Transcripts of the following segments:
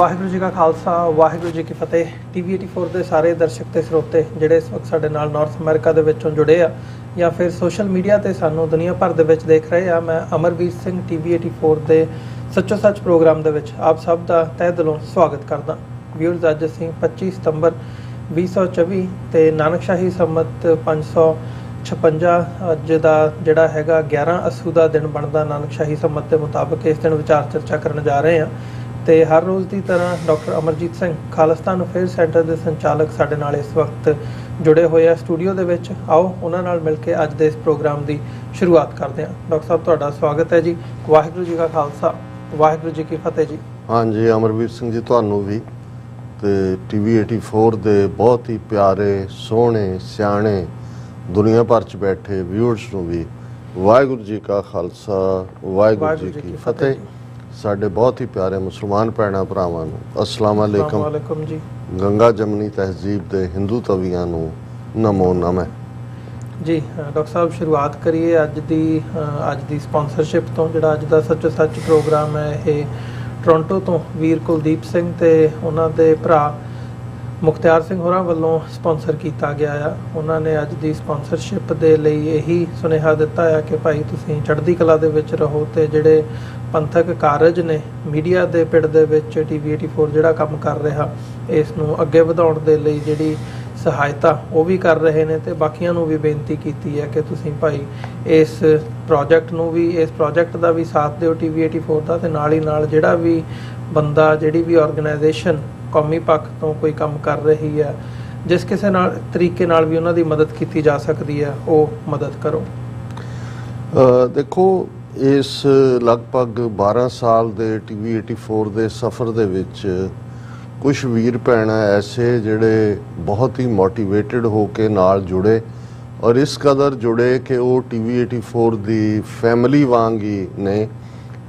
वाहिगुरू जी का खालसा वाहिगुरू जी की फतेह। TV 84 ਦੇ ਸਾਰੇ ਦਰਸ਼ਕ ਤੇ ਸਰੋਤੇ ਜਿਹੜੇ ਇਸ ਵਕਤ ਸਾਡੇ ਨਾਲ ਨਾਰਥ ਅਮਰੀਕਾ ਦੇ ਵਿੱਚੋਂ ਜੁੜੇ ਆ ਜਾਂ ਫਿਰ ਸੋਸ਼ਲ ਮੀਡੀਆ ਤੇ ਸਾਨੂੰ ਦੁਨੀਆ ਭਰ ਦੇ ਵਿੱਚ ਦੇਖ ਰਹੇ ਆ, ਮੈਂ ਅਮਰਵੀਰ ਸਿੰਘ TV 84 ਦੇ ਸੱਚੋ ਸੱਚ ਪ੍ਰੋਗਰਾਮ ਦੇ ਵਿੱਚ ਆਪ ਸਭ ਦਾ ਤਹਿ ਦਿਲੋਂ ਸਵਾਗਤ ਕਰਦਾ। ਵਿਊਅਰਸ, ਅੱਜ ਅਸੀਂ 25 ਸਤੰਬਰ 2024 ਤੇ ਨਾਨਕਸ਼ਾਹੀ ਸੰਮਤ 556 ਅੱਜ ਦਾ ਜਿਹੜਾ ਹੈਗਾ 11 ਅੱਸੂ ਦਾ ਦਿਨ ਬਣਦਾ ਨਾਨਕਸ਼ਾਹੀ ਸੰਮਤ ਦੇ ਮੁਤਾਬਕ ਇਸ ਦਿਨ ਵਿਚਾਰ ਚਰਚਾ ਕਰਨ ਜਾ ਰਹੇ ਹਾਂ। ਤੇ ਹਰ ਰੋਜ਼ ਦੀ ਤਰ੍ਹਾਂ doctor Amarjit Singh Khalistan affair centre ਦੇ ਸੰਚਾਲਕ ਸਾਡੇ ਨਾਲ ਇਸ ਵਕਤ ਜੁੜੇ ਹੋਏ ਆ ਸਟੂਡੀਓ ਦੇ ਵਿੱਚ। ਆਓ ਉਹਨਾਂ ਨਾਲ ਮਿਲ ਕੇ ਅੱਜ ਦੇ ਇਸ ਪ੍ਰੋਗਰਾਮ ਦੀ ਸ਼ੁਰੂਆਤ ਕਰਦੇ ਹਾਂ। ਡਾਕਟਰ ਸਾਹਿਬ, ਤੁਹਾਡਾ ਸਵਾਗਤ ਹੈ ਜੀ। ਵਾਹਿਗੁਰੂ ਜੀ ਕਾ ਖਾਲਸਾ ਵਾਹਿਗੁਰੂ ਜੀ ਕੀ ਫਤਿਹ ਜੀ। ਹਾਂਜੀ, ਅਮਰਵੀਰ ਸਿੰਘ ਜੀ ਤੁਹਾਨੂੰ ਵੀ ਤੇ TV 84 ਦੇ ਬਹੁਤ ਹੀ ਪਿਆਰੇ ਸੋਹਣੇ ਸਿਆਣੇ ਦੁਨੀਆ ਭਰ 'ਚ ਬੈਠੇ ਵਿਊਅਰਸ ਨੂੰ ਵੀ ਵਾਹਿਗੁਰੂ ਜੀ ਕਾ ਖਾਲਸਾ ਵਾਹਿਗੁਰੂ ਜੀ ਕੀ ਫਤਿਹ। ਸਾਡੇ ਬਹੁਤ ਹੀ ਪਿਆਰੇ ਮੁਸਲਮਾਨ ਭੈਣਾਂ ਭਰਾਵਾਂ ਨੂੰ ਅਸਲਾਮ ਵਾਲੇਕੁਮ ਜੀ। ਗੰਗਾ ਜਮਨੀ ਤਹਿਜ਼ੀਬ ਦੇ ਹਿੰਦੂ ਤਵੀਆਂ ਨੂੰ ਨਮੋ ਨਮः ਜੀ। ਡਾਕਟਰ ਸਾਹਿਬ, ਸ਼ੁਰੂਆਤ ਕਰੀਏ ਅੱਜ ਦੀ ਸਪਾਂਸਰਸ਼ਿਪ ਤੋਂ। ਜਿਹੜਾ ਅੱਜ ਦਾ ਸੱਚੋ ਸੱਚ ਪ੍ਰੋਗਰਾਮ ਹੈ ਇਹ ਟੋਰਾਂਟੋ ਤੋਂ ਵੀਰ ਕੁਲਦੀਪ ਸਿੰਘ ਤੇ ਉਹਨਾਂ ਦੇ ਭਰਾ ਮੁਖਤਿਆਰ ਸਿੰਘ ਹੋਰਾਂ ਵੱਲੋਂ ਸਪਾਂਸਰ ਕੀਤਾ ਗਿਆ ਆ। ਉਹਨਾਂ ਨੇ ਅੱਜ ਦੀ ਸਪਾਂਸਰਸ਼ਿਪ ਦੇ ਲਈ ਇਹੀ ਸੁਨੇਹਾ ਦਿੱਤਾ ਆ ਕਿ ਭਾਈ ਤੁਸੀਂ ਚੜ੍ਹਦੀ ਕਲਾ ਦੇ ਵਿੱਚ ਰਹੋ ਤੇ ਜਿਹੜੇ ਪੰਥਕ ਕਾਰਜ ਨੇ ਮੀਡੀਆ ਦੇ ਪਿੜ ਦੇ ਵਿੱਚ TV 84 ਜਿਹੜਾ ਕੰਮ ਕਰ ਰਿਹਾ ਇਸ ਨੂੰ ਅੱਗੇ ਵਧਾਉਣ ਦੇ ਲਈ ਜਿਹੜੀ ਸਹਾਇਤਾ ਉਹ ਵੀ ਕਰ ਰਹੇ ਨੇ ਤੇ ਬਾਕੀਆਂ ਨੂੰ ਵੀ ਬੇਨਤੀ ਕੀਤੀ ਹੈ ਕਿ ਤੁਸੀਂ ਭਾਈ ਇਸ ਪ੍ਰੋਜੈਕਟ ਦਾ ਵੀ ਸਾਥ ਦਿਓ TV 84 ਦਾ, ਤੇ ਨਾਲ ਹੀ ਨਾਲ ਜਿਹੜਾ ਵੀ ਬੰਦਾ ਜਿਹੜੀ ਵੀ ਆਰਗੇਨਾਈਜੇਸ਼ਨ ਕੌਮੀ ਪੱਖ ਤੋਂ ਕੋਈ ਕੰਮ ਕਰ ਰਹੀ ਹੈ, ਜਿਸ ਕਿਸੇ ਨਾਲ ਤਰੀਕੇ ਨਾਲ ਵੀ ਉਹਨਾਂ ਦੀ ਮਦਦ ਕੀਤੀ ਜਾ ਸਕਦੀ ਹੈ ਉਹ ਮਦਦ ਕਰੋ। ਦੇਖੋ, ਇਸ ਲਗਭਗ 12 ਸਾਲ ਦੇ TV 84 ਦੇ ਸਫ਼ਰ ਦੇ ਵਿੱਚ ਕੁਝ ਵੀਰ ਭੈਣਾਂ ਐਸੇ ਜਿਹੜੇ ਬਹੁਤ ਹੀ ਮੋਟੀਵੇਟਡ ਹੋ ਕੇ ਨਾਲ ਜੁੜੇ ਔਰ ਇਸ ਕਦਰ ਜੁੜੇ ਕਿ ਉਹ TV 84 ਦੀ ਫੈਮਿਲੀ ਵਾਂਗ ਹੀ ਨੇ।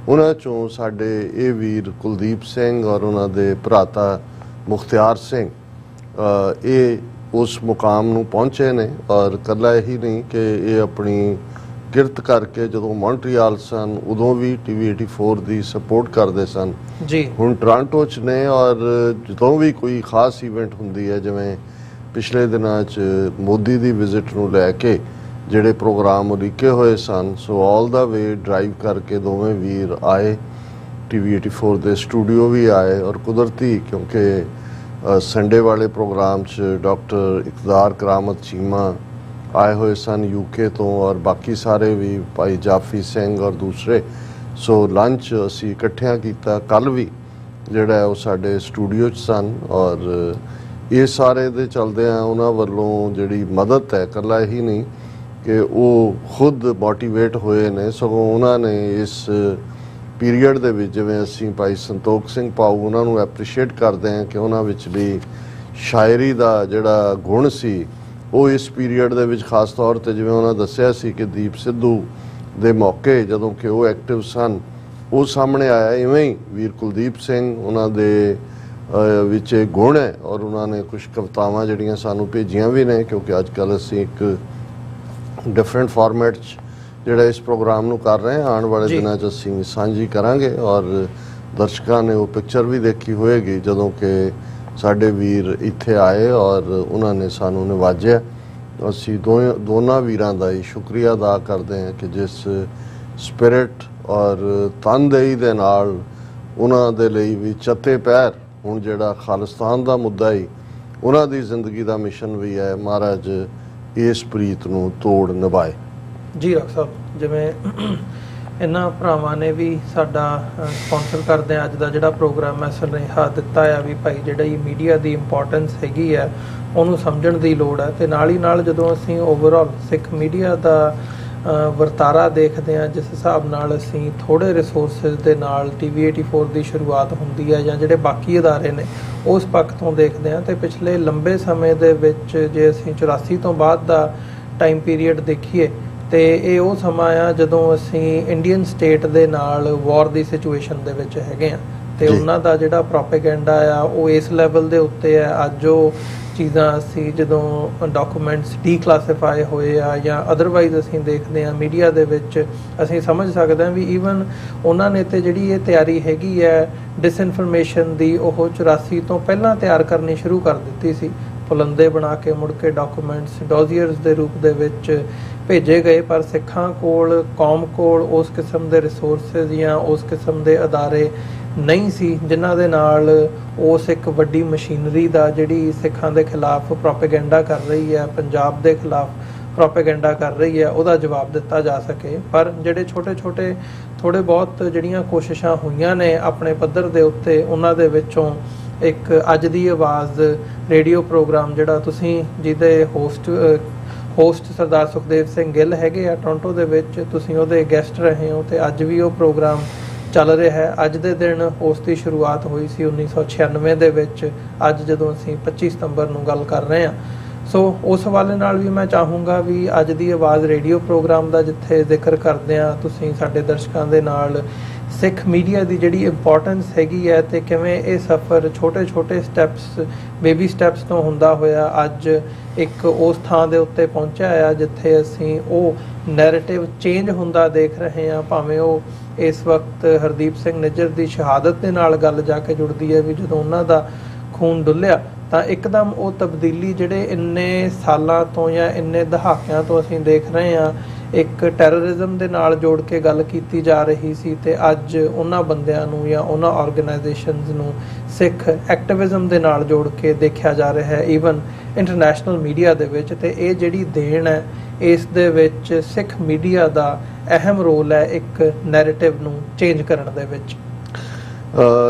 ਉਹਨਾਂ 'ਚੋਂ ਸਾਡੇ ਇਹ ਵੀਰ ਕੁਲਦੀਪ ਸਿੰਘ ਔਰ ਉਹਨਾਂ ਦੇ ਭਰਾਤਾ ਮੁਖਤਿਆਰ ਸਿੰਘ ਇਹ ਉਸ ਮੁਕਾਮ ਨੂੰ ਪਹੁੰਚੇ ਨੇ। ਔਰ ਇਕੱਲਾ ਇਹੀ ਨਹੀਂ ਕਿ ਇਹ ਆਪਣੀ ਕਿਰਤ ਕਰਕੇ ਜਦੋਂ ਮੌਂਟਰੀਆਲ ਸਨ ਉਦੋਂ ਵੀ TV 84 ਦੀ ਸਪੋਰਟ ਕਰਦੇ ਸਨ ਜੀ। ਹੁਣ ਟੋਰਾਂਟੋ 'ਚ ਨੇ ਔਰ ਜਦੋਂ ਵੀ ਕੋਈ ਖਾਸ ਇਵੈਂਟ ਹੁੰਦੀ ਹੈ, ਜਿਵੇਂ ਪਿਛਲੇ ਦਿਨਾਂ 'ਚ ਮੋਦੀ ਦੀ ਵਿਜ਼ਿਟ ਨੂੰ ਲੈ ਕੇ ਜਿਹੜੇ ਪ੍ਰੋਗਰਾਮ ਉਲੀਕੇ ਹੋਏ ਸਨ, ਸੋ ਆਲ ਦਾ ਵੇ ਡਰਾਈਵ ਕਰਕੇ ਦੋਵੇਂ ਵੀਰ ਆਏ। TV 84 ਦੇ ਸਟੂਡੀਓ ਵੀ ਆਏ ਔਰ ਕੁਦਰਤੀ ਕਿਉਂਕਿ ਸੰਡੇ ਵਾਲੇ ਪ੍ਰੋਗਰਾਮ 'ਚ ਡਾਕਟਰ ਇਕਤਦਾਰ ਕਰਾਮਤ ਚੀਮਾ ਆਏ ਹੋਏ ਸਨ UK ਤੋਂ ਔਰ ਬਾਕੀ ਸਾਰੇ ਵੀ ਭਾਈ ਜਾਫੀ ਸਿੰਘ ਔਰ ਦੂਸਰੇ। ਸੋ ਲੰਚ ਅਸੀਂ ਇਕੱਠਿਆਂ ਕੀਤਾ। ਕੱਲ੍ਹ ਵੀ ਜਿਹੜਾ ਉਹ ਸਾਡੇ ਸਟੂਡੀਓ 'ਚ ਸਨ ਔਰ ਇਹ ਸਾਰੇ ਦੇ ਚਲਦਿਆਂ ਉਹਨਾਂ ਵੱਲੋਂ ਜਿਹੜੀ ਮਦਦ ਹੈ, ਇਕੱਲਾ ਇਹੀ ਨਹੀਂ ਕਿ ਉਹ ਖੁਦ ਮੋਟੀਵੇਟ ਹੋਏ ਨੇ, ਸਗੋਂ ਉਹਨਾਂ ਨੇ ਇਸ ਪੀਰੀਅਡ ਦੇ ਵਿੱਚ ਜਿਵੇਂ ਅਸੀਂ ਭਾਈ ਸੰਤੋਖ ਸਿੰਘ ਪਾਊ ਉਹਨਾਂ ਨੂੰ ਐਪਰੀਸ਼ੀਏਟ ਕਰਦੇ ਹਾਂ ਕਿ ਉਹਨਾਂ ਵਿੱਚ ਵੀ ਸ਼ਾਇਰੀ ਦਾ ਜਿਹੜਾ ਗੁਣ ਸੀ ਉਹ ਇਸ ਪੀਰੀਅਡ ਦੇ ਵਿੱਚ ਖਾਸ ਤੌਰ 'ਤੇ ਜਿਵੇਂ ਉਹਨਾਂ ਦੱਸਿਆ ਸੀ ਕਿ ਦੀਪ ਸਿੱਧੂ ਦੇ ਮੌਕੇ ਜਦੋਂ ਕਿ ਉਹ ਐਕਟਿਵ ਸਨ ਉਹ ਸਾਹਮਣੇ ਆਇਆ। ਇਵੇਂ ਹੀ ਵੀਰ ਕੁਲਦੀਪ ਸਿੰਘ ਉਹਨਾਂ ਦੇ ਵਿੱਚ ਗੁਣ ਹੈ ਔਰ ਉਹਨਾਂ ਨੇ ਕੁਝ ਕਵਿਤਾਵਾਂ ਜਿਹੜੀਆਂ ਸਾਨੂੰ ਭੇਜੀਆਂ ਵੀ ਨੇ, ਕਿਉਂਕਿ ਅੱਜ ਕੱਲ੍ਹ ਅਸੀਂ ਇੱਕ ਡਿਫਰੈਂਟ ਫਾਰਮੈਟ 'ਚ ਜਿਹੜਾ ਇਸ ਪ੍ਰੋਗਰਾਮ ਨੂੰ ਕਰ ਰਹੇ ਹਾਂ। ਆਉਣ ਵਾਲੇ ਦਿਨਾਂ 'ਚ ਅਸੀਂ ਸਾਂਝੀ ਕਰਾਂਗੇ ਔਰ ਦਰਸ਼ਕਾਂ ਨੇ ਉਹ ਪਿਕਚਰ ਵੀ ਦੇਖੀ ਹੋਏਗੀ ਜਦੋਂ ਕਿ ਸਾਡੇ ਵੀਰ ਇੱਥੇ ਆਏ ਔਰ ਉਹਨਾਂ ਨੇ ਸਾਨੂੰ ਨਿਵਾਜਿਆ। ਅਸੀਂ ਦੋਨਾਂ ਵੀਰਾਂ ਦਾ ਹੀ ਸ਼ੁਕਰੀਆ ਅਦਾ ਕਰਦੇ ਹਾਂ ਕਿ ਜਿਸ ਸਪਿਰਿਟ ਔਰ ਤਨਦੇਹੀ ਦੇ ਨਾਲ ਉਹਨਾਂ ਦੇ ਲਈ ਵੀ ਚੱਤੇ ਪੈਰ ਹੁਣ ਜਿਹੜਾ ਖਾਲਿਸਤਾਨ ਦਾ ਮੁੱਦਾ ਹੀ ਉਹਨਾਂ ਦੀ ਜ਼ਿੰਦਗੀ ਦਾ ਮਿਸ਼ਨ ਵੀ ਹੈ, ਮਹਾਰਾਜ ਇਸ ਪ੍ਰੀਤ ਨੂੰ ਤੋੜ ਨਿਭਾਏ ਜੀ। ਡਾਕਟਰ ਸਾਹਿਬ, ਜਿਵੇਂ ਇਹਨਾਂ ਭਰਾਵਾਂ ਨੇ ਵੀ ਸਾਡਾ ਸਪਾਂਸਰ ਕਰਦੇ ਆ ਅੱਜ ਦਾ ਜਿਹੜਾ ਪ੍ਰੋਗਰਾਮ ਹੈ ਸੁਨੇਹਾ ਦਿੱਤਾ ਆ ਵੀ ਭਾਈ ਜਿਹੜੀ ਮੀਡੀਆ ਦੀ ਇੰਪੋਰਟੈਂਸ ਹੈਗੀ ਹੈ ਉਹਨੂੰ ਸਮਝਣ ਦੀ ਲੋੜ ਹੈ। ਤੇ ਨਾਲ ਹੀ ਨਾਲ ਜਦੋਂ ਅਸੀਂ ਓਵਰਆਲ ਸਿੱਖ ਮੀਡੀਆ ਦਾ ਵਰਤਾਰਾ ਦੇਖਦੇ ਹਾਂ, ਜਿਸ ਹਿਸਾਬ ਨਾਲ ਅਸੀਂ ਥੋੜ੍ਹੇ ਰਿਸੋਰਸਿਸ ਦੇ ਨਾਲ TV 84 ਦੀ ਸ਼ੁਰੂਆਤ ਹੁੰਦੀ ਹੈ ਜਾਂ ਜਿਹੜੇ ਬਾਕੀ ਅਦਾਰੇ ਨੇ ਉਸ ਪੱਖ ਤੋਂ ਦੇਖਦੇ ਹਾਂ ਤੇ ਪਿਛਲੇ ਲੰਬੇ ਸਮੇਂ ਦੇ ਵਿੱਚ ਜੇ ਅਸੀਂ 84 ਤੋਂ ਬਾਅਦ ਦਾ ਟਾਈਮ ਪੀਰੀਅਡ ਦੇਖੀਏ ਤੇ ਇਹ ਉਹ ਸਮਾਂ ਆ ਜਦੋਂ ਅਸੀਂ ਇੰਡੀਅਨ ਸਟੇਟ ਦੇ ਨਾਲ ਵਾਰ ਦੀ ਸਿਚੁਏਸ਼ਨ ਦੇ ਵਿੱਚ ਹੈਗੇ ਆ ਤੇ ਉਹਨਾਂ ਦਾ ਜਿਹੜਾ ਪ੍ਰੋਪੇਗੈਂਡਾ ਆ ਉਹ ਇਸ ਲੈਵਲ ਦੇ ਉੱਤੇ ਆ। ਅੱਜ ਉਹ ਚੀਜ਼ਾਂ ਅਸੀਂ ਜਦੋਂ ਡਾਕੂਮੈਂਟਸ ਡੀਕਲਾਸੀਫਾਈ ਹੋਏ ਆ ਜਾਂ ਅਦਰਵਾਈਜ਼ ਅਸੀਂ ਦੇਖਦੇ ਹਾਂ ਮੀਡੀਆ ਦੇ ਵਿੱਚ, ਅਸੀਂ ਸਮਝ ਸਕਦੇ ਹਾਂ ਵੀ ਈਵਨ ਉਹਨਾਂ ਨੇ ਤੇ ਜਿਹੜੀ ਇਹ ਤਿਆਰੀ ਹੈਗੀ ਹੈ ਡਿਸਇਨਫੋਰਮੇਸ਼ਨ ਦੀ, ਉਹ 84 ਤੋਂ ਪਹਿਲਾਂ ਤਿਆਰ ਕਰਨੀ ਸ਼ੁਰੂ ਕਰ ਦਿੱਤੀ ਸੀ। ਪੁਲੰਦੇ ਬਣਾ ਕੇ ਮੁੜ ਕੇ ਡਾਕੂਮੈਂਟਸ ਡੋਜ਼ੀਅਰਸ ਦੇ ਰੂਪ ਦੇ ਵਿੱਚ ਭੇਜੇ ਗਏ, ਪਰ ਸਿੱਖਾਂ ਕੋਲ, ਕੌਮ ਕੋਲ ਉਸ ਕਿਸਮ ਦੇ ਰਿਸੋਰਸਿਸ ਜਾਂ ਉਸ ਕਿਸਮ ਦੇ ਅਦਾਰੇ ਨਹੀਂ ਸੀ ਜਿਨ੍ਹਾਂ ਦੇ ਨਾਲ ਉਸ ਇੱਕ ਵੱਡੀ ਮਸ਼ੀਨਰੀ ਦਾ ਜਿਹੜੀ ਸਿੱਖਾਂ ਦੇ ਖਿਲਾਫ ਪ੍ਰੋਪੇਗੈਂਡਾ ਕਰ ਰਹੀ ਹੈ, ਪੰਜਾਬ ਦੇ ਖਿਲਾਫ ਪ੍ਰੋਪੇਗੈਂਡਾ ਕਰ ਰਹੀ ਹੈ, ਉਹਦਾ ਜਵਾਬ ਦਿੱਤਾ ਜਾ ਸਕੇ। ਪਰ ਜਿਹੜੇ ਛੋਟੇ-ਛੋਟੇ ਥੋੜ੍ਹੇ ਬਹੁਤ ਜਿਹੜੀਆਂ ਕੋਸ਼ਿਸ਼ਾਂ ਹੋਈਆਂ ਨੇ ਆਪਣੇ ਪੱਧਰ ਦੇ ਉੱਤੇ, ਉਹਨਾਂ ਦੇ ਵਿੱਚੋਂ ਇੱਕ ਅੱਜ ਦੀ ਆਵਾਜ਼ ਰੇਡੀਓ ਪ੍ਰੋਗਰਾਮ ਜਿਹੜਾ ਤੁਸੀਂ ਜਿਹਦੇ ਹੋਸਟ ਸਰਦਾਰ ਸੁਖਦੇਵ ਸਿੰਘ ਗਿੱਲ ਹੈਗੇ ਆ ਟੋਰਾਂਟੋ ਦੇ ਵਿੱਚ, ਤੁਸੀਂ ਉਹਦੇ ਗੈਸਟ ਰਹੇ ਹੋ ਤੇ ਅੱਜ ਵੀ ਉਹ ਪ੍ਰੋਗਰਾਮ ਚੱਲ ਰਿਹਾ ਹੈ। ਅੱਜ ਦੇ ਦਿਨ ਉਸ ਦੀ ਸ਼ੁਰੂਆਤ ਹੋਈ ਸੀ 1996 ਦੇ ਵਿੱਚ, ਅੱਜ ਜਦੋਂ ਅਸੀਂ 25 ਸਤੰਬਰ ਨੂੰ ਗੱਲ ਕਰ ਰਹੇ ਹਾਂ। ਸੋ ਉਸ ਹਵਾਲੇ ਨਾਲ ਵੀ ਮੈਂ ਚਾਹੂੰਗਾ ਵੀ ਅੱਜ ਦੀ ਆਵਾਜ਼ ਰੇਡੀਓ ਪ੍ਰੋਗਰਾਮ ਦਾ ਜਿੱਥੇ ਜ਼ਿਕਰ ਕਰਦੇ ਹਾਂ, ਤੁਸੀਂ ਸਾਡੇ ਦਰਸ਼ਕਾਂ ਦੇ ਨਾਲ ਸਿੱਖ ਮੀਡੀਆ ਦੀ ਜਿਹੜੀ ਇੰਪੋਰਟੈਂਸ ਹੈਗੀ ਹੈ ਤੇ ਕਿਵੇਂ ਇਹ ਸਫ਼ਰ ਛੋਟੇ-ਛੋਟੇ ਸਟੈਪਸ, ਬੇਬੀ ਸਟੈਪਸ ਤੋਂ ਹੁੰਦਾ ਹੋਇਆ ਅੱਜ ਇੱਕ ਉਸ ਥਾਂ ਦੇ ਉੱਤੇ ਪਹੁੰਚਿਆ ਆ ਜਿੱਥੇ ਅਸੀਂ ਉਹ ਨੈਰੇਟਿਵ ਚੇਂਜ ਹੁੰਦਾ ਦੇਖ ਰਹੇ ਹਾਂ। ਭਾਵੇਂ ਉਹ ਇਸ ਵਕਤ ਹਰਦੀਪ ਸਿੰਘ ਨਿੱਜਰ ਦੀ ਸ਼ਹਾਦਤ ਦੇ ਨਾਲ ਗੱਲ ਜਾ ਕੇ ਜੁੜਦੀ ਹੈ ਵੀ ਜਦੋਂ ਉਹਨਾਂ ਦਾ ਖੂਨ ਡੁੱਲਿਆ ਤਾਂ ਇੱਕਦਮ ਉਹ ਤਬਦੀਲੀ ਜਿਹੜੇ ਇੰਨੇ ਸਾਲਾਂ ਤੋਂ ਜਾਂ ਇੰਨੇ ਦਹਾਕਿਆਂ ਤੋਂ ਅਸੀਂ ਦੇਖ ਰਹੇ ਹਾਂ, ਇੱਕ ਟੈਰਰਿਜ਼ਮ ਦੇ ਨਾਲ ਜੋੜ ਕੇ ਗੱਲ ਕੀਤੀ ਜਾ ਰਹੀ ਸੀ ਤੇ ਅੱਜ ਉਹਨਾਂ ਬੰਦਿਆਂ ਨੂੰ ਜਾਂ ਉਹਨਾਂ ਆਰਗੇਨਾਈਜੇਸ਼ਨਸ ਨੂੰ ਸਿੱਖ ਐਕਟਿਵਿਜ਼ਮ ਦੇ ਨਾਲ ਜੋੜ ਕੇ ਦੇਖਿਆ ਜਾ ਰਿਹਾ ਹੈ ਈਵਨ ਇੰਟਰਨੈਸ਼ਨਲ ਮੀਡੀਆ ਦੇ ਵਿੱਚ। ਤੇ ਇਹ ਜਿਹੜੀ ਦੇਣ ਹੈ, ਇਸ ਦੇ ਵਿੱਚ ਸਿੱਖ ਮੀਡੀਆ ਦਾ ਅਹਿਮ ਰੋਲ ਹੈ ਇੱਕ ਨੈਰੇਟਿਵ ਨੂੰ ਚੇਂਜ ਕਰਨ ਦੇ ਵਿੱਚ।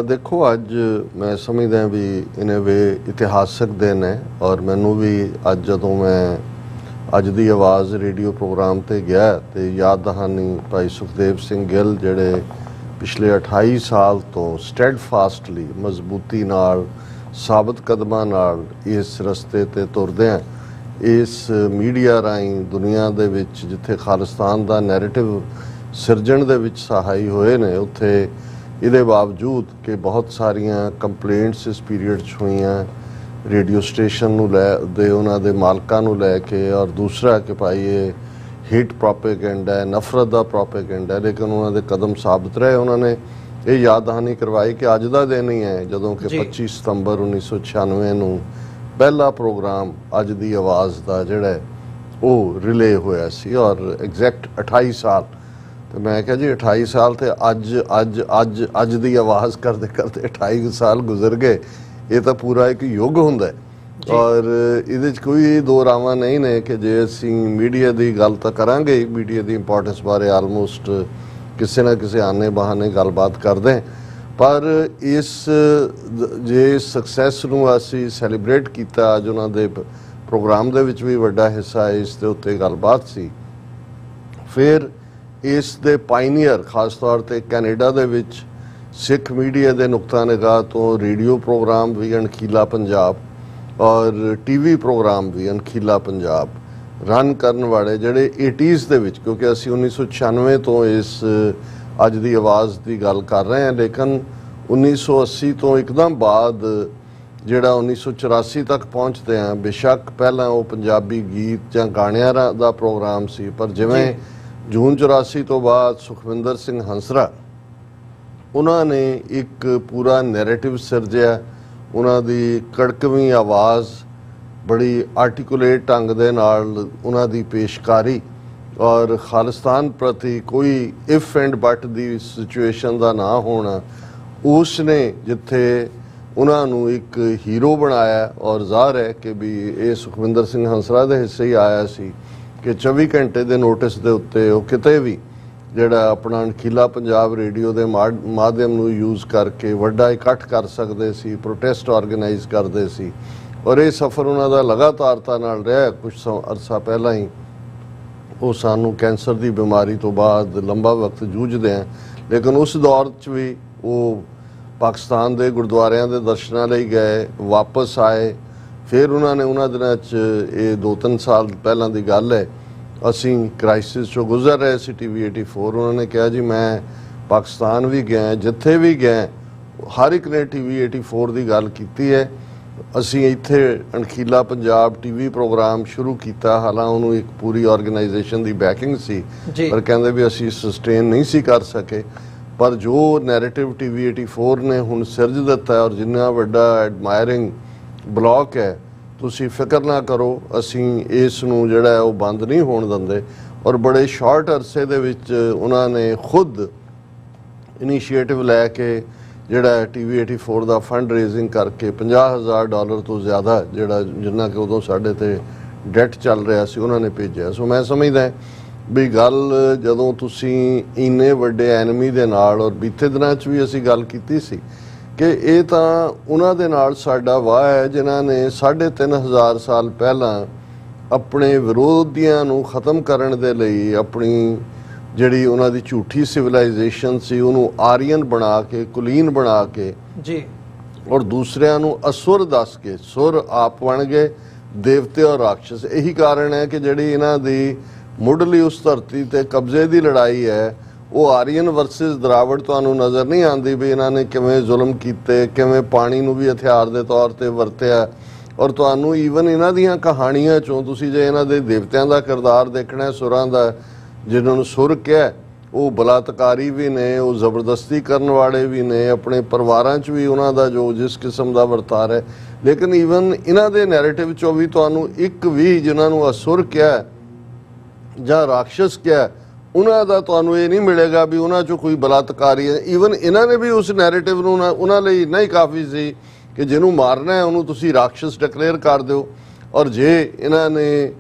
ਦੇਖੋ, ਅੱਜ ਮੈਂ ਸਮਝਦਾ ਵੀ ਇਨ ਵੇ ਇਤਿਹਾਸਕ ਦਿਨ ਹੈ ਔਰ ਮੈਨੂੰ ਵੀ ਅੱਜ ਜਦੋਂ ਮੈਂ ਅੱਜ ਦੀ ਆਵਾਜ਼ ਰੇਡੀਓ ਪ੍ਰੋਗਰਾਮ ਤੇ ਗਿਆ ਤੇ ਯਾਦ ਦਹਾਨੀ ਭਾਈ ਸੁਖਦੇਵ ਸਿੰਘ ਗਿੱਲ ਜਿਹੜੇ ਪਿਛਲੇ 28 ਸਾਲ ਤੋਂ ਸਟੈਡਫਾਸਟਲੀ ਮਜ਼ਬੂਤੀ ਨਾਲ ਸਾਬਤ ਕਦਮਾਂ ਨਾਲ ਇਸ ਰਸਤੇ ਤੇ ਤੁਰਦੇ ਆ, ਇਸ ਮੀਡੀਆ ਰਾਹੀਂ ਦੁਨੀਆ ਦੇ ਵਿੱਚ ਜਿੱਥੇ ਖਾਲਿਸਤਾਨ ਦਾ ਨੈਰੇਟਿਵ ਸਿਰਜਣ ਦੇ ਵਿੱਚ ਸਹਾਈ ਹੋਏ ਨੇ, ਉੱਥੇ ਇਹਦੇ ਬਾਵਜੂਦ ਕਿ ਬਹੁਤ ਸਾਰੀਆਂ ਕੰਪਲੇਂਟਸ ਇਸ ਪੀਰੀਅਡ 'ਚ ਹੋਈਆਂ ਰੇਡੀਓ ਸਟੇਸ਼ਨ ਨੂੰ ਲੈ ਉਹਨਾਂ ਦੇ ਮਾਲਕਾਂ ਨੂੰ ਲੈ ਕੇ, ਔਰ ਦੂਸਰਾ ਕਿ ਭਾਈ ਇਹ ਹੀਟ ਪ੍ਰੋਪੇਗੈਂਡਾ ਹੈ, ਨਫ਼ਰਤ ਦਾ ਪ੍ਰੋਪੇਗੈਂਡਾ ਹੈ, ਲੇਕਿਨ ਉਹਨਾਂ ਦੇ ਕਦਮ ਸਾਬਤ ਰਹੇ। ਉਹਨਾਂ ਨੇ ਇਹ ਯਾਦ ਦਹਾਨੀ ਕਰਵਾਈ ਕਿ ਅੱਜ ਦਾ ਦਿਨ ਹੀ ਹੈ ਜਦੋਂ ਕਿ 25 ਸਤੰਬਰ 1996 ਨੂੰ ਪਹਿਲਾ ਪ੍ਰੋਗਰਾਮ ਅੱਜ ਦੀ ਆਵਾਜ਼ ਦਾ ਜਿਹੜਾ ਉਹ ਰਿਲੇ ਹੋਇਆ ਸੀ ਔਰ ਐਗਜ਼ੈਕਟ 28 ਸਾਲ। ਤੇ ਮੈਂ ਕਿਹਾ ਜੀ 28 ਸਾਲ ਤੇ ਅੱਜ ਦੀ ਆਵਾਜ਼ ਕਰਦੇ ਕਰਦੇ 28 ਸਾਲ ਗੁਜ਼ਰ ਗਏ। ਇਹ ਤਾਂ ਪੂਰਾ ਇੱਕ ਯੁੱਗ ਹੁੰਦਾ ਔਰ ਇਹਦੇ 'ਚ ਕੋਈ ਦੋ ਰਾਵਾਂ ਨਹੀਂ ਨੇ ਕਿ ਜੇ ਅਸੀਂ ਮੀਡੀਆ ਦੀ ਗੱਲ ਤਾਂ ਕਰਾਂਗੇ, ਮੀਡੀਆ ਦੀ ਇੰਪੋਰਟੈਂਸ ਬਾਰੇ ਆਲਮੋਸਟ ਕਿਸੇ ਨਾ ਕਿਸੇ ਆਨੇ ਬਹਾਨੇ ਗੱਲਬਾਤ ਕਰਦੇ, ਪਰ ਇਸ ਜੇ ਸਕਸੈਸ ਨੂੰ ਅਸੀਂ ਸੈਲੀਬ੍ਰੇਟ ਕੀਤਾ, ਅੱਜ ਉਹਨਾਂ ਦੇ ਪ੍ਰੋਗਰਾਮ ਦੇ ਵਿੱਚ ਵੀ ਵੱਡਾ ਹਿੱਸਾ ਇਸ ਦੇ ਉੱਤੇ ਗੱਲਬਾਤ ਸੀ। ਫਿਰ ਇਸ ਦੇ ਪਾਇਨੀਅਰ ਖਾਸ ਤੌਰ ਤੇ ਕੈਨੇਡਾ ਦੇ ਵਿੱਚ ਸਿੱਖ ਮੀਡੀਆ ਦੇ ਨੁਕਤਾ ਨਿਗਾਹ ਤੋਂ ਰੇਡੀਓ ਪ੍ਰੋਗਰਾਮ ਵੀ ਅਣਖੀਲਾ ਪੰਜਾਬ ਔਰ ਟੀਵੀ ਪ੍ਰੋਗਰਾਮ ਵੀ ਅਣਖੀਲਾ ਪੰਜਾਬ ਰਨ ਕਰਨ ਵਾਲੇ ਜਿਹੜੇ 80s ਦੇ ਵਿੱਚ, ਕਿਉਂਕਿ ਅਸੀਂ 1996 ਤੋਂ ਇਸ ਅੱਜ ਦੀ ਆਵਾਜ਼ ਦੀ ਗੱਲ ਕਰ ਰਹੇ ਹਾਂ, ਲੇਕਿਨ 1980 ਤੋਂ ਇੱਕਦਮ ਬਾਅਦ ਜਿਹੜਾ 1984 ਤੱਕ ਪਹੁੰਚਦੇ ਹਾਂ, ਬੇਸ਼ੱਕ ਪਹਿਲਾਂ ਉਹ ਪੰਜਾਬੀ ਗੀਤ ਜਾਂ ਗਾਣਿਆਂ ਦਾ ਪ੍ਰੋਗਰਾਮ ਸੀ, ਪਰ ਜਿਵੇਂ ਜੂਨ 84 ਤੋਂ ਬਾਅਦ ਸੁਖਵਿੰਦਰ ਸਿੰਘ ਹੰਸਰਾ ਉਹਨਾਂ ਨੇ ਇੱਕ ਪੂਰਾ ਨੈਰੇਟਿਵ ਸਿਰਜਿਆ। ਉਹਨਾਂ ਦੀ ਕੜਕਵੀਂ ਆਵਾਜ਼, ਬੜੀ ਆਰਟੀਕੂਲੇਟ ਢੰਗ ਦੇ ਨਾਲ ਉਹਨਾਂ ਦੀ ਪੇਸ਼ਕਾਰੀ ਔਰ ਖਾਲਿਸਤਾਨ ਪ੍ਰਤੀ ਕੋਈ ਇਫ ਐਂਡ ਬਟ ਦੀ ਸਿਚੁਏਸ਼ਨ ਦਾ ਨਾ ਹੋਣਾ, ਉਸ ਨੇ ਜਿੱਥੇ ਉਹਨਾਂ ਨੂੰ ਇੱਕ ਹੀਰੋ ਬਣਾਇਆ। ਔਰ ਜ਼ਾਹਰ ਹੈ ਕਿ ਵੀ ਇਹ ਸੁਖਵਿੰਦਰ ਸਿੰਘ ਹੰਸਰਾ ਦੇ ਹਿੱਸੇ ਹੀ ਆਇਆ ਸੀ ਕਿ 24 ਘੰਟੇ ਦੇ ਨੋਟਿਸ ਦੇ ਉੱਤੇ ਉਹ ਕਿਤੇ ਵੀ ਜਿਹੜਾ ਆਪਣਾ ਅਣਖੀਲਾ ਪੰਜਾਬ ਰੇਡੀਓ ਦੇ ਮਾਧਿਅਮ ਨੂੰ ਯੂਜ਼ ਕਰਕੇ ਵੱਡਾ ਇਕੱਠ ਕਰ ਸਕਦੇ ਸੀ, ਪ੍ਰੋਟੈਸਟ ਆਰਗੇਨਾਈਜ਼ ਕਰਦੇ ਸੀ। ਔਰ ਇਹ ਸਫ਼ਰ ਉਹਨਾਂ ਦਾ ਲਗਾਤਾਰਤਾ ਨਾਲ ਰਿਹਾ। ਕੁਝ ਅਰਸਾ ਪਹਿਲਾਂ ਹੀ ਉਹ ਸਾਨੂੰ ਕੈਂਸਰ ਦੀ ਬਿਮਾਰੀ ਤੋਂ ਬਾਅਦ ਲੰਬਾ ਵਕਤ ਜੂਝਦੇ ਆ, ਲੇਕਿਨ ਉਸ ਦੌਰ 'ਚ ਵੀ ਉਹ ਪਾਕਿਸਤਾਨ ਦੇ ਗੁਰਦੁਆਰਿਆਂ ਦੇ ਦਰਸ਼ਨਾਂ ਲਈ ਗਏ, ਵਾਪਸ ਆਏ। ਫਿਰ ਉਹਨਾਂ ਨੇ ਉਹਨਾਂ ਦਿਨਾਂ 'ਚ, ਇਹ 2-3 ਸਾਲ ਪਹਿਲਾਂ ਦੀ ਗੱਲ ਹੈ, ਅਸੀਂ ਕ੍ਰਾਈਸਿਸ 'ਚੋਂ ਗੁਜ਼ਰ ਰਹੇ ਸੀ TV 84, ਉਹਨਾਂ ਨੇ ਕਿਹਾ ਜੀ ਮੈਂ ਪਾਕਿਸਤਾਨ ਵੀ ਗਿਆ, ਜਿੱਥੇ ਵੀ ਗਿਆ ਹਰ ਇੱਕ ਨੇ TV 84 ਦੀ ਗੱਲ ਕੀਤੀ ਹੈ। ਅਸੀਂ ਇੱਥੇ ਅਣਖੀਲਾ ਪੰਜਾਬ ਟੀਵੀ ਪ੍ਰੋਗਰਾਮ ਸ਼ੁਰੂ ਕੀਤਾ। ਹਾਲਾਂ ਉਹਨੂੰ ਇੱਕ ਪੂਰੀ ਆਰਗੇਨਾਈਜੇਸ਼ਨ ਦੀ ਬੈਕਿੰਗ ਸੀ, ਪਰ ਕਹਿੰਦੇ ਵੀ ਅਸੀਂ ਸਸਟੇਨ ਨਹੀਂ ਸੀ ਕਰ ਸਕੇ। ਪਰ ਜੋ ਨੈਰੇਟਿਵ ਟੀਵੀ 84 ਨੇ ਹੁਣ ਸਿਰਜ ਦਿੱਤਾ ਔਰ ਜਿੰਨਾ ਵੱਡਾ ਐਡਮਾਇਰਿੰਗ ਬਲੌਕ ਹੈ, ਤੁਸੀਂ ਫਿਕਰ ਨਾ ਕਰੋ, ਅਸੀਂ ਇਸ ਨੂੰ ਜਿਹੜਾ ਉਹ ਬੰਦ ਨਹੀਂ ਹੋਣ ਦਿੰਦੇ। ਔਰ ਬੜੇ ਸ਼ਾਰਟ ਅਰਸੇ ਦੇ ਵਿੱਚ ਉਹਨਾਂ ਨੇ ਖੁਦ ਇਨੀਸ਼ੀਏਟਿਵ ਲੈ ਕੇ ਜਿਹੜਾ ਟੀਵੀ 84 ਦਾ ਫੰਡ ਰੇਜ਼ਿੰਗ ਕਰਕੇ $50,000 ਤੋਂ ਜ਼ਿਆਦਾ ਜਿਹੜਾ ਜਿੰਨਾ ਕਿ ਉਦੋਂ ਸਾਡੇ ਤੇ ਡੈਟ ਚੱਲ ਰਿਹਾ ਸੀ ਉਹਨਾਂ ਨੇ ਭੇਜਿਆ। ਸੋ ਮੈਂ ਸਮਝਦਾ ਵੀ ਗੱਲ ਜਦੋਂ ਤੁਸੀਂ ਇੰਨੇ ਵੱਡੇ ਐਨਮੀ ਦੇ ਨਾਲ, ਔਰ ਬੀਤੇ ਦਿਨਾਂ 'ਚ ਵੀ ਅਸੀਂ ਗੱਲ ਕੀਤੀ ਸੀ ਕਿ ਇਹ ਤਾਂ ਉਹਨਾਂ ਦੇ ਨਾਲ ਸਾਡਾ ਵਾਹ ਹੈ ਜਿਨ੍ਹਾਂ ਨੇ 3,500 ਸਾਲ ਪਹਿਲਾਂ ਆਪਣੇ ਵਿਰੋਧੀਆਂ ਨੂੰ ਖਤਮ ਕਰਨ ਦੇ ਲਈ ਆਪਣੀ ਜਿਹੜੀ ਉਹਨਾਂ ਦੀ ਝੂਠੀ ਸਿਵਲਾਈਜੇਸ਼ਨ ਸੀ ਉਹਨੂੰ ਆਰੀਅਨ ਬਣਾ ਕੇ, ਕੁਲੀਨ ਬਣਾ ਕੇ ਜੀ, ਔਰ ਦੂਸਰਿਆਂ ਨੂੰ ਅਸੁਰ ਦੱਸ ਕੇ ਸੁਰ ਆਪ ਬਣ ਗਏ, ਦੇਵਤੇ ਔਰ ਰਾਖਸ਼। ਇਹੀ ਕਾਰਨ ਹੈ ਕਿ ਜਿਹੜੀ ਇਹਨਾਂ ਦੀ ਮੁੱਢਲੀ ਉਸ ਧਰਤੀ ਤੇ ਕਬਜ਼ੇ ਦੀ ਲੜਾਈ ਹੈ ਉਹ ਆਰੀਅਨ ਵਰਸਸ ਦਰਾਵੜ ਤੁਹਾਨੂੰ ਨਜ਼ਰ ਨਹੀਂ ਆਉਂਦੀ ਵੀ ਇਹਨਾਂ ਨੇ ਕਿਵੇਂ ਜ਼ੁਲਮ ਕੀਤੇ, ਕਿਵੇਂ ਪਾਣੀ ਨੂੰ ਵੀ ਹਥਿਆਰ ਦੇ ਤੌਰ ਤੇ ਵਰਤਿਆ। ਔਰ ਤੁਹਾਨੂੰ ਈਵਨ ਇਹਨਾਂ ਦੀਆਂ ਕਹਾਣੀਆਂ ਚੋਂ ਤੁਸੀਂ ਜੇ ਇਹਨਾਂ ਦੇ ਦੇਵਤਿਆਂ ਦਾ ਕਿਰਦਾਰ ਦੇਖਣਾ, ਸੁਰਾਂ ਦਾ, ਜਿਨ੍ਹਾਂ ਨੂੰ ਸੁਰ ਕਿਹਾ, ਉਹ ਬਲਾਤਕਾਰੀ ਵੀ ਨੇ, ਉਹ ਜ਼ਬਰਦਸਤੀ ਕਰਨ ਵਾਲੇ ਵੀ ਨੇ, ਆਪਣੇ ਪਰਿਵਾਰਾਂ 'ਚ ਵੀ ਉਹਨਾਂ ਦਾ ਜੋ ਜਿਸ ਕਿਸਮ ਦਾ ਵਰਤਾਰ ਹੈ। ਲੇਕਿਨ ਈਵਨ ਇਹਨਾਂ ਦੇ ਨੈਰੇਟਿਵ 'ਚੋਂ ਵੀ ਤੁਹਾਨੂੰ ਇੱਕ ਵੀ ਜਿਨ੍ਹਾਂ ਨੂੰ ਅਸੁਰ ਕਿਹਾ ਜਾਂ ਰਾਖਸ਼ ਕਿਹਾ, ਉਹਨਾਂ ਦਾ ਤੁਹਾਨੂੰ ਇਹ ਨਹੀਂ ਮਿਲੇਗਾ ਵੀ ਉਹਨਾਂ 'ਚੋਂ ਕੋਈ ਬਲਾਤਕਾਰੀ ਹੈ। ਈਵਨ ਇਹਨਾਂ ਨੇ ਵੀ ਉਸ ਨੈਰੇਟਿਵ ਨੂੰ ਉਹਨਾਂ ਲਈ ਇੰਨਾ ਹੀ ਕਾਫੀ ਸੀ ਕਿ ਜਿਹਨੂੰ ਮਾਰਨਾ ਹੈ ਉਹਨੂੰ ਤੁਸੀਂ ਰਾਖਸ਼ ਡਿਕਲੇਅਰ ਕਰ ਦਿਓ। ਔਰ ਜੇ ਇਹਨਾਂ ਨੇ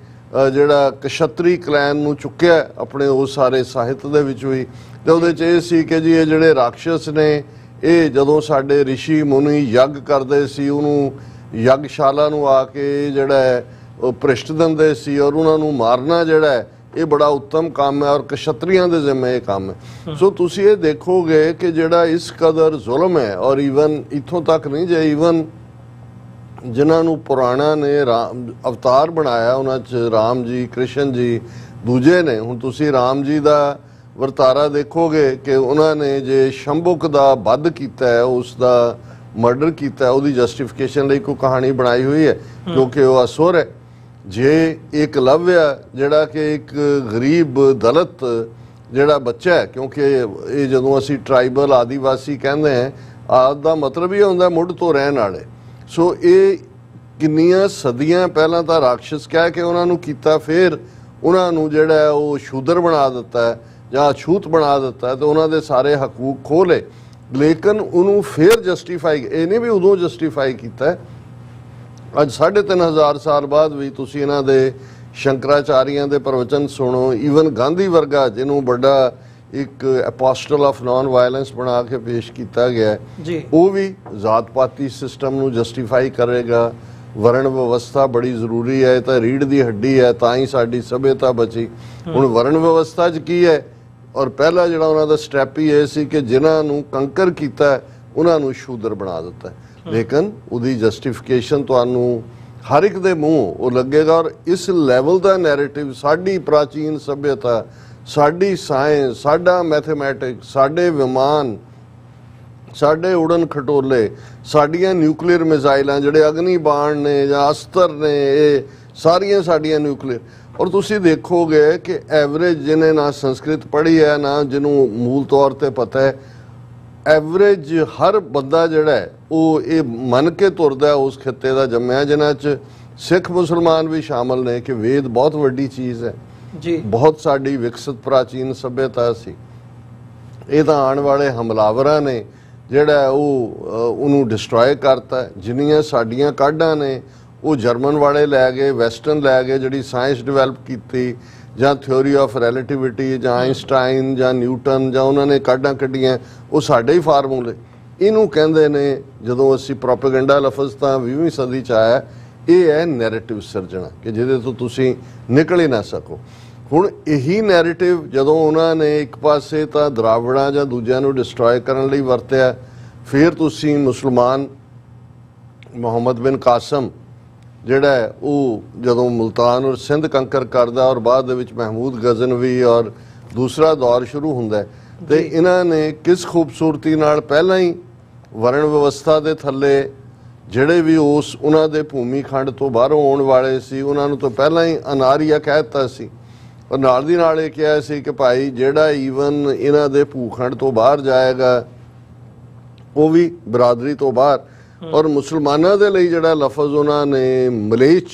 ਜਿਹੜਾ ਕਸ਼ਤਰੀ ਕਲੈਨ ਨੂੰ ਚੁੱਕਿਆ ਆਪਣੇ ਉਹ ਸਾਰੇ ਸਾਹਿਤ ਦੇ ਵਿੱਚ ਵੀ, ਤੇ ਉਹਦੇ 'ਚ ਇਹ ਸੀ ਕਿ ਜੀ ਇਹ ਜਿਹੜੇ ਰਾਖਸ਼ ਨੇ ਇਹ ਜਦੋਂ ਸਾਡੇ ਰਿਸ਼ੀ ਮੁਨੀ ਯੱਗ ਕਰਦੇ ਸੀ ਉਹਨੂੰ ਯੱਗਸ਼ਾਲਾ ਨੂੰ ਆ ਕੇ ਜਿਹੜਾ ਉਹ ਭ੍ਰਿਸ਼ਟ ਦਿੰਦੇ ਸੀ ਔਰ ਉਹਨਾਂ ਨੂੰ ਮਾਰਨਾ ਜਿਹੜਾ ਇਹ ਬੜਾ ਉੱਤਮ ਕੰਮ ਹੈ ਔਰ ਕਸ਼ਤਰੀਆਂ ਦੇ ਜ਼ਿੰਮੇ ਇਹ ਕੰਮ ਹੈ। ਸੋ ਤੁਸੀਂ ਇਹ ਦੇਖੋਗੇ ਕਿ ਜਿਹੜਾ ਇਸ ਕਦਰ ਜ਼ੁਲਮ ਹੈ, ਔਰ ਈਵਨ ਇੱਥੋਂ ਤੱਕ ਨਹੀਂ ਜੇ ਈਵਨ ਜਿਨ੍ਹਾਂ ਨੂੰ ਪੁਰਾਣਾ ਨੇ ਅਵਤਾਰ ਬਣਾਇਆ ਉਹਨਾਂ 'ਚ ਰਾਮ ਜੀ, ਕ੍ਰਿਸ਼ਨ ਜੀ ਦੂਜੇ ਨੇ। ਹੁਣ ਤੁਸੀਂ ਰਾਮ ਜੀ ਦਾ ਵਰਤਾਰਾ ਦੇਖੋਗੇ ਕਿ ਉਹਨਾਂ ਨੇ ਜੇ ਸ਼ੰਭੁਕ ਦਾ ਵੱਧ ਕੀਤਾ ਹੈ, ਉਸ ਦਾ ਮਰਡਰ ਕੀਤਾ, ਉਹਦੀ ਜਸਟੀਫਿਕੇਸ਼ਨ ਲਈ ਕੋਈ ਕਹਾਣੀ ਬਣਾਈ ਹੋਈ ਹੈ ਕਿਉਂਕਿ ਉਹ ਅਸੁਰ ਹੈ। ਜੇ ਏਕਲਵਯ ਜਿਹੜਾ ਕਿ ਇੱਕ ਗਰੀਬ ਦਲਿਤ ਜਿਹੜਾ ਬੱਚਾ ਹੈ, ਕਿਉਂਕਿ ਇਹ ਜਦੋਂ ਅਸੀਂ ਟਰਾਈਬਲ ਆਦੀਵਾਸੀ ਕਹਿੰਦੇ ਹਾਂ, ਆਦ ਦਾ ਮਤਲਬ ਹੀ ਹੁੰਦਾ ਮੁੱਢ ਤੋਂ ਰਹਿਣ ਵਾਲੇ। ਸੋ ਇਹ ਕਿੰਨੀਆਂ ਸਦੀਆਂ ਪਹਿਲਾਂ ਤਾਂ ਰਾਖਸ਼ ਕਹਿ ਕੇ ਉਹਨਾਂ ਨੂੰ ਕੀਤਾ, ਫਿਰ ਉਹਨਾਂ ਨੂੰ ਜਿਹੜਾ ਉਹ ਸ਼ੂਦਰ ਬਣਾ ਦਿੱਤਾ ਜਾਂ ਅਛੂਤ ਬਣਾ ਦਿੱਤਾ ਤੇ ਉਹਨਾਂ ਦੇ ਸਾਰੇ ਹਕੂਕ ਖੋਹ ਲਏ। ਲੇਕਿਨ ਉਹਨੂੰ ਫਿਰ ਜਸਟੀਫਾਈ, ਇਹ ਨਹੀਂ ਵੀ ਉਦੋਂ ਜਸਟੀਫਾਈ ਕੀਤਾ, ਅੱਜ 3,500 ਸਾਲ ਬਾਅਦ ਵੀ ਤੁਸੀਂ ਇਹਨਾਂ ਦੇ ਸ਼ੰਕਰਾਚਾਰੀਆਂ ਦੇ ਪ੍ਰਵਚਨ ਸੁਣੋ। ਈਵਨ ਗਾਂਧੀ ਵਰਗਾ ਜਿਹਨੂੰ ਵੱਡਾ ਇੱਕ ਐਪੋਸਟਲ ਆਫ ਨਾਨ ਵਾਇਲੈਂਸ ਬਣਾ ਕੇ ਪੇਸ਼ ਕੀਤਾ ਗਿਆ ਜੀ, ਉਹ ਵੀ ਜ਼ਾਤ ਪਾਤੀ ਸਿਸਟਮ ਨੂੰ ਜਸਟੀਫਾਈ ਕਰੇਗਾ। ਵਰਣ ਵਿਵਸਥਾ ਬੜੀ ਜ਼ਰੂਰੀ ਹੈ, ਤਾਂ ਰੀੜ ਦੀ ਹੱਡੀ ਹੈ, ਤਾਂ ਹੀ ਸਾਡੀ ਸਭਿਅਤਾ ਬਚੀ। ਹੁਣ ਵਰਣ ਵਿਵਸਥਾ 'ਚ ਕੀ ਹੈ, ਔਰ ਪਹਿਲਾ ਜਿਹੜਾ ਉਹਨਾਂ ਦਾ ਸਟੈਪ ਹੀ ਇਹ ਸੀ ਕਿ ਜਿਨ੍ਹਾਂ ਨੂੰ ਕੰਕਰ ਕੀਤਾ ਉਹਨਾਂ ਨੂੰ ਸ਼ੂਦਰ ਬਣਾ ਦਿੱਤਾ। ਲੇਕਿਨ ਉਹਦੀ ਜਸਟੀਫਿਕੇਸ਼ਨ ਤੁਹਾਨੂੰ ਹਰ ਇੱਕ ਦੇ ਮੂੰਹ ਉਹ ਲੱਗੇਗਾ। ਔਰ ਇਸ ਲੈਵਲ ਦਾ ਨੈਰੇਟਿਵ ਸਾਡੀ ਪ੍ਰਾਚੀਨ ਸਭਿਅਤਾ, ਸਾਡੀ ਸਾਇੰਸ, ਸਾਡਾ ਮੈਥਮੈਟਿਕਸ, ਸਾਡੇ ਵਿਮਾਨ, ਸਾਡੇ ਉਡਨ ਖਟੋਲੇ, ਸਾਡੀਆਂ ਨਿਊਕਲੀਅਰ ਮਿਜ਼ਾਈਲਾਂ ਜਿਹੜੇ ਅਗਨੀ ਬਾਣ ਨੇ ਜਾਂ ਅਸਤਰ ਨੇ, ਇਹ ਸਾਰੀਆਂ ਸਾਡੀਆਂ ਨਿਊਕਲੀਅਰ। ਔਰ ਤੁਸੀਂ ਦੇਖੋਗੇ ਕਿ ਐਵਰੇਜ ਜਿਹਨੇ ਨਾ ਸੰਸਕ੍ਰਿਤ ਪੜ੍ਹੀ ਹੈ ਨਾ ਜਿਹਨੂੰ ਮੂਲ ਤੌਰ ਤੇ ਪਤਾ ਹੈ, ਐਵਰੇਜ ਹਰ ਬੰਦਾ ਜਿਹੜਾ ਹੈ ਉਹ ਇਹ ਮੰਨ ਕੇ ਤੁਰਦਾ ਉਸ ਖਿੱਤੇ ਦਾ ਜੰਮਿਆ, ਜਿਨ੍ਹਾਂ 'ਚ ਸਿੱਖ ਮੁਸਲਮਾਨ ਵੀ ਸ਼ਾਮਲ ਨੇ ਕਿ ਵੇਦ ਬਹੁਤ ਵੱਡੀ ਚੀਜ਼ ਹੈ ਜੀ, ਬਹੁਤ ਸਾਡੀ ਵਿਕਸਿਤ ਪ੍ਰਾਚੀਨ ਸਭਿਅਤਾ ਸੀ। ਇਹ ਤਾਂ ਆਉਣ ਵਾਲੇ ਹਮਲਾਵਰਾਂ ਨੇ ਜਿਹੜਾ ਉਹਨੂੰ ਡਿਸਟਰੋਏ ਕਰਤਾ। ਜਿੰਨੀਆਂ ਸਾਡੀਆਂ ਕਾਢਾਂ ਨੇ ਉਹ ਜਰਮਨ ਵਾਲੇ ਲੈ ਗਏ, ਵੈਸਟਰਨ ਲੈ ਗਏ, ਜਿਹੜੀ ਸਾਇੰਸ ਡਿਵੈਲਪ ਕੀਤੀ ਜਾਂ ਥਿਓਰੀ ਆਫ ਰਿਲੇਟਿਵਿਟੀ ਜਾਂ ਆਇਨਸਟਾਈਨ ਜਾਂ ਨਿਊਟਨ ਜਾਂ ਉਹਨਾਂ ਨੇ ਕਾਢਾਂ ਕੱਢੀਆਂ, ਉਹ ਸਾਡੇ ਹੀ ਫਾਰਮੂਲੇ। ਇਹਨੂੰ ਕਹਿੰਦੇ ਨੇ, ਜਦੋਂ ਅਸੀਂ ਪ੍ਰੋਪੇਗੈਂਡਾ ਲਫ਼ਜ਼ ਤਾਂ 20ਵੀਂ ਸਦੀ 'ਚ ਆਇਆ, ਇਹ ਹੈ ਨੈਰੇਟਿਵ ਸਿਰਜਣਾ ਕਿ ਜਿਹਦੇ ਤੋਂ ਤੁਸੀਂ ਨਿਕਲ ਹੀ ਨਾ ਸਕੋ। ਹੁਣ ਇਹੀ ਨੈਰੇਟਿਵ ਜਦੋਂ ਉਹਨਾਂ ਨੇ ਇੱਕ ਪਾਸੇ ਤਾਂ ਦਰਾਵੜਾਂ ਜਾਂ ਦੂਜਿਆਂ ਨੂੰ ਡਿਸਟਰੋਏ ਕਰਨ ਲਈ ਵਰਤਿਆ, ਫਿਰ ਤੁਸੀਂ ਮੁਸਲਮਾਨ ਮੁਹੰਮਦ ਬਿਨ ਕਾਸਮ ਜਿਹੜਾ ਉਹ ਜਦੋਂ ਮੁਲਤਾਨ ਔਰ ਸਿੰਧ ਕੰਕਰ ਕਰਦਾ ਔਰ ਬਾਅਦ ਦੇ ਵਿੱਚ ਮਹਿਮੂਦ ਗਜ਼ਨਵੀ ਔਰ ਦੂਸਰਾ ਦੌਰ ਸ਼ੁਰੂ ਹੁੰਦਾ, ਤੇ ਇਹਨਾਂ ਨੇ ਕਿਸ ਖੂਬਸੂਰਤੀ ਨਾਲ ਪਹਿਲਾਂ ਹੀ ਵਰਣ ਵਿਵਸਥਾ ਦੇ ਥੱਲੇ ਜਿਹੜੇ ਵੀ ਉਹਨਾਂ ਦੇ ਭੂਮੀ ਖੰਡ ਤੋਂ ਬਾਹਰੋਂ ਆਉਣ ਵਾਲੇ ਸੀ ਉਹਨਾਂ ਨੂੰ ਤਾਂ ਪਹਿਲਾਂ ਹੀ ਅਨਾਰੀਆ ਕਹਿ ਦਿੱਤਾ ਸੀ, ਔਰ ਨਾਲ ਦੀ ਨਾਲ ਇਹ ਕਿਹਾ ਸੀ ਕਿ ਭਾਈ ਜਿਹੜਾ ਈਵਨ ਇਹਨਾਂ ਦੇ ਭੂਖੰਡ ਤੋਂ ਬਾਹਰ ਜਾਏਗਾ ਉਹ ਵੀ ਬਰਾਦਰੀ ਤੋਂ ਬਾਹਰ। ਔਰ ਮੁਸਲਮਾਨਾਂ ਦੇ ਲਈ ਜਿਹੜਾ ਲਫ਼ਜ਼ ਉਹਨਾਂ ਨੇ ਮਲੇਚ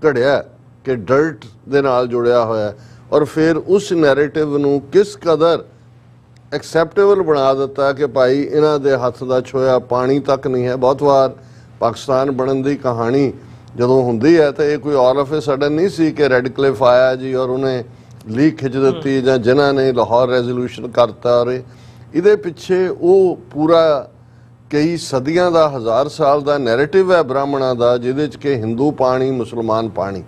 ਘੜਿਆ ਕਿ ਡਰਟ ਦੇ ਨਾਲ ਜੁੜਿਆ ਹੋਇਆ, ਔਰ ਫਿਰ ਉਸ ਨੈਰੇਟਿਵ ਨੂੰ ਕਿਸ ਕਦਰ ਐਕਸੈਪਟੇਬਲ ਬਣਾ ਦਿੱਤਾ ਕਿ ਭਾਈ ਇਹਨਾਂ ਦੇ ਹੱਥ ਦਾ ਛੋਇਆ ਪਾਣੀ ਤੱਕ ਨਹੀਂ ਹੈ। ਬਹੁਤ ਵਾਰ ਪਾਕਿਸਤਾਨ ਬਣਨ ਦੀ ਕਹਾਣੀ ਜਦੋਂ ਹੁੰਦੀ ਹੈ ਤਾਂ ਇਹ ਕੋਈ ਆਲ ਆਫ ਏ ਸਡਨ ਨਹੀਂ ਸੀ ਕਿ ਰੈਡ ਕਲਿਫ ਆਇਆ ਜੀ ਔਰ ਉਹਨੇ ਲੀਕ ਖਿੱਚ ਦਿੱਤੀ ਜਾਂ ਜਿਨ੍ਹਾਂ ਨੇ ਲਾਹੌਰ ਰੈਜ਼ੋਲੂਸ਼ਨ ਕਰਤਾ। ਔਰ ਇਹਦੇ ਪਿੱਛੇ ਉਹ ਪੂਰਾ ਕਈ ਸਦੀਆਂ ਦਾ 1000 ਸਾਲ ਦਾ ਨੈਰੇਟਿਵ ਹੈ ਬ੍ਰਾਹਮਣਾਂ ਦਾ, ਜਿਹਦੇ 'ਚ ਕਿ ਹਿੰਦੂ ਪਾਣੀ ਮੁਸਲਮਾਨ ਪਾਣੀ।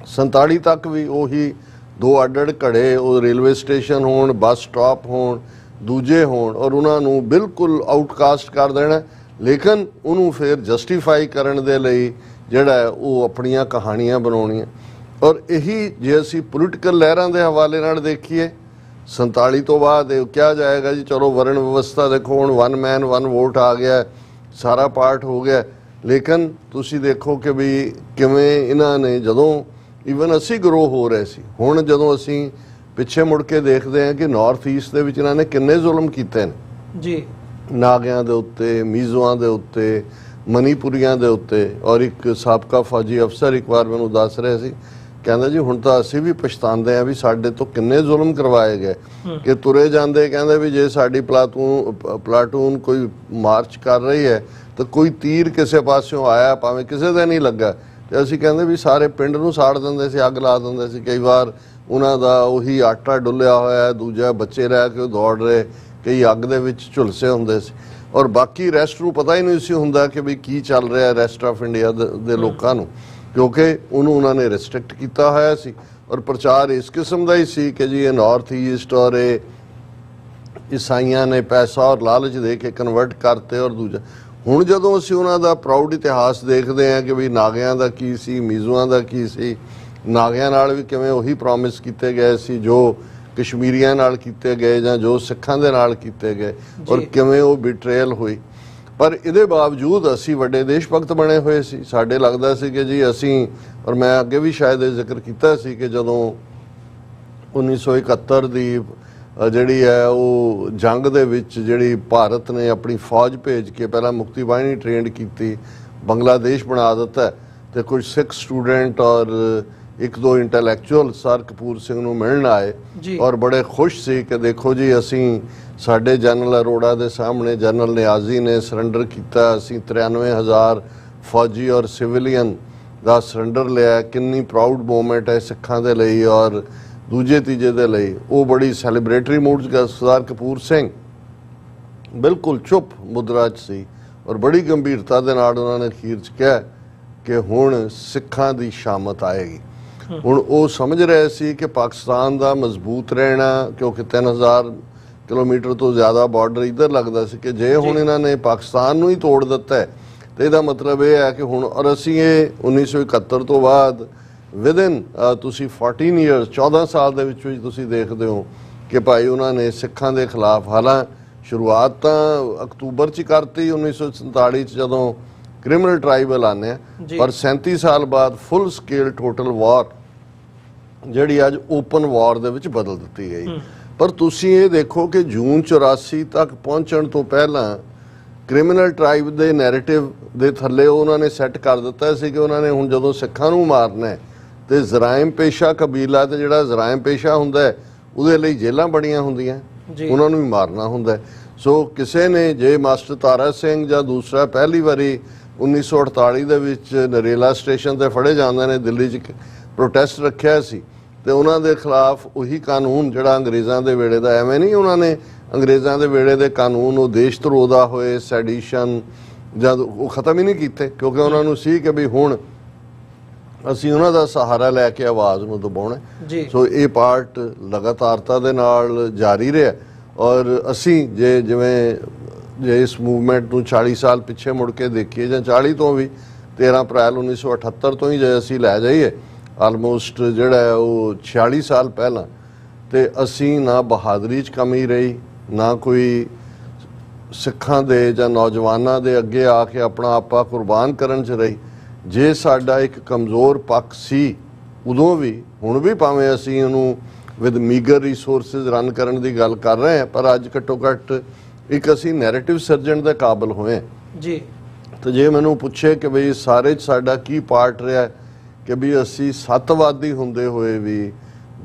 47 ਤੱਕ ਵੀ ਉਹੀ ਦੋ ਅੱਡ-ਅੱਡ ਘੜੇ, ਉਹ ਰੇਲਵੇ ਸਟੇਸ਼ਨ ਹੋਣ, ਬੱਸ ਸਟਾਪ ਹੋਣ, ਦੂਜੇ ਹੋਣ, ਔਰ ਉਹਨਾਂ ਨੂੰ ਬਿਲਕੁਲ ਆਊਟਕਾਸਟ ਕਰ ਦੇਣਾ। ਲੇਕਿਨ ਉਹਨੂੰ ਫਿਰ ਜਸਟੀਫਾਈ ਕਰਨ ਦੇ ਲਈ ਜਿਹੜਾ ਉਹ ਆਪਣੀਆਂ ਕਹਾਣੀਆਂ ਬਣਾਉਣੀਆਂ। ਔਰ ਇਹੀ ਜੇ ਅਸੀਂ ਪੋਲੀਟੀਕਲ ਲਹਿਰਾਂ ਦੇ ਹਵਾਲੇ ਨਾਲ ਦੇਖੀਏ 47 ਤੋਂ ਬਾਅਦ ਇਹ ਕਿਹਾ ਜਾਏਗਾ ਜੀ ਚਲੋ ਵਰਣ ਵਿਵਸਥਾ ਦੇਖੋ ਹੁਣ 1 ਮੈਨ 1 ਵੋਟ ਆ ਗਿਆ, ਸਾਰਾ ਪਾਰਟ ਹੋ ਗਿਆ। ਲੇਕਿਨ ਤੁਸੀਂ ਦੇਖੋ ਕਿ ਵੀ ਕਿਵੇਂ ਇਹਨਾਂ ਨੇ ਜਦੋਂ ਈਵਨ ਅਸੀਂ ਗਰੋ ਹੋ ਰਹੇ ਸੀ, ਹੁਣ ਜਦੋਂ ਅਸੀਂ ਪਿੱਛੇ ਮੁੜ ਕੇ ਦੇਖਦੇ ਹਾਂ ਕਿ ਨਾਰਥ ਈਸਟ ਦੇ ਵਿੱਚ ਇਹਨਾਂ ਨੇ ਕਿੰਨੇ ਜ਼ੁਲਮ ਕੀਤੇ ਨੇ ਜੀ, ਨਾਗਿਆਂ ਦੇ ਉੱਤੇ, ਮੀਜ਼ੋਆਂ ਦੇ ਉੱਤੇ, ਮਨੀਪੁਰੀਆਂ ਦੇ ਉੱਤੇ। ਔਰ ਇੱਕ ਸਾਬਕਾ ਫੌਜੀ ਅਫਸਰ ਇੱਕ ਵਾਰ ਮੈਨੂੰ ਦੱਸ ਰਹੇ ਸੀ, ਕਹਿੰਦਾ ਜੀ ਹੁਣ ਤਾਂ ਅਸੀਂ ਵੀ ਪਛਤਾਉਂਦੇ ਹਾਂ ਵੀ ਸਾਡੇ ਤੋਂ ਕਿੰਨੇ ਜ਼ੁਲਮ ਕਰਵਾਏ ਗਏ ਕਿ ਤੁਰੇ ਜਾਂਦੇ ਕਹਿੰਦੇ ਵੀ ਜੇ ਸਾਡੀ ਪਲਾਟੂਨ ਕੋਈ ਮਾਰਚ ਕਰ ਰਹੀ ਹੈ ਤਾਂ ਕੋਈ ਤੀਰ ਕਿਸੇ ਪਾਸਿਓਂ ਆਇਆ ਭਾਵੇਂ ਕਿਸੇ ਦੇ ਨਹੀਂ ਲੱਗਾ ਤੇ ਅਸੀਂ ਕਹਿੰਦੇ ਵੀ ਸਾਰੇ ਪਿੰਡ ਨੂੰ ਸਾੜ ਦਿੰਦੇ ਸੀ, ਅੱਗ ਲਾ ਦਿੰਦੇ ਸੀ। ਕਈ ਵਾਰ ਉਹਨਾਂ ਦਾ ਉਹੀ ਆਟਾ ਡੁੱਲਿਆ ਹੋਇਆ, ਦੂਜਾ ਬੱਚੇ ਰਹਿ ਕੇ ਦੌੜ ਰਹੇ, ਕਈ ਅੱਗ ਦੇ ਵਿੱਚ ਝੁਲਸੇ ਹੁੰਦੇ ਸੀ। ਔਰ ਬਾਕੀ ਰੈਸਟ ਨੂੰ ਪਤਾ ਹੀ ਨਹੀਂ ਸੀ ਹੁੰਦਾ ਕਿ ਵੀ ਕੀ ਚੱਲ ਰਿਹਾ ਰੈਸਟ ਆਫ ਇੰਡੀਆ ਦੇ ਲੋਕਾਂ ਨੂੰ, ਕਿਉਂਕਿ ਉਹਨੂੰ ਉਹਨਾਂ ਨੇ ਰਿਸਟ੍ਰਿਕਟ ਕੀਤਾ ਹੋਇਆ ਸੀ। ਔਰ ਪ੍ਰਚਾਰ ਇਸ ਕਿਸਮ ਦਾ ਹੀ ਸੀ ਕਿ ਜੀ ਇਹ ਨਾਰਥ ਈਸਟ ਔਰ ਇਹ ਈਸਾਈਆਂ ਨੇ ਪੈਸਾ ਔਰ ਲਾਲਚ ਦੇ ਕੇ ਕਨਵਰਟ ਕਰਤੇ। ਔਰ ਦੂਜਾ ਹੁਣ ਜਦੋਂ ਅਸੀਂ ਉਹਨਾਂ ਦਾ ਪ੍ਰਾਊਡ ਇਤਿਹਾਸ ਦੇਖਦੇ ਹਾਂ ਕਿ ਵੀ ਨਾਗਿਆਂ ਦਾ ਕੀ ਸੀ, ਮੀਜ਼ੋਆਂ ਦਾ ਕੀ ਸੀ, ਨਾਗਿਆਂ ਨਾਲ ਵੀ ਕਿਵੇਂ ਉਹੀ ਪ੍ਰੋਮਿਸ ਕੀਤੇ ਗਏ ਸੀ ਜੋ ਕਸ਼ਮੀਰੀਆਂ ਨਾਲ ਕੀਤੇ ਗਏ ਜਾਂ ਜੋ ਸਿੱਖਾਂ ਦੇ ਨਾਲ ਕੀਤੇ ਗਏ, ਔਰ ਕਿਵੇਂ ਉਹ ਬਿਟਰੇਲ ਹੋਈ। ਪਰ ਇਹਦੇ ਬਾਵਜੂਦ ਅਸੀਂ ਵੱਡੇ ਦੇਸ਼ ਭਗਤ ਬਣੇ ਹੋਏ ਸੀ। ਸਾਡੇ ਲੱਗਦਾ ਸੀ ਕਿ ਜੀ ਅਸੀਂ, ਔਰ ਮੈਂ ਅੱਗੇ ਵੀ ਸ਼ਾਇਦ ਇਹ ਜ਼ਿਕਰ ਕੀਤਾ ਸੀ ਕਿ ਜਦੋਂ 1971 ਦੀ ਜਿਹੜੀ ਹੈ ਉਹ ਜੰਗ ਦੇ ਵਿੱਚ ਜਿਹੜੀ ਭਾਰਤ ਨੇ ਆਪਣੀ ਫੌਜ ਭੇਜ ਕੇ ਪਹਿਲਾਂ ਮੁਕਤੀ ਬਾਹਿਨੀ ਟ੍ਰੇਨਡ ਕੀਤੀ, ਬੰਗਲਾਦੇਸ਼ ਬਣਾ ਦਿੱਤਾ, ਤੇ ਕੁਝ ਸਿੱਖ ਸਟੂਡੈਂਟ ਔਰ ਇੱਕ ਦੋ ਇੰਟੈਲੈਕਚੁਅਲ ਸਰ ਕਪੂਰ ਸਿੰਘ ਨੂੰ ਮਿਲਣ ਆਏ ਔਰ ਬੜੇ ਖੁਸ਼ ਸੀ ਕਿ ਦੇਖੋ ਜੀ ਅਸੀਂ ਸਾਡੇ ਜਨਰਲ ਅਰੋੜਾ ਦੇ ਸਾਹਮਣੇ ਜਨਰਲ ਨਿਆਜ਼ੀ ਨੇ ਸਰੈਂਡਰ ਕੀਤਾ, ਅਸੀਂ 93,000 ਫੌਜੀ ਔਰ ਸਿਵਿਲੀਅਨ ਦਾ ਸਰੈਂਡਰ ਲਿਆ। ਕਿੰਨੀ ਪ੍ਰਾਊਡ ਮੂਮੈਂਟ ਹੈ ਸਿੱਖਾਂ ਦੇ ਲਈ ਔਰ ਦੂਜੇ ਤੀਜੇ ਦੇ ਲਈ। ਉਹ ਬੜੀ ਸੈਲੀਬ੍ਰੇਟਰੀ ਮੂਡ 'ਚ ਸਰਦਾਰ ਕਪੂਰ ਸਿੰਘ ਬਿਲਕੁਲ ਚੁੱਪ ਮੁਦਰਾ 'ਚ ਸੀ ਔਰ ਬੜੀ ਗੰਭੀਰਤਾ ਦੇ ਨਾਲ ਉਹਨਾਂ ਨੇ ਅਖੀਰ 'ਚ ਕਿਹਾ ਕਿ ਹੁਣ ਸਿੱਖਾਂ ਦੀ ਸ਼ਾਮਤ ਆਏਗੀ। ਹੁਣ ਉਹ ਸਮਝ ਰਹੇ ਸੀ ਕਿ ਪਾਕਿਸਤਾਨ ਦਾ ਮਜ਼ਬੂਤ ਰਹਿਣਾ, ਕਿਉਂਕਿ 3000 ਕਿਲੋਮੀਟਰ ਤੋਂ ਜ਼ਿਆਦਾ ਬਾਰਡਰ ਇੱਧਰ ਲੱਗਦਾ ਸੀ, ਕਿ ਜੇ ਹੁਣ ਇਹਨਾਂ ਨੇ ਪਾਕਿਸਤਾਨ ਨੂੰ ਹੀ ਤੋੜ ਦਿੱਤਾ ਤੇ ਇਹਦਾ ਮਤਲਬ ਇਹ ਹੈ ਕਿ ਹੁਣ, ਔਰ ਅਸੀਂ ਇਹ 1971 ਤੋਂ ਬਾਅਦ ਵਿਦਿਨ ਤੁਸੀਂ 14 ਇਅਰਸ 14 ਸਾਲ ਦੇ ਵਿੱਚ ਤੁਸੀਂ ਦੇਖਦੇ ਹੋ ਕਿ ਭਾਈ ਉਹਨਾਂ ਨੇ ਸਿੱਖਾਂ ਦੇ ਖਿਲਾਫ, ਹਾਲਾਂ ਸ਼ੁਰੂਆਤ ਤਾਂ ਅਕਤੂਬਰ 'ਚ ਕਰਤੀ 1947 'ਚ ਜਦੋਂ ਕ੍ਰਿਮੀਨਲ ਟ੍ਰਾਈਬਲ ਆਉਂਦੇ ਆ, ਪਰ 37 ਸਾਲ ਬਾਅਦ ਫੁੱਲ ਸਕੇਲ ਟੋਟਲ ਵਾਰ ਜਿਹੜੀ ਅੱਜ ਓਪਨ ਵਾਰ ਦੇ ਵਿੱਚ ਬਦਲ ਦਿੱਤੀ ਗਈ। ਪਰ ਤੁਸੀਂ ਇਹ ਦੇਖੋ ਕਿ ਜੂਨ 84 ਤੱਕ ਪਹੁੰਚਣ ਤੋਂ ਪਹਿਲਾਂ ਕ੍ਰਿਮੀਨਲ ਟ੍ਰਾਈਬ ਦੇ ਨੈਰੇਟਿਵ ਦੇ ਥੱਲੇ ਉਹਨਾਂ ਨੇ ਸੈੱਟ ਕਰ ਦਿੱਤਾ ਸੀ ਕਿ ਉਹਨਾਂ ਨੇ ਹੁਣ ਜਦੋਂ ਸਿੱਖਾਂ ਨੂੰ ਮਾਰਨਾ ਹੈ ਤੇ ਜ਼ਰਾਇਮ ਪੇਸ਼ਾ ਕਬੀਲਾ, ਤੇ ਜਿਹੜਾ ਜ਼ਰਾਇਮ ਪੇਸ਼ਾ ਹੁੰਦਾ ਹੈ ਉਹਦੇ ਲਈ ਜੇਲ੍ਹਾਂ ਬੜੀਆਂ ਹੁੰਦੀਆਂ, ਉਹਨਾਂ ਨੂੰ ਵੀ ਮਾਰਨਾ ਹੁੰਦਾ। ਸੋ ਕਿਸੇ ਨੇ ਜੇ ਮਾਸਟਰ ਤਾਰਾ ਸਿੰਘ ਜਾਂ ਦੂਸਰਾ ਪਹਿਲੀ ਵਾਰੀ 1948 ਦੇ ਵਿੱਚ ਨਰੇਲਾ ਸਟੇਸ਼ਨ ਤੇ ਫੜੇ ਜਾਂਦੇ ਨੇ, ਦਿੱਲੀ 'ਚ ਪ੍ਰੋਟੈਸਟ ਰੱਖਿਆ ਸੀ ਤੇ ਉਹਨਾਂ ਦੇ ਖਿਲਾਫ ਉਹੀ ਕਾਨੂੰਨ ਜਿਹੜਾ ਅੰਗਰੇਜ਼ਾਂ ਦੇ ਵੇਲੇ ਦਾ, ਐਵੇਂ ਨਹੀਂ ਉਹਨਾਂ ਨੇ ਅੰਗਰੇਜ਼ਾਂ ਦੇ ਵੇਲੇ ਦੇ ਕਾਨੂੰਨ ਉਹ ਦੇਸ਼ ਧਰੋਹ ਦਾ ਹੋਏ, ਸੈਡੀਸ਼ਨ ਜਦ ਉਹ ਖਤਮ ਹੀ ਨਹੀਂ ਕੀਤੇ, ਕਿਉਂਕਿ ਉਹਨਾਂ ਨੂੰ ਸੀ ਕਿ ਵੀ ਹੁਣ ਅਸੀਂ ਉਹਨਾਂ ਦਾ ਸਹਾਰਾ ਲੈ ਕੇ ਆਵਾਜ਼ ਨੂੰ ਦਬਾਉਣਾ। ਸੋ ਇਹ ਪਾਰਟ ਲਗਾਤਾਰਤਾ ਦੇ ਨਾਲ ਜਾਰੀ ਰਿਹਾ। ਔਰ ਅਸੀਂ ਜੇ ਇਸ ਮੂਵਮੈਂਟ ਨੂੰ 40 ਸਾਲ ਪਿੱਛੇ ਮੁੜ ਕੇ ਦੇਖੀਏ ਜਾਂ 40 ਤੋਂ ਵੀ 13 ਅਪ੍ਰੈਲ 1978 ਤੋਂ ਹੀ ਜੇ ਅਸੀਂ ਲੈ ਜਾਈਏ ਆਲਮੋਸਟ ਜਿਹੜਾ ਹੈ ਉਹ 46 ਸਾਲ ਪਹਿਲਾਂ, ਤੇ ਅਸੀਂ ਨਾ ਬਹਾਦਰੀ 'ਚ ਕਮੀ ਰਹੀ, ਨਾ ਕੋਈ ਸਿੱਖਾਂ ਦੇ ਜਾਂ ਨੌਜਵਾਨਾਂ ਦੇ ਅੱਗੇ ਆ ਕੇ ਆਪਣਾ ਆਪਾ ਕੁਰਬਾਨ ਕਰਨ 'ਚ ਰਹੀ। ਜੇ ਸਾਡਾ ਇੱਕ ਕਮਜ਼ੋਰ ਪੱਖ ਸੀ ਉਦੋਂ ਵੀ, ਹੁਣ ਵੀ ਭਾਵੇਂ ਅਸੀਂ ਉਹਨੂੰ ਵਿਦ ਮੀਗਰ ਰਿਸੋਰਸਿਸ ਰਨ ਕਰਨ ਦੀ ਗੱਲ ਕਰ ਰਹੇ ਹਾਂ, ਪਰ ਅੱਜ ਘੱਟੋ ਘੱਟ ਇੱਕ ਅਸੀਂ ਨੈਰੇਟਿਵ ਸਿਰਜਣ ਦੇ ਕਾਬਿਲ ਹੋਏ ਜੀ। ਤੇ ਜੇ ਮੈਨੂੰ ਪੁੱਛੇ ਕਿ ਬਈ ਸਾਰੇ 'ਚ ਸਾਡਾ ਕੀ ਪਾਰਟ ਰਿਹਾ ਕਿ ਵੀ ਅਸੀਂ ਸੱਤਵਾਦੀ ਹੁੰਦੇ ਹੋਏ ਵੀ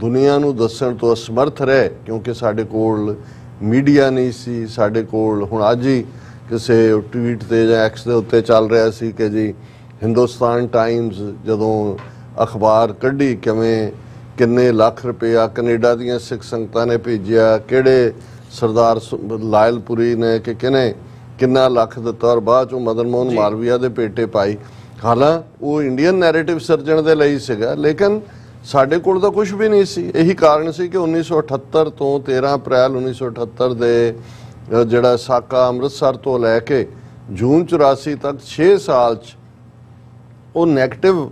ਦੁਨੀਆ ਨੂੰ ਦੱਸਣ ਤੋਂ ਅਸਮਰਥ ਰਹੇ, ਕਿਉਂਕਿ ਸਾਡੇ ਕੋਲ ਮੀਡੀਆ ਨਹੀਂ ਸੀ। ਸਾਡੇ ਕੋਲ ਹੁਣ ਅੱਜ ਹੀ ਕਿਸੇ ਟਵੀਟ ਤੇ ਜਾਂ ਐਕਸ ਦੇ ਉੱਤੇ ਚੱਲ ਰਿਹਾ ਸੀ ਕਿ ਜੀ ਹਿੰਦੁਸਤਾਨ ਟਾਈਮਜ਼ ਜਦੋਂ ਅਖਬਾਰ ਕੱਢੀ, ਕਿੰਨੇ ਲੱਖ ਰੁਪਇਆ ਕੈਨੇਡਾ ਦੀਆਂ ਸਿੱਖ ਸੰਗਤਾਂ ਨੇ ਭੇਜਿਆ, ਕਿਹੜੇ ਸਰਦਾਰ ਲਾਇਲਪੁਰੀ ਨੇ ਕਿ ਕਿੰਨਾ ਲੱਖ ਦਿੱਤਾ, ਔਰ ਬਾਅਦ ਚੋਂ ਮਦਨ ਮੋਹਨ ਮਾਲਵੀਆ ਦੇ ਪੇਟੇ ਪਾਈ। ਹਾਲਾਂ ਉਹ ਇੰਡੀਅਨ ਨੈਰੇਟਿਵ ਸਿਰਜਣ ਦੇ ਲਈ ਸੀਗਾ, ਲੇਕਿਨ ਸਾਡੇ ਕੋਲ ਤਾਂ ਕੁਝ ਵੀ ਨਹੀਂ ਸੀ। ਇਹੀ ਕਾਰਨ ਸੀ ਕਿ 1978 ਤੋਂ 13 ਅਪ੍ਰੈਲ 1978 ਦੇ ਜਿਹੜਾ ਸਾਕਾ ਅੰਮ੍ਰਿਤਸਰ ਤੋਂ ਲੈ ਕੇ ਜੂਨ 84 ਤੱਕ 6 ਸਾਲ 'ਚ ਉਹ ਨੈਗੇਟਿਵ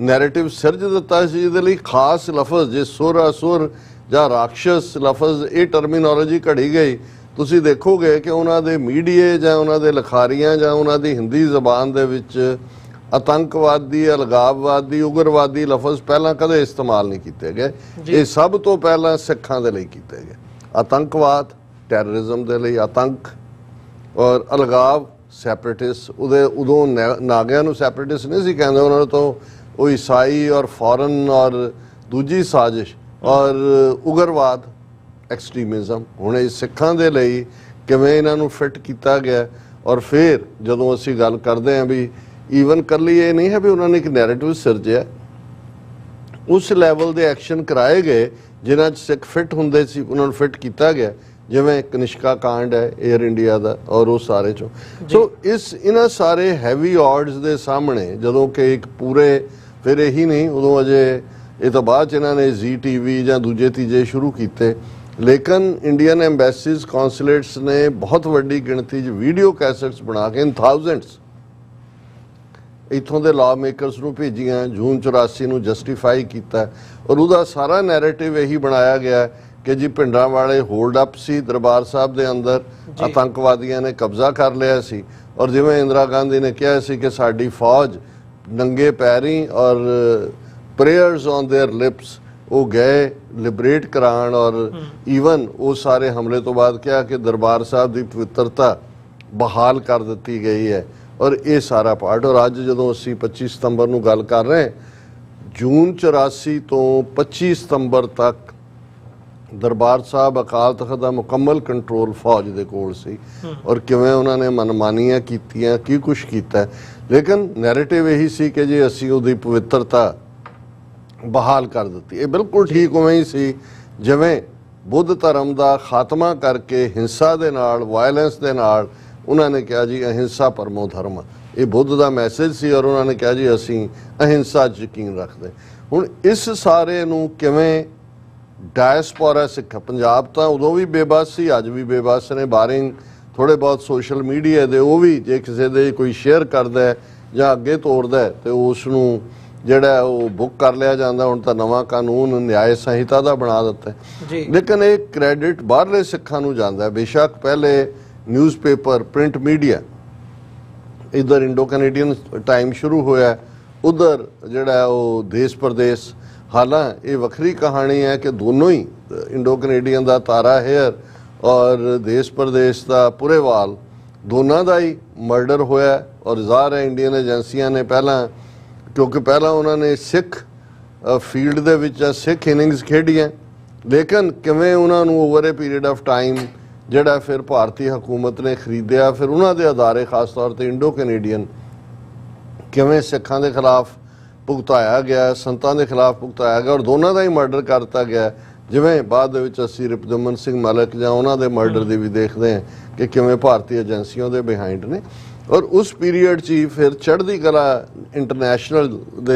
ਨੈਰੇਟਿਵ ਸਿਰਜ ਦਿੱਤਾ ਸੀ, ਜਿਹਦੇ ਲਈ ਖਾਸ ਲਫ਼ਜ਼ ਜੇ ਸੁਰ ਜਾਂ ਰਾਖਸ਼ਸ ਲਫ਼ਜ਼ ਇਹ ਟਰਮੀਨੋਲੋਜੀ ਘੜੀ ਗਈ। ਤੁਸੀਂ ਦੇਖੋਗੇ ਕਿ ਉਹਨਾਂ ਦੇ ਮੀਡੀਏ ਜਾਂ ਉਹਨਾਂ ਦੇ ਲਿਖਾਰੀਆਂ ਜਾਂ ਉਹਨਾਂ ਦੀ ਹਿੰਦੀ ਜ਼ਬਾਨ ਦੇ ਵਿੱਚ ਆਤੰਕਵਾਦੀ, ਅਲਗਾਵਵਾਦੀ, ਉਗਰਵਾਦੀ ਲਫ਼ਜ਼ ਪਹਿਲਾਂ ਕਦੇ ਇਸਤੇਮਾਲ ਨਹੀਂ ਕੀਤੇ ਗਏ। ਇਹ ਸਭ ਤੋਂ ਪਹਿਲਾਂ ਸਿੱਖਾਂ ਦੇ ਲਈ ਕੀਤੇ ਗਏ। ਆਤੰਕਵਾਦ ਟੈਰਰਿਜ਼ਮ ਦੇ ਲਈ, ਆਤੰਕ ਔਰ ਅਲਗਾਵ ਸੈਪਰੇਟਿਸਟ। ਉਦੋਂ ਨਾਗਿਆਂ ਨੂੰ ਸੈਪਰੇਟਿਸਟ ਨਹੀਂ ਸੀ ਕਹਿੰਦੇ, ਉਹਨਾਂ ਨੂੰ ਤਾਂ ਉਹ ਈਸਾਈ ਔਰ ਫੌਰਨ ਔਰ ਦੂਜੀ ਸਾਜ਼ਿਸ਼ ਔਰ ਉਗਰਵਾਦ ਐਕਸਟ੍ਰੀਮਿਜ਼ਮ। ਹੁਣ ਇਹ ਸਿੱਖਾਂ ਦੇ ਲਈ ਕਿਵੇਂ ਇਹਨਾਂ ਨੂੰ ਫਿੱਟ ਕੀਤਾ ਗਿਆ। ਔਰ ਫਿਰ ਜਦੋਂ ਅਸੀਂ ਗੱਲ ਕਰਦੇ ਹਾਂ ਵੀ ਈਵਨ ਕੱਲੀ ਇਹ ਨਹੀਂ ਹੈ ਵੀ ਉਹਨਾਂ ਨੇ ਇੱਕ ਨੈਰੇਟਿਵ ਸਿਰਜਿਆ, ਉਸ ਲੈਵਲ ਦੇ ਐਕਸ਼ਨ ਕਰਾਏ ਗਏ ਜਿਨ੍ਹਾਂ 'ਚ ਸਿੱਖ ਫਿੱਟ ਹੁੰਦੇ ਸੀ, ਉਹਨਾਂ ਨੂੰ ਫਿੱਟ ਕੀਤਾ ਗਿਆ, ਜਿਵੇਂ ਕਨਿਸ਼ਕਾ ਕਾਂਡ ਹੈ ਏਅਰ ਇੰਡੀਆ ਦਾ ਔਰ ਉਹ ਸਾਰੇ 'ਚੋਂ। ਸੋ ਇਹਨਾਂ ਸਾਰੇ ਹੈਵੀ ਆਰਡਸ ਦੇ ਸਾਹਮਣੇ ਜਦੋਂ ਕਿ ਇੱਕ ਪੂਰੇ, ਫਿਰ ਇਹੀ ਨਹੀਂ, ਉਦੋਂ ਅਜੇ ਇਹ ਤਾਂ ਬਾਅਦ 'ਚ ਇਹਨਾਂ ਨੇ ZTV ਜਾਂ ਦੂਜੇ ਤੀਜੇ ਸ਼ੁਰੂ ਕੀਤੇ, ਲੇਕਿਨ ਇੰਡੀਅਨ ਐਮਬੈਸੀਜ਼ ਕੌਂਸੂਲੇਟਸ ਨੇ ਬਹੁਤ ਵੱਡੀ ਗਿਣਤੀ 'ਚ ਵੀਡੀਓ ਕੈਸਟਸ ਬਣਾ ਕੇ ਇਨ ਥਾਊਜ਼ੈਂਡਸ ਇੱਥੋਂ ਦੇ ਲਾਅ ਮੇਕਰਸ ਨੂੰ ਭੇਜੀਆਂ, ਜੂਨ 84 ਨੂੰ ਜਸਟੀਫਾਈ ਕੀਤਾ। ਔਰ ਉਹਦਾ ਸਾਰਾ ਨੈਰੇਟਿਵ ਇਹੀ ਬਣਾਇਆ ਗਿਆ ਕਿ ਜੀ ਭਿੰਡਰਾਂ ਵਾਲੇ ਹੋਲਡ ਅਪ ਸੀ ਦਰਬਾਰ ਸਾਹਿਬ ਦੇ ਅੰਦਰ, ਆਤੰਕਵਾਦੀਆਂ ਨੇ ਕਬਜ਼ਾ ਕਰ ਲਿਆ ਸੀ। ਔਰ ਜਿਵੇਂ ਇੰਦਰਾ ਗਾਂਧੀ ਨੇ ਕਿਹਾ ਸੀ ਕਿ ਸਾਡੀ ਫੌਜ ਨੰਗੇ ਪੈਰੀਂ ਔਰ ਪ੍ਰੇਅਰਸ ਔਨ ਦੇਅਰ ਲਿਪਸ ਉਹ ਗਏ ਲਿਬਰੇਟ ਕਰਾਉਣ, ਔਰ ਈਵਨ ਉਹ ਸਾਰੇ ਹਮਲੇ ਤੋਂ ਬਾਅਦ ਕਿਹਾ ਕਿ ਦਰਬਾਰ ਸਾਹਿਬ ਦੀ ਪਵਿੱਤਰਤਾ ਬਹਾਲ ਕਰ ਦਿੱਤੀ ਗਈ ਹੈ। ਔਰ ਇਹ ਸਾਰਾ ਪਾਰਟ, ਔਰ ਅੱਜ ਜਦੋਂ ਅਸੀਂ 25 ਸਤੰਬਰ ਨੂੰ ਗੱਲ ਕਰ ਰਹੇ, ਜੂਨ 84 ਤੋਂ 25 ਸਤੰਬਰ ਤੱਕ ਦਰਬਾਰ ਸਾਹਿਬ ਅਕਾਲ ਤਖਤ ਦਾ ਮੁਕੰਮਲ ਕੰਟਰੋਲ ਫੌਜ ਦੇ ਕੋਲ ਸੀ, ਔਰ ਕਿਵੇਂ ਉਹਨਾਂ ਨੇ ਮਨਮਾਨੀਆਂ ਕੀਤੀਆਂ, ਕੀ ਕੁਛ ਕੀਤਾ। ਲੇਕਿਨ ਨੈਰੇਟਿਵ ਇਹੀ ਸੀ ਕਿ ਜੇ ਅਸੀਂ ਉਹਦੀ ਪਵਿੱਤਰਤਾ ਬਹਾਲ ਕਰ ਦਿੱਤੀ। ਇਹ ਬਿਲਕੁਲ ਠੀਕ ਉਵੇਂ ਹੀ ਸੀ ਜਿਵੇਂ ਬੁੱਧ ਧਰਮ ਦਾ ਖਾਤਮਾ ਕਰਕੇ ਹਿੰਸਾ ਦੇ ਨਾਲ, ਵਾਇਲੈਂਸ ਦੇ ਨਾਲ ਉਹਨਾਂ ਨੇ ਕਿਹਾ ਜੀ ਅਹਿੰਸਾ ਪਰਮੋ ਧਰਮ। ਇਹ ਬੁੱਧ ਦਾ ਮੈਸੇਜ ਸੀ, ਔਰ ਉਹਨਾਂ ਨੇ ਕਿਹਾ ਜੀ ਅਸੀਂ ਅਹਿੰਸਾ 'ਚ ਯਕੀਨ ਰੱਖਦੇ। ਹੁਣ ਇਸ ਸਾਰੇ ਨੂੰ ਕਿਵੇਂ ਡਾਇਸਪੋਰਾ ਸਿੱਖ, ਪੰਜਾਬ ਤਾਂ ਉਦੋਂ ਵੀ ਬੇਬਸ ਸੀ, ਅੱਜ ਵੀ ਬੇਬਸ ਨੇ, ਬਾਰਿੰਗ ਥੋੜ੍ਹੇ ਬਹੁਤ ਸੋਸ਼ਲ ਮੀਡੀਆ ਦੇ, ਉਹ ਵੀ ਜੇ ਕਿਸੇ ਦੇ ਕੋਈ ਸ਼ੇਅਰ ਕਰਦਾ ਜਾਂ ਅੱਗੇ ਤੋਰਦਾ ਤੇ ਉਸ ਨੂੰ ਜਿਹੜਾ ਉਹ ਬੁੱਕ ਕਰ ਲਿਆ ਜਾਂਦਾ। ਹੁਣ ਤਾਂ ਨਵਾਂ ਕਾਨੂੰਨ ਨਿਆਏ ਸੰਹਿਤਾ ਦਾ ਬਣਾ ਦਿੱਤਾ, ਲੇਕਿਨ ਇਹ ਕ੍ਰੈਡਿਟ ਬਾਹਰਲੇ ਸਿੱਖਾਂ ਨੂੰ ਜਾਂਦਾ। ਬੇਸ਼ੱਕ ਪਹਿਲੇ ਨਿਊਜ਼ਪੇਪਰ, ਪ੍ਰਿੰਟ ਮੀਡੀਆ, ਇੱਧਰ ਇੰਡੋ ਕੈਨੇਡੀਅਨ ਟਾਈਮ ਸ਼ੁਰੂ ਹੋਇਆ, ਉੱਧਰ ਜਿਹੜਾ ਉਹ ਦੇਸ਼ ਪ੍ਰਦੇਸ਼। ਹਾਲਾਂ ਇਹ ਵੱਖਰੀ ਕਹਾਣੀ ਹੈ ਕਿ ਦੋਨੋਂ ਹੀ, ਇੰਡੋ ਕੈਨੇਡੀਅਨ ਦਾ ਤਾਰਾ ਹੇਅਰ ਔਰ ਦੇਸ਼ ਪ੍ਰਦੇਸ਼ ਦਾ ਪੁਰੇਵਾਲ, ਦੋਨਾਂ ਦਾ ਹੀ ਮਰਡਰ ਹੋਇਆ। ਔਰ ਜ਼ਾਹਰ ਹੈ ਇੰਡੀਅਨ ਏਜੰਸੀਆਂ ਨੇ ਪਹਿਲਾਂ, ਕਿਉਂਕਿ ਪਹਿਲਾਂ ਉਹਨਾਂ ਨੇ ਸਿੱਖ ਫੀਲਡ ਦੇ ਵਿੱਚ ਸਿੱਖ ਇਨਿੰਗਸ ਖੇਡੀਆਂ, ਲੇਕਿਨ ਕਿਵੇਂ ਉਹਨਾਂ ਨੂੰ over A period of time ਜਿਹੜਾ ਫਿਰ ਭਾਰਤੀ ਹਕੂਮਤ ਨੇ ਖਰੀਦਿਆ, ਫਿਰ ਉਹਨਾਂ ਦੇ ਅਦਾਰੇ ਖਾਸ ਤੌਰ ਤੇ ਇੰਡੋ ਕੈਨੇਡੀਅਨ, ਕਿਵੇਂ ਸਿੱਖਾਂ ਦੇ ਖਿਲਾਫ ਭੁਗਤਾਇਆ ਗਿਆ, ਸੰਤਾਂ ਦੇ ਖਿਲਾਫ ਭੁਗਤਾਇਆ ਗਿਆ, ਔਰ ਦੋਨਾਂ ਦਾ ਹੀ ਮਰਡਰ ਕਰ ਦਿੱਤਾ ਗਿਆ। ਜਿਵੇਂ ਬਾਅਦ ਦੇ ਵਿੱਚ ਅਸੀਂ ਰਿਪੁਦਮਨ ਸਿੰਘ ਮਲਿਕ ਜਾਂ ਉਹਨਾਂ ਦੇ ਮਰਡਰ ਦੀ ਵੀ ਦੇਖਦੇ ਹਾਂ ਕਿ ਕਿਵੇਂ ਭਾਰਤੀ ਏਜੰਸੀਆਂ ਦੇ ਬਿਹਾਈਂਡ ਨੇ। ਔਰ ਉਸ ਪੀਰੀਅਡ 'ਚ ਹੀ ਫਿਰ ਚੜ੍ਹਦੀ ਕਲਾ ਇੰਟਰਨੈਸ਼ਨਲ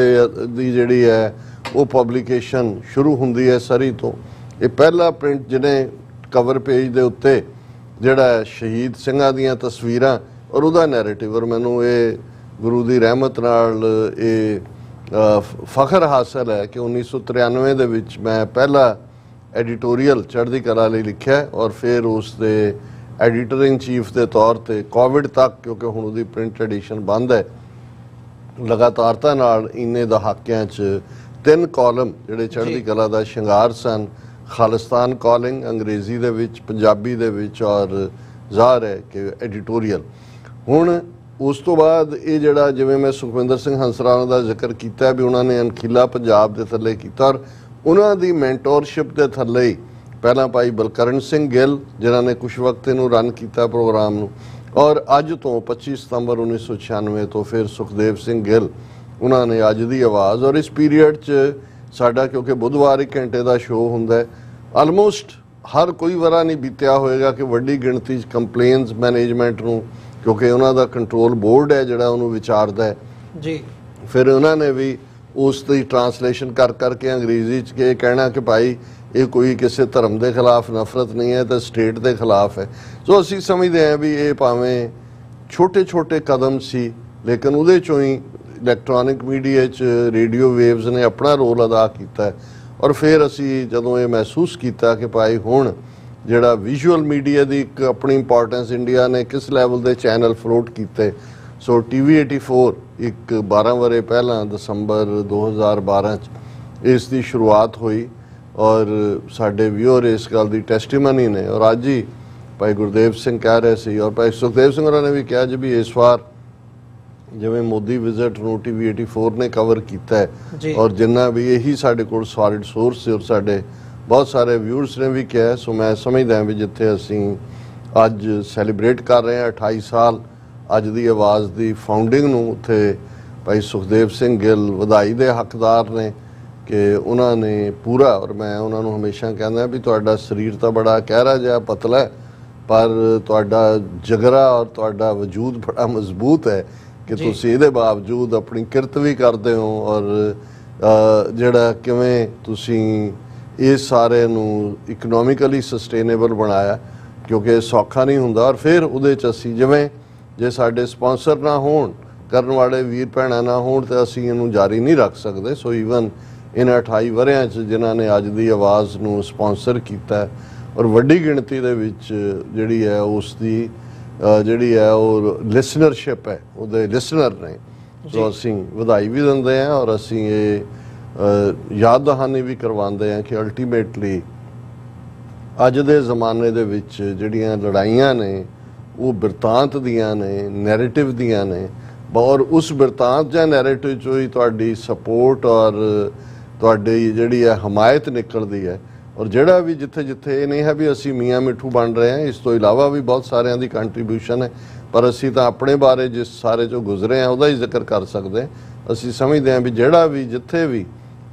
ਦੀ ਜਿਹੜੀ ਹੈ ਉਹ ਪਬਲੀਕੇਸ਼ਨ ਸ਼ੁਰੂ ਹੁੰਦੀ ਹੈ ਸਰੀ ਤੋਂ। ਇਹ ਪਹਿਲਾ ਪ੍ਰਿੰਟ ਜਿਹਨੇ ਕਵਰ ਪੇਜ ਦੇ ਉੱਤੇ ਜਿਹੜਾ ਸ਼ਹੀਦ ਸਿੰਘਾਂ ਦੀਆਂ ਤਸਵੀਰਾਂ ਔਰ ਉਹਦਾ ਨੈਰੇਟਿਵ, ਔਰ ਮੈਨੂੰ ਇਹ ਗੁਰੂ ਦੀ ਰਹਿਮਤ ਨਾਲ ਇਹ ਫਖਰ ਹਾਸਲ ਹੈ ਕਿ 1993 ਦੇ ਵਿੱਚ ਮੈਂ ਪਹਿਲਾ ਐਡੀਟੋਰੀਅਲ ਚੜ੍ਹਦੀ ਕਲਾ ਲਈ ਲਿਖਿਆ, ਔਰ ਫਿਰ ਉਸ ਦੇ ਐਡੀਟਰ ਇਨ ਚੀਫ ਦੇ ਤੌਰ ਤੇ ਕੋਵਿਡ ਤੱਕ, ਕਿਉਂਕਿ ਹੁਣ ਉਹਦੀ ਪ੍ਰਿੰਟ ਐਡੀਸ਼ਨ ਬੰਦ ਹੈ, ਲਗਾਤਾਰਤਾ ਨਾਲ ਇੰਨੇ ਦਹਾਕਿਆਂ 'ਚ 3 ਕਾਲਮ ਜਿਹੜੇ ਚੜ੍ਹਦੀ ਕਲਾ ਦਾ ਸ਼ਿੰਗਾਰ ਸਨ, ਖਾਲਿਸਤਾਨ ਕਾਲਿੰਗ ਅੰਗਰੇਜ਼ੀ ਦੇ ਵਿੱਚ, ਪੰਜਾਬੀ ਦੇ ਵਿੱਚ, ਔਰ ਜ਼ਾਹਰ ਹੈ ਕਿ ਐਡੀਟੋਰੀਅਲ। ਹੁਣ ਉਸ ਤੋਂ ਬਾਅਦ ਇਹ ਜਿਹੜਾ, ਜਿਵੇਂ ਮੈਂ ਸੁਖਵਿੰਦਰ ਸਿੰਘ ਹੰਸਰਾਣਾ ਦਾ ਜ਼ਿਕਰ ਕੀਤਾ ਵੀ ਉਹਨਾਂ ਨੇ ਅਣਖੀਲਾ ਪੰਜਾਬ ਦੇ ਥੱਲੇ ਕੀਤਾ, ਔਰ ਉਹਨਾਂ ਦੀ ਮੈਂਟੋਰਸ਼ਿਪ ਦੇ ਥੱਲੇ ਹੀ ਪਹਿਲਾਂ ਭਾਈ ਬਲਕਰਨ ਸਿੰਘ ਗਿੱਲ ਜਿਨ੍ਹਾਂ ਨੇ ਕੁਝ ਵਕਤ ਇਹਨੂੰ ਰਨ ਕੀਤਾ ਪ੍ਰੋਗਰਾਮ ਨੂੰ, ਔਰ ਅੱਜ ਤੋਂ 25 ਸਤੰਬਰ 1996 ਤੋਂ ਫਿਰ ਸੁਖਦੇਵ ਸਿੰਘ ਗਿੱਲ ਉਹਨਾਂ ਨੇ ਅੱਜ ਦੀ ਆਵਾਜ਼। ਔਰ ਇਸ ਪੀਰੀਅਡ 'ਚ ਸਾਡਾ, ਕਿਉਂਕਿ ਬੁੱਧਵਾਰ 1 ਘੰਟੇ ਦਾ ਸ਼ੋਅ ਹੁੰਦਾ ਹੈ, ਆਲਮੋਸਟ ਹਰ ਕੋਈ ਵਰਾ ਨਹੀਂ ਬੀਤਿਆ ਹੋਏਗਾ ਕਿ ਵੱਡੀ ਗਿਣਤੀ 'ਚ ਕੰਪਲੇਨਸ ਮੈਨੇਜਮੈਂਟ ਨੂੰ, ਕਿਉਂਕਿ ਉਹਨਾਂ ਦਾ ਕੰਟਰੋਲ ਬੋਰਡ ਹੈ ਜਿਹੜਾ ਉਹਨੂੰ ਵਿਚਾਰਦਾ ਹੈ ਜੀ, ਫਿਰ ਉਹਨਾਂ ਨੇ ਵੀ ਉਸ ਦੀ ਟਰਾਂਸਲੇਸ਼ਨ ਕਰ ਕਰਕੇ ਅੰਗਰੇਜ਼ੀ 'ਚ ਇਹ ਕਹਿਣਾ ਕਿ ਭਾਈ ਇਹ ਕੋਈ ਕਿਸੇ ਧਰਮ ਦੇ ਖਿਲਾਫ ਨਫ਼ਰਤ ਨਹੀਂ ਹੈ, ਤਾਂ ਸਟੇਟ ਦੇ ਖਿਲਾਫ ਹੈ। ਸੋ ਅਸੀਂ ਸਮਝਦੇ ਹਾਂ ਵੀ ਇਹ ਭਾਵੇਂ ਛੋਟੇ ਛੋਟੇ ਕਦਮ ਸੀ, ਲੇਕਿਨ ਉਹਦੇ 'ਚੋਂ ਹੀ ਇਲੈਕਟ੍ਰੋਨਿਕ ਮੀਡੀਆ 'ਚ ਰੇਡੀਓ ਵੇਵਜ਼ ਨੇ ਆਪਣਾ ਰੋਲ ਅਦਾ ਕੀਤਾ। ਔਰ ਫਿਰ ਅਸੀਂ ਜਦੋਂ ਇਹ ਮਹਿਸੂਸ ਕੀਤਾ ਕਿ ਭਾਈ ਹੁਣ ਜਿਹੜਾ ਵਿਜ਼ੂਅਲ ਮੀਡੀਆ ਦੀ ਇੱਕ ਆਪਣੀ ਇੰਪੋਰਟੈਂਸ ਇੰਡੀਆ ਨੇ ਕਿਸ ਲੈਵਲ ਦੇ ਚੈਨਲ ਫਲੋਟ ਕੀਤੇ, ਸੋ TV 84 ਇੱਕ 12 ਵਰ੍ਹੇ ਪਹਿਲਾਂ ਦਸੰਬਰ 2012 'ਚ ਇਸ ਦੀ ਸ਼ੁਰੂਆਤ ਹੋਈ, ਔਰ ਸਾਡੇ ਵਿਊਅਰ ਇਸ ਗੱਲ ਦੀ ਟੈਸਟੀਮਨੀ ਨੇ। ਔਰ ਅੱਜ ਹੀ ਭਾਈ ਗੁਰਦੇਵ ਸਿੰਘ ਕਹਿ ਰਹੇ ਸੀ, ਔਰ ਭਾਈ ਸੁਖਦੇਵ ਸਿੰਘ ਹੋਰਾਂ ਨੇ ਵੀ ਕਿਹਾ ਜੀ ਵੀ ਇਸ ਵਾਰ ਜਿਵੇਂ ਮੋਦੀ ਵਿਜ਼ਿਟ ਨੂੰ TV 84 ਨੇ ਕਵਰ ਕੀਤਾ ਹੈ, ਔਰ ਜਿੰਨਾ ਵੀ ਇਹੀ ਸਾਡੇ ਕੋਲ ਸੋਲਿਡ ਸੋਰਸ ਸੀ, ਔਰ ਸਾਡੇ ਬਹੁਤ ਸਾਰੇ ਵਿਊਅਰਸ ਨੇ ਵੀ ਕਿਹਾ। ਸੋ ਮੈਂ ਸਮਝਦਾ ਵੀ ਜਿੱਥੇ ਅਸੀਂ ਅੱਜ ਸੈਲੀਬ੍ਰੇਟ ਕਰ ਰਹੇ ਹਾਂ 28 ਸਾਲ ਅੱਜ ਦੀ ਆਵਾਜ਼ ਦੀ ਫਾਊਂਡਿੰਗ ਨੂੰ, ਉੱਥੇ ਭਾਈ ਸੁਖਦੇਵ ਸਿੰਘ ਗਿੱਲ ਵਧਾਈ ਦੇ ਹੱਕਦਾਰ ਨੇ ਕਿ ਉਹਨਾਂ ਨੇ ਪੂਰਾ, ਔਰ ਮੈਂ ਉਹਨਾਂ ਨੂੰ ਹਮੇਸ਼ਾ ਕਹਿੰਦਾ ਵੀ ਤੁਹਾਡਾ ਸਰੀਰ ਤਾਂ ਬੜਾ ਕਹਿਰਾ ਜਿਹਾ ਪਤਲਾ ਹੈ, ਪਰ ਤੁਹਾਡਾ ਜਿਗਰਾ ਔਰ ਤੁਹਾਡਾ ਵਜੂਦ ਬੜਾ ਮਜ਼ਬੂਤ ਹੈ ਕਿ ਤੁਸੀਂ ਇਹਦੇ ਬਾਵਜੂਦ ਆਪਣੀ ਕਿਰਤ ਵੀ ਕਰਦੇ ਹੋ, ਔਰ ਜਿਹੜਾ ਕਿਵੇਂ ਤੁਸੀਂ ਇਸ ਸਾਰੇ ਨੂੰ ਇਕਨੋਮਿਕਲੀ ਸਸਟੇਨੇਬਲ ਬਣਾਇਆ, ਕਿਉਂਕਿ ਇਹ ਸੌਖਾ ਨਹੀਂ ਹੁੰਦਾ। ਔਰ ਫਿਰ ਉਹਦੇ 'ਚ ਅਸੀਂ ਜਿਵੇਂ ਜੇ ਸਾਡੇ ਸਪਾਂਸਰ ਨਾ ਹੋਣ, ਕਰਨ ਵਾਲੇ ਵੀਰ ਭੈਣਾਂ ਨਾ ਹੋਣ, ਤਾਂ ਅਸੀਂ ਇਹਨੂੰ ਜਾਰੀ ਨਹੀਂ ਰੱਖ ਸਕਦੇ। ਸੋ ਈਵਨ ਇਹਨਾਂ 28 ਵਰ੍ਹਿਆਂ 'ਚ ਜਿਨ੍ਹਾਂ ਨੇ ਅੱਜ ਦੀ ਆਵਾਜ਼ ਨੂੰ ਸਪਾਂਸਰ ਕੀਤਾ, ਔਰ ਵੱਡੀ ਗਿਣਤੀ ਦੇ ਵਿੱਚ ਜਿਹੜੀ ਹੈ ਉਸ ਦੀ ਜਿਹੜੀ ਹੈ ਉਹ ਲਿਸਨਰਸ਼ਿਪ ਹੈ, ਉਹਦੇ ਲਿਸਨਰ ਨੇ, ਸੋ ਅਸੀਂ ਵਧਾਈ ਵੀ ਦਿੰਦੇ ਹਾਂ। ਔਰ ਅਸੀਂ ਇਹ ਯਾਦ ਦਹਾਨੀ ਵੀ ਕਰਵਾਉਂਦੇ ਹਾਂ ਕਿ ਅਲਟੀਮੇਟਲੀ ਅੱਜ ਦੇ ਜ਼ਮਾਨੇ ਦੇ ਵਿੱਚ ਜਿਹੜੀਆਂ ਲੜਾਈਆਂ ਨੇ ਉਹ ਬਿਰਤਾਂਤ ਦੀਆਂ ਨੇ, ਨੈਰੇਟਿਵ ਦੀਆਂ ਨੇ, ਔਰ ਉਸ ਬਿਰਤਾਂਤ ਜਾਂ ਨੈਰੇਟਿਵ 'ਚੋਂ ਹੀ ਤੁਹਾਡੀ ਸਪੋਰਟ ਔਰ ਤੁਹਾਡੀ ਜਿਹੜੀ ਹੈ ਹਮਾਇਤ ਨਿਕਲਦੀ ਹੈ। ਔਰ ਜਿਹੜਾ ਵੀ ਜਿੱਥੇ ਜਿੱਥੇ ਇਹ ਨਹੀਂ ਹੈ ਵੀ ਅਸੀਂ ਮੀਆਂ ਮਿੱਠੂ ਬਣ ਰਹੇ ਹਾਂ, ਇਸ ਤੋਂ ਇਲਾਵਾ ਵੀ ਬਹੁਤ ਸਾਰਿਆਂ ਦੀ ਕੰਟਰੀਬਿਊਸ਼ਨ ਹੈ, ਪਰ ਅਸੀਂ ਤਾਂ ਆਪਣੇ ਬਾਰੇ ਜਿਸ ਸਾਰੇ 'ਚੋਂ ਗੁਜ਼ਰੇ ਹਾਂ ਉਹਦਾ ਹੀ ਜ਼ਿਕਰ ਕਰ ਸਕਦੇ ਹਾਂ। ਅਸੀਂ ਸਮਝਦੇ ਹਾਂ ਵੀ ਜਿਹੜਾ ਵੀ ਜਿੱਥੇ ਵੀ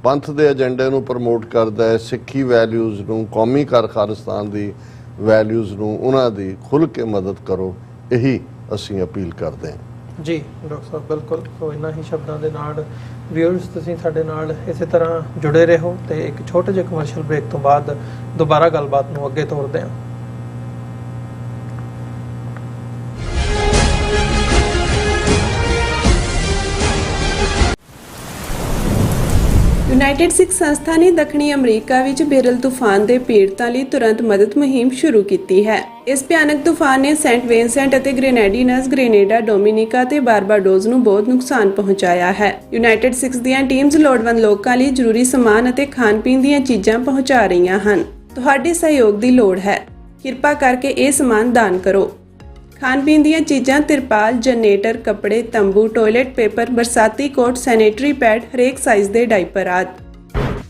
ਪੰਥ ਦੇ ਏਜੰਡੇ ਨੂੰ ਪ੍ਰਮੋਟ ਕਰਦਾ ਹੈ, ਸਿੱਖੀ ਵੈਲਿਊਜ਼ ਨੂੰ, ਕੌਮੀ ਖਾਲਿਸਤਾਨ ਦੀ ਵੈਲਿਊਜ਼ ਨੂੰ, ਉਹਨਾਂ ਦੀ ਖੁੱਲ੍ਹ ਕੇ ਮਦਦ ਕਰੋ, ਇਹੀ ਅਸੀਂ ਅਪੀਲ ਕਰਦੇ ਹਾਂ। ਜੀ ਡਾਕਟਰ ਸਾਹਿਬ, ਬਿਲਕੁਲ। ਸੋ ਇਹਨਾਂ ਹੀ ਸ਼ਬਦਾਂ ਦੇ ਨਾਲ ਵਿਊਅਰਸ ਤੁਸੀਂ ਸਾਡੇ ਨਾਲ ਇਸੇ ਤਰ੍ਹਾਂ ਜੁੜੇ ਰਹੋ, ਤੇ ਇੱਕ ਛੋਟੇ ਜਿਹੇ ਕਮਰਸ਼ੀਅਲ ਬ੍ਰੇਕ ਤੋਂ ਬਾਅਦ ਦੁਬਾਰਾ ਗੱਲਬਾਤ ਨੂੰ ਅੱਗੇ ਤੋਰਦੇ ਹਾਂ। ਯੂਨਾਈਟਿਡ ਸਿੱਖ ਸੰਸਥਾ ਨੇ ਦੱਖਣੀ ਅਮਰੀਕਾ ਵਿੱਚ ਬੇਰਲ ਤੂਫਾਨ ਦੇ ਪੀੜਤਾਂ ਲਈ ਤੁਰੰਤ ਮਦਦ ਮੁਹਿੰਮ ਸ਼ੁਰੂ ਕੀਤੀ ਹੈ। ਇਸ ਭਿਆਨਕ ਤੂਫਾਨ ਨੇ ਸੈਂਟ ਵਿੰਸੈਂਟ ਅਤੇ ਗ੍ਰੇਨੇਡੀਨਸ, ਗ੍ਰੇਨੇਡਾ, ਡੋਮਿਨਿਕਾ ਅਤੇ ਬਾਰਬਾਡੋਸ ਨੂੰ ਬਹੁਤ ਨੁਕਸਾਨ ਪਹੁੰਚਾਇਆ ਹੈ। ਯੂਨਾਈਟਿਡ ਸਿੱਖ ਦੀਆਂ ਟੀਮਜ਼ ਲੋੜਵੰਦ ਲੋਕਾਂ ਲਈ ਜ਼ਰੂਰੀ ਸਮਾਨ ਅਤੇ ਖਾਣ-ਪੀਣ ਦੀਆਂ ਚੀਜ਼ਾਂ ਪਹੁੰਚਾ ਰਹੀਆਂ ਹਨ। ਤੁਹਾਡੇ ਸਹਿਯੋਗ ਦੀ ਲੋੜ ਹੈ। ਕਿਰਪਾ ਕਰਕੇ ਇਹ ਸਮਾਨ ਦਾਨ ਕਰੋ। ਖਾਣ-ਪੀਣ ਦੀਆਂ ਚੀਜ਼ਾਂ, ਤਿਰਪਾਲ, ਜਨਰੇਟਰ, ਕੱਪੜੇ, ਤੰਬੂ, ਟਾਇਲਟ ਪੇਪਰ, ਬਰਸਾਤੀ ਕੋਟ, ਸੈਨੇਟਰੀ ਪੈਡ, ਹਰੇਕ ਸਾਈਜ਼ ਦੇ ਡਾਈਪਰ ਆਦਿ।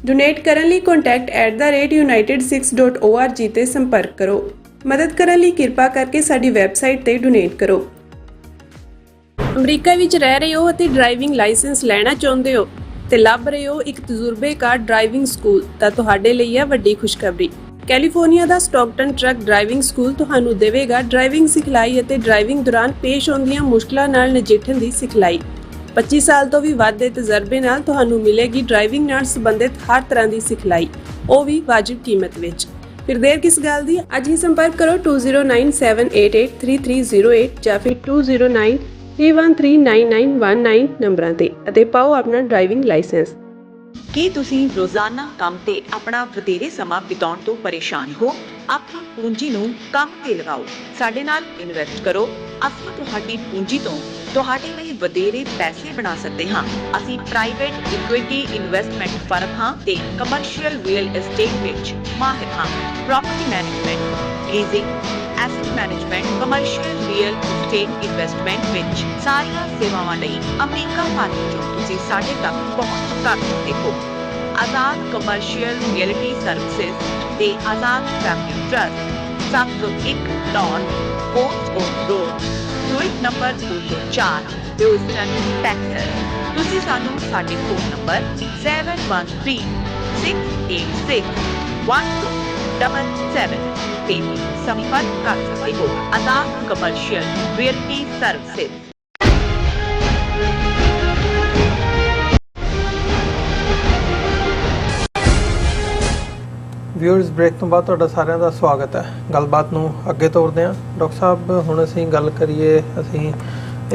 ਡੋਨੇਟ ਕਰਨ ਲਈ contact@unitedsikhs.org ਤੇ ਸੰਪਰਕ ਕਰੋ। ਮਦਦ ਕਰਨ ਲਈ ਕਿਰਪਾ ਕਰਕੇ ਸਾਡੀ ਵੈਬਸਾਈਟ ਤੇ ਡੋਨੇਟ ਕਰੋ। ਅਮਰੀਕਾ ਵਿੱਚ ਰਹਿ ਰਹੇ ਹੋ ਅਤੇ ਡਰਾਈਵਿੰਗ ਲਾਇਸੈਂਸ ਲੈਣਾ ਚਾਹੁੰਦੇ ਹੋ ਤੇ ਲੱਭ ਰਹੇ ਹੋ ਇੱਕ ਤਜਰਬੇਕਾਰ ਡਰਾਈਵਿੰਗ ਸਕੂਲ, ਤਾਂ ਤੁਹਾਡੇ ਲਈ ਹੈ ਵੱਡੀ ਖੁਸ਼ਖਬਰੀ। ਕੈਲੀਫੋਰਨੀਆ ਦਾ ਸਟਾਕਟਨ ਟਰੱਕ ਡਰਾਈਵਿੰਗ ਸਕੂਲ ਤੁਹਾਨੂੰ ਦੇਵੇਗਾ ਡਰਾਈਵਿੰਗ ਸਿਖਲਾਈ ਅਤੇ ਡਰਾਈਵਿੰਗ ਦੌਰਾਨ ਪੇਸ਼ ਆਉਂਦੀਆਂ ਮੁਸ਼ਕਲਾਂ ਨਾਲ ਨਜਿੱਠਣ ਦੀ ਸਿਖਲਾਈ। 25 ਸਾਲ ਤੋਂ ਵੀ ਵੱਧ ਦੇ ਤਜਰਬੇ ਨਾਲ ਤੁਹਾਨੂੰ ਮਿਲੇਗੀ ਡਰਾਈਵਿੰਗ ਨਾਲ ਸੰਬੰਧਿਤ ਹਰ ਤਰ੍ਹਾਂ ਦੀ ਸਿਖਲਾਈ, ਉਹ ਵੀ ਵਾਜਿਬ ਕੀਮਤ ਵਿੱਚ। ਫਿਰ ਦੇਰ ਕਿਸ ਗੱਲ ਦੀ? ਅੱਜ ਹੀ ਸੰਪਰਕ ਕਰੋ 209788330308 ਜਾਂ ਫਿਰ 2093139919 ਨੰਬਰਾਂ ਤੇ ਅਤੇ ਪਾਓ ਆਪਣਾ ਡਰਾਈਵਿੰਗ ਲਾਇਸੈਂਸ। ਕੀ ਤੁਸੀਂ ਰੋਜ਼ਾਨਾ ਕੰਮ ਤੇ ਆਪਣਾ ਵਧੇਰੇ ਸਮਾਂ ਬਿਤਾਉਣ ਤੋਂ ਪਰੇਸ਼ਾਨ ਹੋ? ਆਪਣੀ ਪੂੰਜੀ ਨੂੰ ਕੰਮ ਤੇ ਲਗਾਓ। ਸਾਡੇ ਨਾਲ ਇਨਵੈਸਟ ਕਰੋ। ਅਸੀਂ ਤੁਹਾਡੀ ਪੂੰਜੀ ਤੋਂ ਤੁਹਾਡੇ ਲਈ ਵਧੇਰੇ ਪੈਸੇ ਬਣਾ ਸਕਦੇ ਹਾਂ। ਅਸੀਂ ਪ੍ਰਾਈਵੇਟ ਇਕੁਇਟੀ ਇਨਵੈਸਟਮੈਂਟ ਫਰਮ ਹਾਂ ਤੇ ਕਮਰਸ਼ੀਅਲ ਰੀਅਲ ਏਸਟੇਟ ਵਿੱਚ ਮਾਹਿਰ ਹਾਂ। Property management, leasing, asset management, commercial real estate investment ਵਿੱਚ ਸਾਰੀਆਂ ਸੇਵਾਵਾਂ ਲਈ ਅਮਰੀਕਾ ਭਰ ਵਿੱਚੋਂ ਤੁਸੀਂ ਸਾਡੇ ਤੱਕ ਪਹੁੰਚ ਕਰ ਸਕਦੇ ਹੋ। ਆਜ਼ਾਦ ਕਮਰਸ਼ੀਅਲ ਰੀਅਲਟੀ ਸਰਵਿਸਿਜ਼ ਤੇ Azad family trust 701 Don Coast Road, suite number 204, Houston, Texas. ਤੁਸੀਂ ਸਾਨੂੰ ਸਾਡੇ ਫੋਨ ਨੰਬਰ 7136861277 ਤੇ ਸੰਪਰਕ ਕਰ ਸਕਦੇ ਹੋ। Azad commercial realty services. Viewers, break ਤੋਂ ਬਾਅਦ ਤੁਹਾਡਾ ਸਾਰਿਆਂ ਦਾ ਸਵਾਗਤ ਹੈ। ਗੱਲਬਾਤ ਨੂੰ ਅੱਗੇ ਤੋਰਦੇ ਹਾਂ। ਡਾਕਟਰ ਸਾਹਿਬ, ਹੁਣ ਅਸੀਂ ਗੱਲ ਕਰੀਏ, ਅਸੀਂ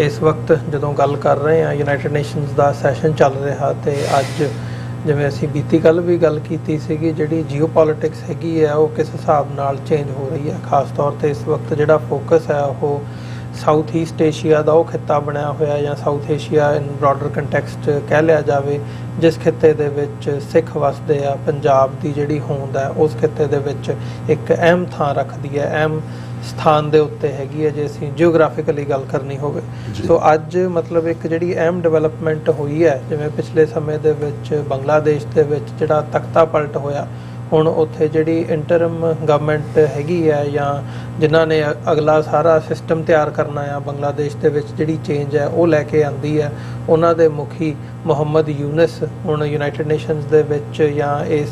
ਇਸ ਵਕਤ ਜਦੋਂ ਗੱਲ ਕਰ ਰਹੇ ਹਾਂ, ਯੂਨਾਈਟਿਡ ਨੇਸ਼ਨਸ ਦਾ ਸੈਸ਼ਨ ਚੱਲ ਰਿਹਾ ਤੇ ਅੱਜ ਜਿਵੇਂ ਅਸੀਂ ਬੀਤੀ ਕੱਲ੍ਹ ਵੀ ਗੱਲ ਕੀਤੀ ਸੀਗੀ, ਜਿਹੜੀ ਜੀਓਪੋਲਿਟਿਕਸ ਹੈਗੀ ਹੈ ਉਹ ਕਿਸ ਹਿਸਾਬ ਨਾਲ ਚੇਂਜ ਹੋ ਰਹੀ ਹੈ। ਖਾਸ ਤੌਰ 'ਤੇ ਇਸ ਵਕਤ ਜਿਹੜਾ ਫੋਕਸ ਹੈ ਉਹ ਸਾਊਥ ਈਸਟ ਏਸ਼ੀਆ ਦਾ ਉਹ ਖਿੱਤਾ ਬਣਿਆ ਹੋਇਆ, ਜਾਂ ਸਾਊਥ ਏਸ਼ੀਆ ਇਨ ਬ੍ਰੌਡਰ ਕੰਟੈਕਸਟ ਕਹਿ ਲਿਆ ਜਾਵੇ, ਜਿਸ ਖਿੱਤੇ ਦੇ ਵਿੱਚ ਸਿੱਖ ਵਸਦੇ ਆ। ਪੰਜਾਬ ਦੀ ਜਿਹੜੀ ਹੋਂਦ ਹੈ ਉਸ ਖਿੱਤੇ ਦੇ ਵਿੱਚ ਇੱਕ ਅਹਿਮ ਥਾਂ ਰੱਖਦੀ ਹੈ, ਅਹਿਮ ਸਥਾਨ ਦੇ ਉੱਤੇ ਹੈਗੀ ਹੈ ਜੇ ਅਸੀਂ ਜਿਓਗ੍ਰਾਫਿਕਲੀ ਗੱਲ ਕਰਨੀ ਹੋਵੇ। ਸੋ ਅੱਜ ਮਤਲਬ ਇੱਕ ਜਿਹੜੀ ਅਹਿਮ ਡਿਵੈਲਪਮੈਂਟ ਹੋਈ ਹੈ, ਜਿਵੇਂ ਪਿਛਲੇ ਸਮੇਂ ਦੇ ਵਿੱਚ ਬੰਗਲਾਦੇਸ਼ ਦੇ ਵਿੱਚ ਜਿਹੜਾ ਤਖਤਾ ਪਲਟ ਹੋਇਆ, ਹੁਣ ਉੱਥੇ ਜਿਹੜੀ ਇੰਟਰਮ ਗਵਰਨਮੈਂਟ ਹੈਗੀ ਹੈ ਜਾਂ ਜਿਨ੍ਹਾਂ ਨੇ ਅਗਲਾ ਸਾਰਾ ਸਿਸਟਮ ਤਿਆਰ ਕਰਨਾ ਆ ਬੰਗਲਾਦੇਸ਼ ਦੇ ਵਿੱਚ, ਜਿਹੜੀ ਚੇਂਜ ਹੈ ਉਹ ਲੈ ਕੇ ਆਂਦੀ ਹੈ। ਉਹਨਾਂ ਦੇ ਮੁਖੀ ਮੁਹੰਮਦ ਯੂਨਸ ਹੁਣ ਯੂਨਾਈਟਿਡ ਨੇਸ਼ਨਸ ਦੇ ਵਿੱਚ ਜਾਂ ਇਸ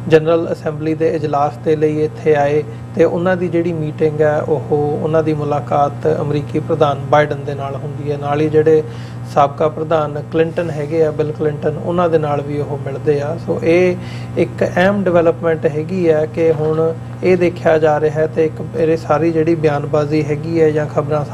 ਜਨਰਲ ਅਸੈਂਬਲੀ ਦੇ ਇਜਲਾਸ ਦੇ ਲਈ ਇੱਥੇ ਆਏ ਤੇ ਉਹਨਾਂ ਦੀ ਜਿਹੜੀ ਮੀਟਿੰਗ ਹੈ ਉਹਨਾਂ ਦੀ ਮੁਲਾਕਾਤ ਅਮਰੀਕੀ ਪ੍ਰਧਾਨ ਬਾਈਡਨ ਦੇ ਨਾਲ ਹੁੰਦੀ ਹੈ। ਨਾਲ ਹੀ ਜਿਹੜੇ ਸਾਬਕਾ ਪ੍ਰਧਾਨ ਕਲਿੰਟਨ ਹੈਗੇ ਆ, ਬਿਲ ਕਲਿੰਟਨ, ਉਹਨਾਂ ਦੇ ਨਾਲ ਵੀ ਉਹ ਮਿਲਦੇ ਆ। ਸੋ ਇਹ ਇੱਕ ਅਹਿਮ ਡਿਵੈਲਪਮੈਂਟ ਹੈਗੀ ਹੈ ਕਿ ਹੁਣ ਇਹ ਦੇਖਿਆ ਜਾ ਰਿਹਾ ਹੈ ਤੇ ਇੱਕ ਇਹ ਸਾਰੀ ਜਿਹੜੀ ਬਿਆਨਬਾਜ਼ੀ ਹੈਗੀ ਹੈ ਜਾਂ ਖਬਰਾਂ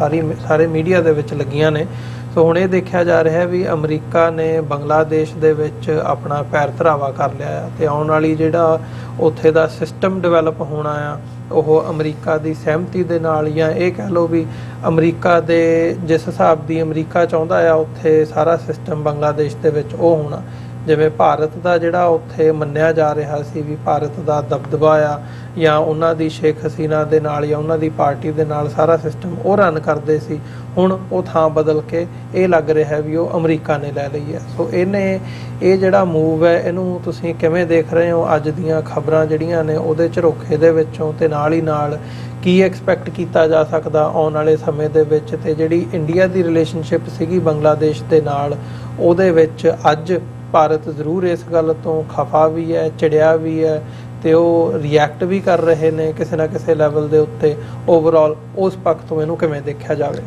ਸਾਰੇ ਮੀਡੀਆ ਦੇ ਵਿੱਚ ਲੱਗੀਆਂ ਨੇ। ਸੋ ਹੁਣ ਇਹ ਦੇਖਿਆ ਜਾ ਰਿਹਾ ਵੀ ਅਮਰੀਕਾ ਨੇ ਬੰਗਲਾਦੇਸ਼ ਦੇ ਵਿੱਚ ਆਪਣਾ ਪੈਰ ਧਰਾਵਾ ਕਰ ਲਿਆ ਆ ਤੇ ਆਉਣ ਵਾਲੀ ਜਿਹੜਾ ਉੱਥੇ ਦਾ ਸਿਸਟਮ ਡਿਵੈਲਪ ਹੋਣਾ ਆ ਉਹ ਅਮਰੀਕਾ ਦੀ ਸਹਿਮਤੀ ਦੇ ਨਾਲ, ਜਾਂ ਇਹ ਕਹਿ ਲਓ ਵੀ ਅਮਰੀਕਾ ਦੇ ਜਿਸ ਹਿਸਾਬ ਦੀ ਅਮਰੀਕਾ ਚਾਹੁੰਦਾ ਆ ਉੱਥੇ ਸਾਰਾ ਸਿਸਟਮ ਬੰਗਲਾਦੇਸ਼ ਦੇ ਵਿੱਚ ਉਹ ਹੋਣਾ। ਜਿਵੇਂ ਭਾਰਤ ਦਾ ਜਿਹੜਾ ਉੱਥੇ ਮੰਨਿਆ ਜਾ ਰਿਹਾ ਸੀ ਵੀ ਭਾਰਤ ਦਾ ਦਬਦਬਾ ਆ ਜਾਂ ਉਹਨਾਂ ਦੀ ਸ਼ੇਖ ਹਸੀਨਾ ਦੇ ਨਾਲ ਜਾਂ ਉਹਨਾਂ ਦੀ ਪਾਰਟੀ ਦੇ ਨਾਲ ਸਾਰਾ ਸਿਸਟਮ ਉਹ ਰਨ ਕਰਦੇ ਸੀ, ਹੁਣ ਉਹ ਥਾਂ ਬਦਲ ਕੇ ਇਹ ਲੱਗ ਰਿਹਾ ਵੀ ਉਹ ਅਮਰੀਕਾ ਨੇ ਲੈ ਲਈ ਹੈ। ਸੋ ਇਹ ਜਿਹੜਾ ਮੂਵ ਹੈ ਇਹਨੂੰ ਤੁਸੀਂ ਕਿਵੇਂ ਦੇਖ ਰਹੇ ਹੋ? ਅੱਜ ਦੀਆਂ ਖਬਰਾਂ ਜਿਹੜੀਆਂ ਨੇ ਉਹਦੇ ਝਰੋਖੇ ਦੇ ਵਿੱਚੋਂ ਤੇ ਨਾਲ ਹੀ ਨਾਲ ਕੀ ਐਕਸਪੈਕਟ ਕੀਤਾ ਜਾ ਸਕਦਾ ਆਉਣ ਵਾਲੇ ਸਮੇਂ ਦੇ ਵਿੱਚ, ਤੇ ਜਿਹੜੀ ਇੰਡੀਆ ਦੀ ਰਿਲੇਸ਼ਨਸ਼ਿਪ ਸੀਗੀ ਬੰਗਲਾਦੇਸ਼ ਦੇ ਨਾਲ, ਉਹਦੇ ਵਿੱਚ ਅੱਜ ਭਾਰਤ ਜ਼ਰੂਰ ਇਸ ਗੱਲ ਤੋਂ ਖਫਾ ਵੀ ਹੈ, ਚਿੜਿਆ ਵੀ ਹੈ ਤੇ ਉਹ ਰਿਐਕਟ ਵੀ ਕਰ ਰਹੇ ਨੇ ਕਿਸੇ ਨਾ ਕਿਸੇ ਲੈਵਲ ਦੇ ਉੱਤੇ। ਓਵਰਆਲ ਉਸ ਪੱਖ ਤੋਂ ਇਹਨੂੰ ਕਿਵੇਂ ਦੇਖਿਆ ਜਾਵੇ?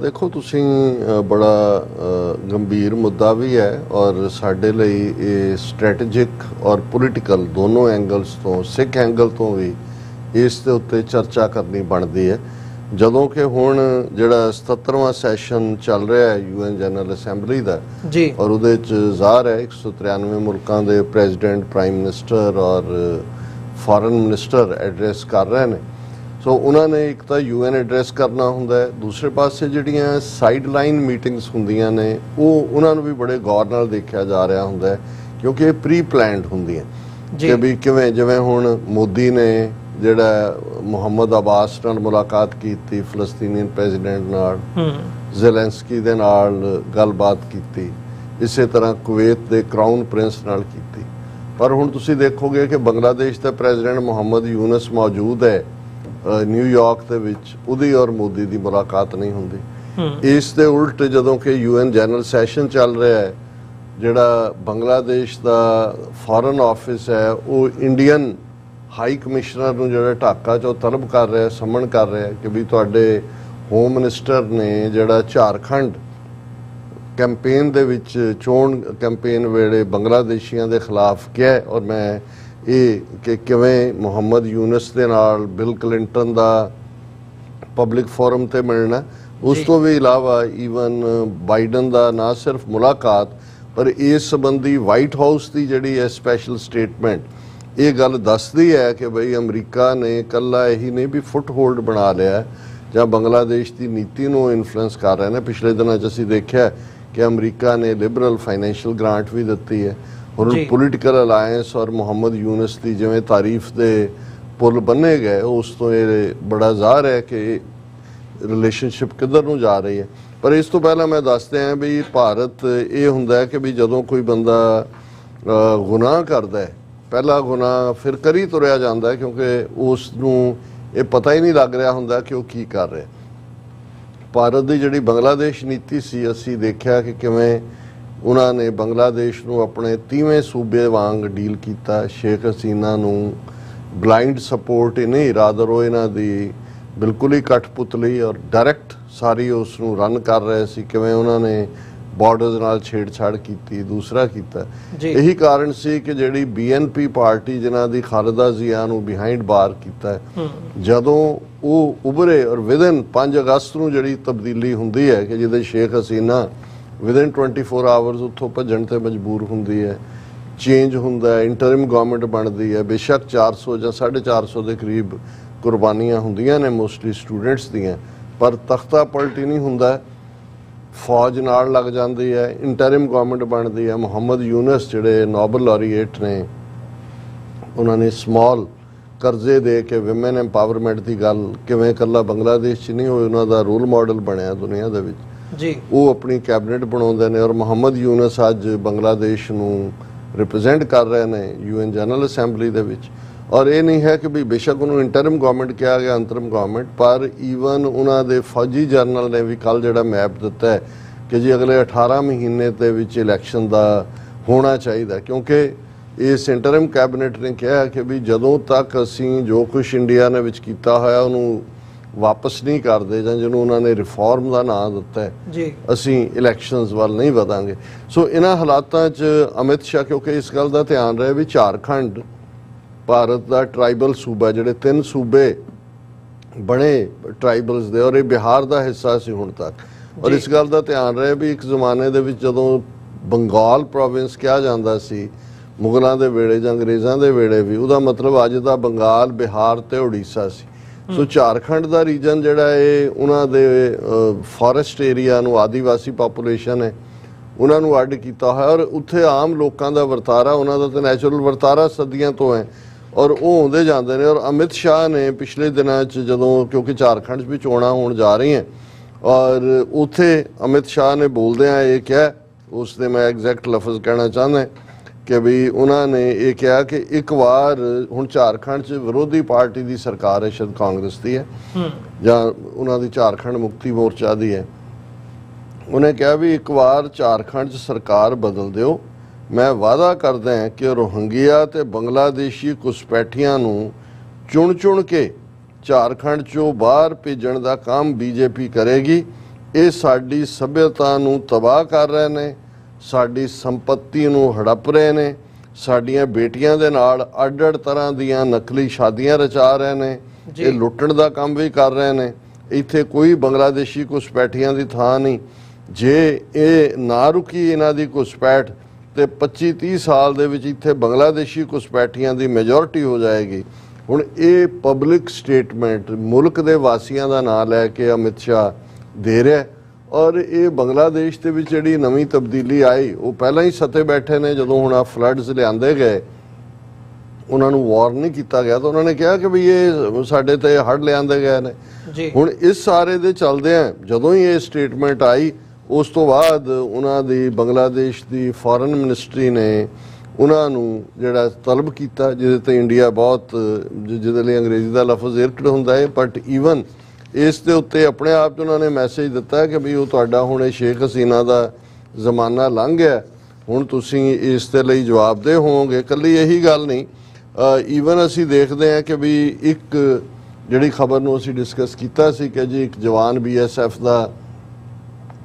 ਦੇਖੋ, ਤੁਸੀਂ ਬੜਾ ਗੰਭੀਰ ਮੁੱਦਾ ਵੀ ਹੈ ਔਰ ਸਾਡੇ ਲਈ ਇਹ ਸਟ੍ਰੈਟੇਜਿਕ ਔਰ ਪੋਲੀਟੀਕਲ ਦੋਨੋਂ ਐਂਗਲਸ ਤੋਂ, ਸਿੱਖ ਐਂਗਲ ਤੋਂ ਵੀ ਇਸ ਦੇ ਉੱਤੇ ਚਰਚਾ ਕਰਨੀ ਬਣਦੀ ਹੈ। ਜਦੋਂ ਕਿ ਹੁਣ ਜਿਹੜਾ 77ਵਾਂ ਸੈਸ਼ਨ ਚੱਲ ਰਿਹਾ ਹੈ UN ਜਨਰਲ ਅਸੈਂਬਲੀ ਦਾ ਜੀ, ਔਰ ਉਹਦੇ 'ਚ ਜ਼ਾਹਰ ਹੈ 193 ਮੁਲਕਾਂ ਦੇ ਪ੍ਰੈਜ਼ੀਡੈਂਟ, ਪ੍ਰਾਈਮ ਮਿਨਿਸਟਰ ਔਰ ਫੋਰਨ ਮਿਨਿਸਟਰ ਐਡਰੈਸ ਕਰ ਰਹੇ ਨੇ। ਸੋ ਉਹਨਾਂ ਨੇ ਇੱਕ ਤਾਂ UN ਐਡਰੈਸ ਕਰਨਾ ਹੁੰਦਾ ਹੈ, ਦੂਸਰੇ ਪਾਸੇ ਜਿਹੜੀਆਂ ਸਾਈਡ ਲਾਈਨ ਮੀਟਿੰਗਸ ਹੁੰਦੀਆਂ ਨੇ ਉਹਨਾਂ ਨੂੰ ਵੀ ਬੜੇ ਗੌਰ ਨਾਲ ਦੇਖਿਆ ਜਾ ਰਿਹਾ ਹੁੰਦਾ ਹੈ, ਕਿਉਂਕਿ ਇਹ ਪ੍ਰੀ ਪਲਾਨਡ ਹੁੰਦੀਆਂ ਕਿ ਵੀ ਕਿਵੇਂ, ਜਿਵੇਂ ਹੁਣ ਮੋਦੀ ਨੇ ਜਿਹੜਾ ਮੁਹੰਮਦ ਅਬਾਸ ਨਾਲ ਮੁਲਾਕਾਤ ਕੀਤੀ, ਫਲਸਤੀਨੀ ਪ੍ਰੈਜ਼ੀਡੈਂਟ ਨਾਲ, ਜ਼ੈਲੈਂਸਕੀ ਦੇ ਨਾਲ ਗੱਲਬਾਤ ਕੀਤੀ, ਇਸੇ ਤਰ੍ਹਾਂ ਕੁਵੈਤ ਦੇ ਕਰਾਊਨ ਪ੍ਰਿੰਸ ਨਾਲ ਕੀਤੀ। ਪਰ ਹੁਣ ਤੁਸੀਂ ਦੇਖੋਗੇ ਕਿ ਬੰਗਲਾਦੇਸ਼ ਦਾ ਪ੍ਰੈਜ਼ੀਡੈਂਟ ਮੁਹੰਮਦ ਯੂਨਸ ਮੌਜੂਦ ਹੈ ਨਿਊਯਾਰਕ ਦੇ ਵਿੱਚ, ਉਹਦੀ ਔਰ ਮੋਦੀ ਦੀ ਮੁਲਾਕਾਤ ਨਹੀਂ ਹੁੰਦੀ। ਇਸ ਦੇ ਉਲਟ ਜਦੋਂ ਕਿ UN ਜਨਰਲ ਸੈਸ਼ਨ ਚੱਲ ਰਿਹਾ ਹੈ, ਜਿਹੜਾ ਬੰਗਲਾਦੇਸ਼ ਦਾ ਫੋਰਨ ਆਫਿਸ ਹੈ ਉਹ ਇੰਡੀਅਨ ਹਾਈ ਕਮਿਸ਼ਨਰ ਨੂੰ ਜਿਹੜਾ ਢਾਕਾ 'ਚ ਉਹ ਤਲਬ ਕਰ ਰਿਹਾ, ਸਮਨ ਕਰ ਰਿਹਾ ਕਿ ਵੀ ਤੁਹਾਡੇ ਹੋਮ ਮਿਨਿਸਟਰ ਨੇ ਜਿਹੜਾ ਝਾਰਖੰਡ ਕੈਂਪੇਨ ਦੇ ਵਿੱਚ, ਚੋਣ ਕੈਂਪੇਨ ਵੇਲੇ ਬੰਗਲਾਦੇਸ਼ੀਆਂ ਦੇ ਖਿਲਾਫ ਕਿਹਾ, ਔਰ ਮੈਂ ਇਹ ਕਿ ਕਿਵੇਂ ਮੁਹੰਮਦ ਯੂਨਸ ਦੇ ਨਾਲ ਬਿਲ ਕਲਿੰਟਨ ਦਾ ਪਬਲਿਕ ਫੋਰਮ ਤੇ ਮਿਲਣਾ। ਉਸ ਤੋਂ ਵੀ ਇਲਾਵਾ ਈਵਨ ਬਾਈਡਨ ਦਾ ਨਾ ਸਿਰਫ ਮੁਲਾਕਾਤ ਔਰ ਇਸ ਸੰਬੰਧੀ ਵਾਈਟ ਹਾਊਸ ਦੀ ਜਿਹੜੀ ਹੈ ਸਪੈਸ਼ਲ ਸਟੇਟਮੈਂਟ ਇਹ ਗੱਲ ਦੱਸਦੀ ਹੈ ਕਿ ਬਈ ਅਮਰੀਕਾ ਨੇ ਇਕੱਲਾ ਇਹੀ ਨਹੀਂ ਵੀ ਫੁੱਟ ਹੋਲਡ ਬਣਾ ਲਿਆ ਜਾਂ ਬੰਗਲਾਦੇਸ਼ ਦੀ ਨੀਤੀ ਨੂੰ ਇਨਫਲੂਐਂਸ ਕਰ ਰਹੇ ਨੇ। ਪਿਛਲੇ ਦਿਨਾਂ 'ਚ ਅਸੀਂ ਦੇਖਿਆ ਕਿ ਅਮਰੀਕਾ ਨੇ ਲਿਬਰਲ ਫਾਈਨੈਂਸ਼ੀਅਲ ਗ੍ਰਾਂਟ ਵੀ ਦਿੱਤੀ ਹੈ। ਹੁਣ ਪੋਲੀਟੀਕਲ ਅਲਾਇੰਸ ਔਰ ਮੁਹੰਮਦ ਯੂਨਸ ਦੀ ਜਿਵੇਂ ਤਾਰੀਫ ਦੇ ਪੁੱਲ ਬੰਨੇ ਗਏ, ਉਸ ਤੋਂ ਇਹ ਬੜਾ ਜ਼ਾਹਰ ਹੈ ਕਿ ਰਿਲੇਸ਼ਨਸ਼ਿਪ ਕਿੱਧਰ ਨੂੰ ਜਾ ਰਹੀ ਹੈ। ਪਰ ਇਸ ਤੋਂ ਪਹਿਲਾਂ ਮੈਂ ਦੱਸਦੇ ਹਾਂ ਵੀ ਭਾਰਤ ਇਹ ਹੁੰਦਾ ਹੈ ਕਿ ਵੀ ਜਦੋਂ ਕੋਈ ਬੰਦਾ ਗੁਨਾਹ ਕਰਦਾ ਹੈ, ਪਹਿਲਾ ਗੁਨਾਹ ਫਿਰ ਕਰੀ ਤੁਰਿਆ ਜਾਂਦਾ ਹੈ, ਕਿਉਂਕਿ ਉਸ ਨੂੰ ਇਹ ਪਤਾ ਹੀ ਨਹੀਂ ਲੱਗ ਰਿਹਾ ਹੁੰਦਾ ਕਿ ਉਹ ਕੀ ਕਰ ਰਿਹਾ। ਭਾਰਤ ਦੀ ਜਿਹੜੀ ਬੰਗਲਾਦੇਸ਼ ਨੀਤੀ ਸੀ, ਅਸੀਂ ਦੇਖਿਆ ਕਿ ਕਿਵੇਂ ਉਹਨਾਂ ਨੇ ਬੰਗਲਾਦੇਸ਼ ਨੂੰ ਆਪਣੇ 30ਵੇਂ ਸੂਬੇ ਵਾਂਗ ਡੀਲ ਕੀਤਾ। ਸ਼ੇਖ ਹਸੀਨਾ ਨੂੰ ਬਲਾਈਂਡ ਸਪੋਰਟ ਹੀ ਨਹੀਂ, ਰਾਦਰ ਉਹ ਇਹਨਾਂ ਦੀ ਬਿਲਕੁਲ ਹੀ ਕਠਪੁਤਲੀ ਔਰ ਡਾਇਰੈਕਟ ਸਾਰੀ ਉਸ ਨੂੰ ਰਨ ਕਰ ਰਹੇ ਸੀ। ਕਿਵੇਂ ਉਹਨਾਂ ਨੇ ਬਾਰਡਰਸ ਨਾਲ ਛੇੜਛਾੜ ਕੀਤੀ, ਦੂਸਰਾ ਕੀਤਾ। ਇਹੀ ਕਾਰਨ ਸੀ ਕਿ ਜਿਹੜੀ BNP ਪਾਰਟੀ ਜਿਨ੍ਹਾਂ ਦੀ ਖਾਲਦਾ ਜ਼ਿਆ ਨੂੰ ਬਿਹਾਈਂਡ ਬਾਰ ਕੀਤਾ, ਜਦੋਂ ਉਹ ਉਭਰੇ ਔਰ ਵਿਦਨ 5 ਅਗਸਤ ਨੂੰ ਜਿਹੜੀ ਤਬਦੀਲੀ ਹੁੰਦੀ ਹੈ ਕਿ ਜਿਹਦੇ ਸ਼ੇਖ ਹਸੀਨਾ ਵਿਦਨ 24 ਆਵਰਸ ਉੱਥੋਂ ਭੱਜਣ ਤੇ ਮਜਬੂਰ ਹੁੰਦੀ ਹੈ, ਚੇਂਜ ਹੁੰਦਾ ਹੈ, ਇੰਟਰਿਮ ਗਵਰਨਮੈਂਟ ਬਣਦੀ ਹੈ। ਬੇਸ਼ੱਕ 400 ਜਾਂ 450 ਦੇ ਕਰੀਬ ਕੁਰਬਾਨੀਆਂ ਹੁੰਦੀਆਂ ਨੇ ਮੋਸਟਲੀ ਸਟੂਡੈਂਟਸ ਦੀਆਂ, ਪਰ ਤਖਤਾ ਪਲਟੀ ਨਹੀਂ ਹੁੰਦਾ, ਫੌਜ ਨਾਲ ਲੱਗ ਜਾਂਦੀ ਹੈ, ਇੰਟਰਿਮ ਗਵਰਨਮੈਂਟ ਬਣਦੀ ਹੈ। ਮੁਹੰਮਦ ਯੂਨਸ ਜਿਹੜੇ ਨੋਬਲ ਲੌਰੀਏਟ ਨੇ, ਉਹਨਾਂ ਨੇ ਸਮਾਲ ਕਰਜ਼ੇ ਦੇ ਕੇ ਵਿਮਨ ਐਮਪਾਵਰਮੈਂਟ ਦੀ ਗੱਲ ਕਿਵੇਂ ਇਕੱਲਾ ਬੰਗਲਾਦੇਸ਼ 'ਚ ਨਹੀਂ ਹੋਈ, ਉਹਨਾਂ ਦਾ ਰੋਲ ਮਾਡਲ ਬਣਿਆ ਦੁਨੀਆ ਦੇ ਵਿੱਚ ਜੀ। ਉਹ ਆਪਣੀ ਕੈਬਨਿਟ ਬਣਾਉਂਦੇ ਨੇ ਔਰ ਮੁਹੰਮਦ ਯੂਨਸ ਅੱਜ ਬੰਗਲਾਦੇਸ਼ ਨੂੰ ਰਿਪਰੈਜ਼ੈਂਟ ਕਰ ਰਹੇ ਨੇ UN ਜਨਰਲ ਅਸੈਂਬਲੀ ਦੇ ਵਿੱਚ। ਔਰ ਇਹ ਨਹੀਂ ਹੈ ਕਿ ਵੀ ਬੇਸ਼ੱਕ ਉਹਨੂੰ ਇੰਟਰਿਮ ਗਵਰਨਮੈਂਟ ਕਿਹਾ ਗਿਆ, ਅੰਤਰਿਮ ਗਵਰਨਮੈਂਟ, ਪਰ ਈਵਨ ਉਹਨਾਂ ਦੇ ਫੌਜੀ ਜਨਰਲ ਨੇ ਵੀ ਕੱਲ ਜਿਹੜਾ ਮੈਪ ਦਿੱਤਾ ਹੈ ਕਿ ਜੀ ਅਗਲੇ 18 ਮਹੀਨੇ ਦੇ ਵਿੱਚ ਇਲੈਕਸ਼ਨ ਦਾ ਹੋਣਾ ਚਾਹੀਦਾ, ਕਿਉਂਕਿ ਇਸ ਇੰਟਰਿਮ ਕੈਬਨਿਟ ਨੇ ਕਿਹਾ ਕਿ ਵੀ ਜਦੋਂ ਤੱਕ ਅਸੀਂ ਜੋ ਕੁਛ ਇੰਡੀਆ ਨੇ ਵਿੱਚ ਕੀਤਾ ਹੋਇਆ ਉਹਨੂੰ ਵਾਪਸ ਨਹੀਂ ਕਰਦੇ ਜਾਂ ਜਿਹਨੂੰ ਉਹਨਾਂ ਨੇ ਰਿਫਾਰਮ ਦਾ ਨਾਂ ਦਿੱਤਾ ਹੈ ਜੀ, ਅਸੀਂ ਇਲੈਕਸ਼ਨਸ ਵੱਲ ਨਹੀਂ ਵਧਾਂਗੇ। ਸੋ ਇਹਨਾਂ ਹਾਲਾਤਾਂ 'ਚ ਅਮਿਤ ਸ਼ਾਹ, ਕਿਉਂਕਿ ਇਸ ਗੱਲ ਦਾ ਧਿਆਨ ਰਹੇ ਵੀ ਝਾਰਖੰਡ ਭਾਰਤ ਦਾ ਟਰਾਈਬਲ ਸੂਬਾ, ਜਿਹੜੇ 3 ਸੂਬੇ ਬਣੇ ਟਰਾਈਬਲਸ ਦੇ, ਔਰ ਇਹ ਬਿਹਾਰ ਦਾ ਹਿੱਸਾ ਸੀ ਹੁਣ ਤੱਕ। ਔਰ ਇਸ ਗੱਲ ਦਾ ਧਿਆਨ ਰਹੇ ਵੀ ਇੱਕ ਜ਼ਮਾਨੇ ਦੇ ਵਿੱਚ ਜਦੋਂ ਬੰਗਾਲ ਪ੍ਰੋਵਿੰਸ ਕਿਹਾ ਜਾਂਦਾ ਸੀ ਮੁਗਲਾਂ ਦੇ ਵੇਲੇ ਜਾਂ ਅੰਗਰੇਜ਼ਾਂ ਦੇ ਵੇਲੇ ਵੀ, ਉਹਦਾ ਮਤਲਬ ਅੱਜ ਦਾ ਬੰਗਾਲ, ਬਿਹਾਰ ਤੇ ਉੜੀਸਾ ਸੀ। ਸੋ ਝਾਰਖੰਡ ਦਾ ਰੀਜਨ ਜਿਹੜਾ ਇਹ ਉਹਨਾਂ ਦੇ ਫੋਰੈਸਟ ਏਰੀਆ ਨੂੰ, ਆਦੀਵਾਸੀ ਪਾਪੂਲੇਸ਼ਨ ਹੈ, ਉਹਨਾਂ ਨੂੰ ਅੱਡ ਕੀਤਾ ਹੋਇਆ ਔਰ ਉੱਥੇ ਆਮ ਲੋਕਾਂ ਦਾ ਵਰਤਾਰਾ, ਉਹਨਾਂ ਦਾ ਤਾਂ ਨੈਚੁਰਲ ਵਰਤਾਰਾ ਸਦੀਆਂ ਤੋਂ ਹੈ ਔਰ ਉਹ ਆਉਂਦੇ ਜਾਂਦੇ ਨੇ। ਔਰ ਅਮਿਤ ਸ਼ਾਹ ਨੇ ਪਿਛਲੇ ਦਿਨਾਂ 'ਚ ਜਦੋਂ, ਕਿਉਂਕਿ ਝਾਰਖੰਡ 'ਚ ਵੀ ਚੋਣਾਂ ਹੋਣ ਜਾ ਰਹੀਆਂ ਔਰ ਉੱਥੇ ਅਮਿਤ ਸ਼ਾਹ ਨੇ ਬੋਲਦਿਆਂ ਇਹ ਕਿਹਾ, ਉਸ ਦੇ ਮੈਂ ਐਗਜ਼ੈਕਟ ਲਫ਼ਜ਼ ਕਹਿਣਾ ਚਾਹੁੰਦਾ ਕਿ ਵੀ ਉਹਨਾਂ ਨੇ ਇਹ ਕਿਹਾ ਕਿ ਇੱਕ ਵਾਰ ਹੁਣ ਝਾਰਖੰਡ 'ਚ ਵਿਰੋਧੀ ਪਾਰਟੀ ਦੀ ਸਰਕਾਰ ਹੈ, ਸ਼ਾਇਦ ਕਾਂਗਰਸ ਦੀ ਹੈ ਜਾਂ ਉਹਨਾਂ ਦੀ ਝਾਰਖੰਡ ਮੁਕਤੀ ਮੋਰਚਾ ਦੀ ਹੈ। ਉਹਨੇ ਕਿਹਾ ਵੀ ਇੱਕ ਵਾਰ ਝਾਰਖੰਡ 'ਚ ਸਰਕਾਰ ਬਦਲ ਦਿਓ, ਮੈਂ ਵਾਅਦਾ ਕਰਦਾ ਹਾਂ ਕਿ ਰੋਹਿੰਗਿਆ ਤੇ ਬੰਗਲਾਦੇਸ਼ੀ ਘੁਸਪੈਠੀਆਂ ਨੂੰ ਚੁਣ ਕੇ ਝਾਰਖੰਡ 'ਚੋਂ ਬਾਹਰ ਭੇਜਣ ਦਾ ਕੰਮ BJP ਕਰੇਗੀ। ਇਹ ਸਾਡੀ ਸੱਭਿਅਤਾ ਨੂੰ ਤਬਾਹ ਕਰ ਰਹੇ ਨੇ, ਸਾਡੀ ਸੰਪत्ति ਨੂੰ ਹੜਪ ਰਹੇ ਨੇ, ਸਾਡੀਆਂ ਬੇਟੀਆਂ ਦੇ ਨਾਲ ਅੱਡ-ਅੱਡ ਤਰ੍ਹਾਂ ਦੀਆਂ ਨਕਲੀ ਸ਼ਾਦੀਆਂ ਰਚਾ ਰਹੇ ਨੇ, ਇਹ ਲੁੱਟਣ ਦਾ ਕੰਮ ਵੀ ਕਰ ਰਹੇ ਨੇ। ਇੱਥੇ ਕੋਈ ਬੰਗਲਾਦੇਸ਼ੀ ਘੁਸਪੈਠੀਆਂ ਦੀ ਥਾਂ ਨਹੀਂ। ਜੇ ਇਹ ਨਾ ਰੁਕੀ ਇਹਨਾਂ ਦੀ ਘੁਸਪੈਠ ਤੇ 25-30 ਸਾਲ ਦੇ ਵਿੱਚ ਇੱਥੇ ਬੰਗਲਾਦੇਸ਼ੀ ਘੁਸਪੈਠੀਆਂ ਦੀ ਮੈਜੋਰਿਟੀ ਹੋ ਜਾਏਗੀ। ਹੁਣ ਇਹ ਪਬਲਿਕ ਸਟੇਟਮੈਂਟ ਮੁਲਕ ਦੇ ਵਾਸੀਆਂ ਦਾ ਨਾਂ ਲੈ ਕੇ ਅਮਿਤ ਸ਼ਾਹ ਦੇ ਰਿਹਾ ਔਰ ਇਹ ਬੰਗਲਾਦੇਸ਼ ਦੇ ਵਿੱਚ ਜਿਹੜੀ ਨਵੀਂ ਤਬਦੀਲੀ ਆਈ, ਉਹ ਪਹਿਲਾਂ ਹੀ ਸੱਤੇ ਬੈਠੇ ਨੇ। ਜਦੋਂ ਹੁਣ ਆ ਫਲੱਡਸ ਲਿਆਂਦੇ ਗਏ, ਉਹਨਾਂ ਨੂੰ ਵਾਰ ਨਹੀਂ ਕੀਤਾ ਗਿਆ ਤਾਂ ਉਹਨਾਂ ਨੇ ਕਿਹਾ ਕਿ ਵੀ ਇਹ ਸਾਡੇ ਤੇ ਹੜ੍ਹ ਲਿਆਂਦੇ ਗਏ ਨੇ। ਹੁਣ ਇਸ ਸਾਰੇ ਦੇ ਚੱਲਦਿਆਂ ਜਦੋਂ ਹੀ ਇਹ ਸਟੇਟਮੈਂਟ ਆਈ, ਉਸ ਤੋਂ ਬਾਅਦ ਉਹਨਾਂ ਦੀ ਬੰਗਲਾਦੇਸ਼ ਦੀ ਫੋਰਨ ਮਿਨਿਸਟਰੀ ਨੇ ਉਹਨਾਂ ਨੂੰ ਜਿਹੜਾ ਤਲਬ ਕੀਤਾ, ਜਿਹਦੇ ਤੇ ਇੰਡੀਆ ਬਹੁਤ, ਜਿਹਦੇ ਲਈ ਅੰਗਰੇਜ਼ੀ ਦਾ ਲਫ਼ਜ਼ ਇਰਕਡ ਹੁੰਦਾ ਹੈ, ਬਟ ਈਵਨ ਇਸ ਦੇ ਉੱਤੇ ਆਪਣੇ ਆਪ 'ਚ ਉਹਨਾਂ ਨੇ ਮੈਸੇਜ ਦਿੱਤਾ ਕਿ ਵੀ ਉਹ ਤੁਹਾਡਾ ਹੁਣ ਇਹ ਸ਼ੇਖ ਹਸੀਨਾ ਦਾ ਜ਼ਮਾਨਾ ਲੰਘ ਗਿਆ, ਹੁਣ ਤੁਸੀਂ ਇਸ ਦੇ ਲਈ ਜਵਾਬਦੇਹ ਹੋਵੋਗੇ। ਇਕੱਲੀ ਇਹੀ ਗੱਲ ਨਹੀਂ, ਈਵਨ ਅਸੀਂ ਦੇਖਦੇ ਹਾਂ ਕਿ ਵੀ ਇੱਕ ਜਿਹੜੀ ਖਬਰ ਨੂੰ ਅਸੀਂ ਡਿਸਕਸ ਕੀਤਾ ਸੀ ਕਿ ਜੀ ਇੱਕ ਜਵਾਨ BSF ਦਾ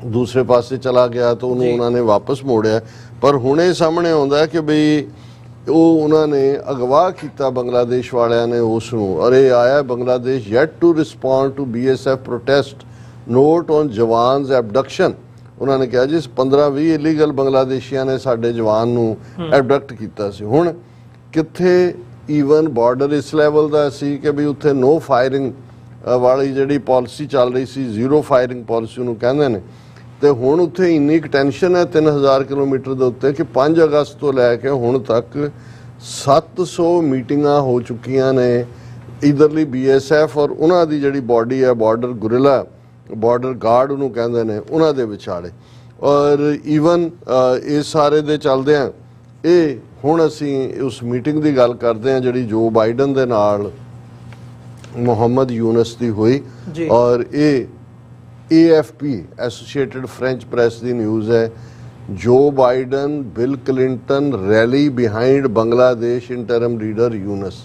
ਦੂਸਰੇ ਪਾਸੇ ਚਲਾ ਗਿਆ ਤਾਂ ਉਹਨੂੰ ਉਹਨਾਂ ਨੇ ਵਾਪਸ ਮੋੜਿਆ, ਪਰ ਹੁਣ ਇਹ ਸਾਹਮਣੇ ਆਉਂਦਾ ਕਿ ਵੀ ਉਹ ਉਹਨਾਂ ਨੇ ਅਗਵਾ ਕੀਤਾ ਬੰਗਲਾਦੇਸ਼ ਵਾਲਿਆਂ ਨੇ ਉਸ ਨੂੰ। ਔਰ ਇਹ ਆਇਆ Bangladesh yet to respond to BSF protest note on Jawan's abduction ਉਹਨਾਂ ਨੇ ਕਿਹਾ ਜੀ 15-20 ਇਲੀਗਲ ਬੰਗਲਾਦੇਸ਼ੀਆਂ ਨੇ ਸਾਡੇ ਜਵਾਨ ਨੂੰ ਐਬਡਕਟ ਕੀਤਾ ਸੀ। ਹੁਣ ਕਿੱਥੇ ਈਵਨ ਬਾਰਡਰ ਇਸ ਲੈਵਲ ਦਾ ਸੀ ਕਿ ਵੀ ਉੱਥੇ ਨੋ ਫਾਇਰਿੰਗ ਵਾਲੀ ਜਿਹੜੀ ਪਾਲਿਸੀ ਚੱਲ ਰਹੀ ਸੀ, ਜ਼ੀਰੋ ਫਾਇਰਿੰਗ ਪਾਲਿਸੀ ਉਹਨੂੰ ਕਹਿੰਦੇ ਨੇ, ਤੇ ਹੁਣ ਉੱਥੇ ਇੰਨੀ ਕੁ ਟੈਨਸ਼ਨ ਹੈ 3000 ਕਿਲੋਮੀਟਰ ਦੇ ਉੱਤੇ ਕਿ 5 ਅਗਸਤ ਤੋਂ ਲੈ ਕੇ ਹੁਣ ਤੱਕ 700 ਮੀਟਿੰਗਾਂ ਹੋ ਚੁੱਕੀਆਂ ਨੇ ਇਧਰਲੀ BSF ਔਰ ਉਹਨਾਂ ਦੀ ਜਿਹੜੀ ਬਾਡੀ ਹੈ ਬਾਰਡਰ ਗੁਰਿਲਾ ਬਾਰਡਰ ਗਾਰਡ ਉਹਨੂੰ ਕਹਿੰਦੇ ਨੇ, ਉਹਨਾਂ ਦੇ ਵਿਚਾਲੇ। ਔਰ ਈਵਨ ਇਸ ਸਾਰੇ ਦੇ ਚੱਲਦਿਆਂ ਇਹ ਹੁਣ ਅਸੀਂ ਉਸ ਮੀਟਿੰਗ ਦੀ ਗੱਲ ਕਰਦੇ ਹਾਂ ਜਿਹੜੀ ਜੋ ਬਾਈਡਨ ਦੇ ਨਾਲ ਮੁਹੰਮਦ ਯੂਨਸ ਦੀ ਹੋਈ। ਔਰ ਇਹ AFP ਐਸੋਸੀਏਟਡ ਫ੍ਰੈਂਚ ਪ੍ਰੈਸ ਦੀ ਨਿਊਜ਼ ਹੈ, ਜੋ Biden bill Clinton rally behind Bangladesh interim leader Yunus,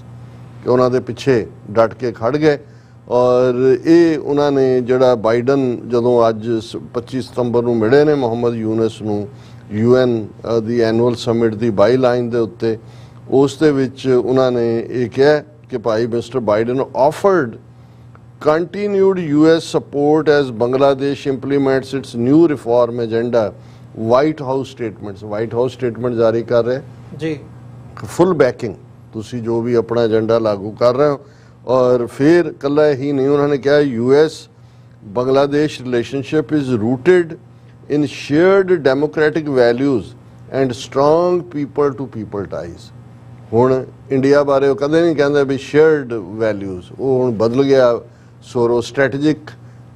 ਕਿ ਉਹਨਾਂ ਦੇ ਪਿੱਛੇ ਡਟ ਕੇ ਖੜ ਗਏ। ਔਰ ਇਹ ਉਹਨਾਂ ਨੇ ਜਿਹੜਾ ਬਾਈਡਨ ਜਦੋਂ ਅੱਜ 25 ਸਤੰਬਰ ਨੂੰ ਮਿਲੇ ਨੇ ਮੁਹੰਮਦ ਯੂਨਸ ਨੂੰ UN ਦੀ ਐਨੂਅਲ ਸਮਿਟ ਦੀ ਬਾਈ ਲਾਈਨ ਦੇ ਉੱਤੇ, ਉਸ ਦੇ ਵਿੱਚ ਉਹਨਾਂ ਨੇ ਇਹ ਕਿਹਾ ਕਿ ਭਾਈ mister Biden offered continued US support as Bangladesh implements its new reform agenda। White House statement ਜਾਰੀ ਕਰ ਰਿਹਾ ਜੀ, ਫੁੱਲ ਬੈਕਿੰਗ ਤੁਸੀਂ ਜੋ ਵੀ ਆਪਣਾ ਏਜੰਡਾ ਲਾਗੂ ਕਰ ਰਹੇ ਹੋ। ਔਰ ਫਿਰ ਕੱਲਾ ਹੀ ਨਹੀਂ, ਉਹਨਾਂ ਨੇ ਕਿਹਾ US Bangladesh relationship is rooted in shared democratic values and strong people to people ties। ਹੁਣ ਇੰਡੀਆ ਬਾਰੇ ਉਹ ਕਦੇ ਨਹੀਂ ਕਹਿੰਦੇ ਵੀ ਸ਼ੇਅਰਡ ਵੈਲਿਊਜ਼, ਉਹ ਹੁਣ ਬਦਲ ਗਿਆ, ਸੋਰੋ ਸਟ੍ਰੈਟੇਜਿਕ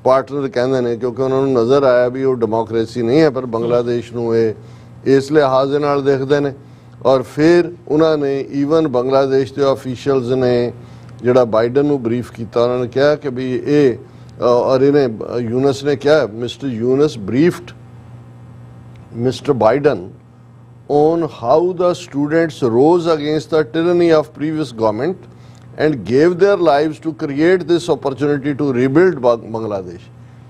ਪਾਰਟਨਰ ਕਹਿੰਦੇ ਨੇ, ਕਿਉਂਕਿ ਉਹਨਾਂ ਨੂੰ ਨਜ਼ਰ ਆਇਆ ਵੀ ਉਹ ਡੈਮੋਕ੍ਰੇਸੀ ਨਹੀਂ ਹੈ ਪਰ ਬੰਗਲਾਦੇਸ਼ ਨੂੰ ਇਹ ਇਸ ਲਿਹਾਜ਼ ਦੇ ਨਾਲ ਦੇਖਦੇ ਨੇ। ਔਰ ਫਿਰ ਉਹਨਾਂ ਨੇ ਈਵਨ ਬੰਗਲਾਦੇਸ਼ ਦੇ ਆਫੀਸ਼ੀਅਲਸ ਨੇ ਜਿਹੜਾ ਬਾਈਡਨ ਨੂੰ ਬਰੀਫ ਕੀਤਾ, ਉਹਨਾਂ ਨੇ ਕਿਹਾ ਕਿ ਵੀ ਇਹ ਔਰ ਇਹਨੇ ਯੂਨਸ ਨੇ ਕਿਹਾ mister Yunus ਬਰੀਫਡ mister Biden on how the students rose against the tyranny of previous government and gave their lives to create this opportunity to rebuild Bangladesh।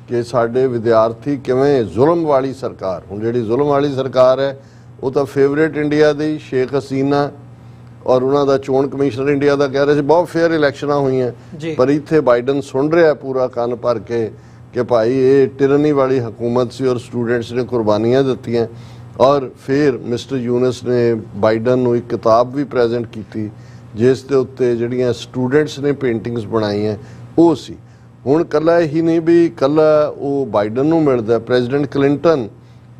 ਕਿ ਸਾਡੇ ਵਿਦਿਆਰਥੀ ਕਿਵੇਂ ਜ਼ੁਲਮ ਵਾਲੀ ਸਰਕਾਰ, ਹੁਣ ਜਿਹੜੀ ਜ਼ੁਲਮ ਵਾਲੀ ਸਰਕਾਰ ਹੈ ਉਹ ਤਾਂ ਫੇਵਰੇਟ ਇੰਡੀਆ ਦੀ ਸ਼ੇਖ ਹਸੀਨਾ ਔਰ ਉਹਨਾਂ ਦਾ ਚੋਣ ਕਮਿਸ਼ਨਰ ਇੰਡੀਆ ਦਾ ਕਹਿ ਰਹੇ ਸੀ ਬਹੁਤ ਫੇਅਰ ਇਲੈਕਸ਼ਨਾਂ ਹੋਈਆਂ, ਪਰ ਇੱਥੇ ਬਾਈਡਨ ਸੁਣ ਰਿਹਾ ਪੂਰਾ ਕੰਨ ਭਰ ਕੇ ਕਿ ਭਾਈ ਇਹ ਟਿਰਨੀ ਵਾਲੀ ਹਕੂਮਤ ਸੀ ਔਰ ਸਟੂਡੈਂਟਸ ਨੇ ਕੁਰਬਾਨੀਆਂ ਦਿੱਤੀਆਂ। ਔਰ ਫਿਰ ਮਿਸਟਰ ਯੂਨਸ ਨੇ ਬਾਈਡਨ ਨੂੰ ਇੱਕ ਕਿਤਾਬ ਵੀ ਪ੍ਰੈਜ਼ੈਂਟ ਕੀਤੀ ਜਿਸ ਦੇ ਉੱਤੇ ਜਿਹੜੀਆਂ ਸਟੂਡੈਂਟਸ ਨੇ ਪੇਂਟਿੰਗਸ ਬਣਾਈਆਂ ਉਹ ਸੀ। ਹੁਣ ਕੱਲਾ ਹੀ ਨਹੀਂ ਵੀ ਕੱਲਾ ਉਹ ਬਾਈਡਨ ਨੂੰ ਮਿਲਦਾ, ਪ੍ਰੈਜ਼ੀਡੈਂਟ ਕਲਿੰਟਨ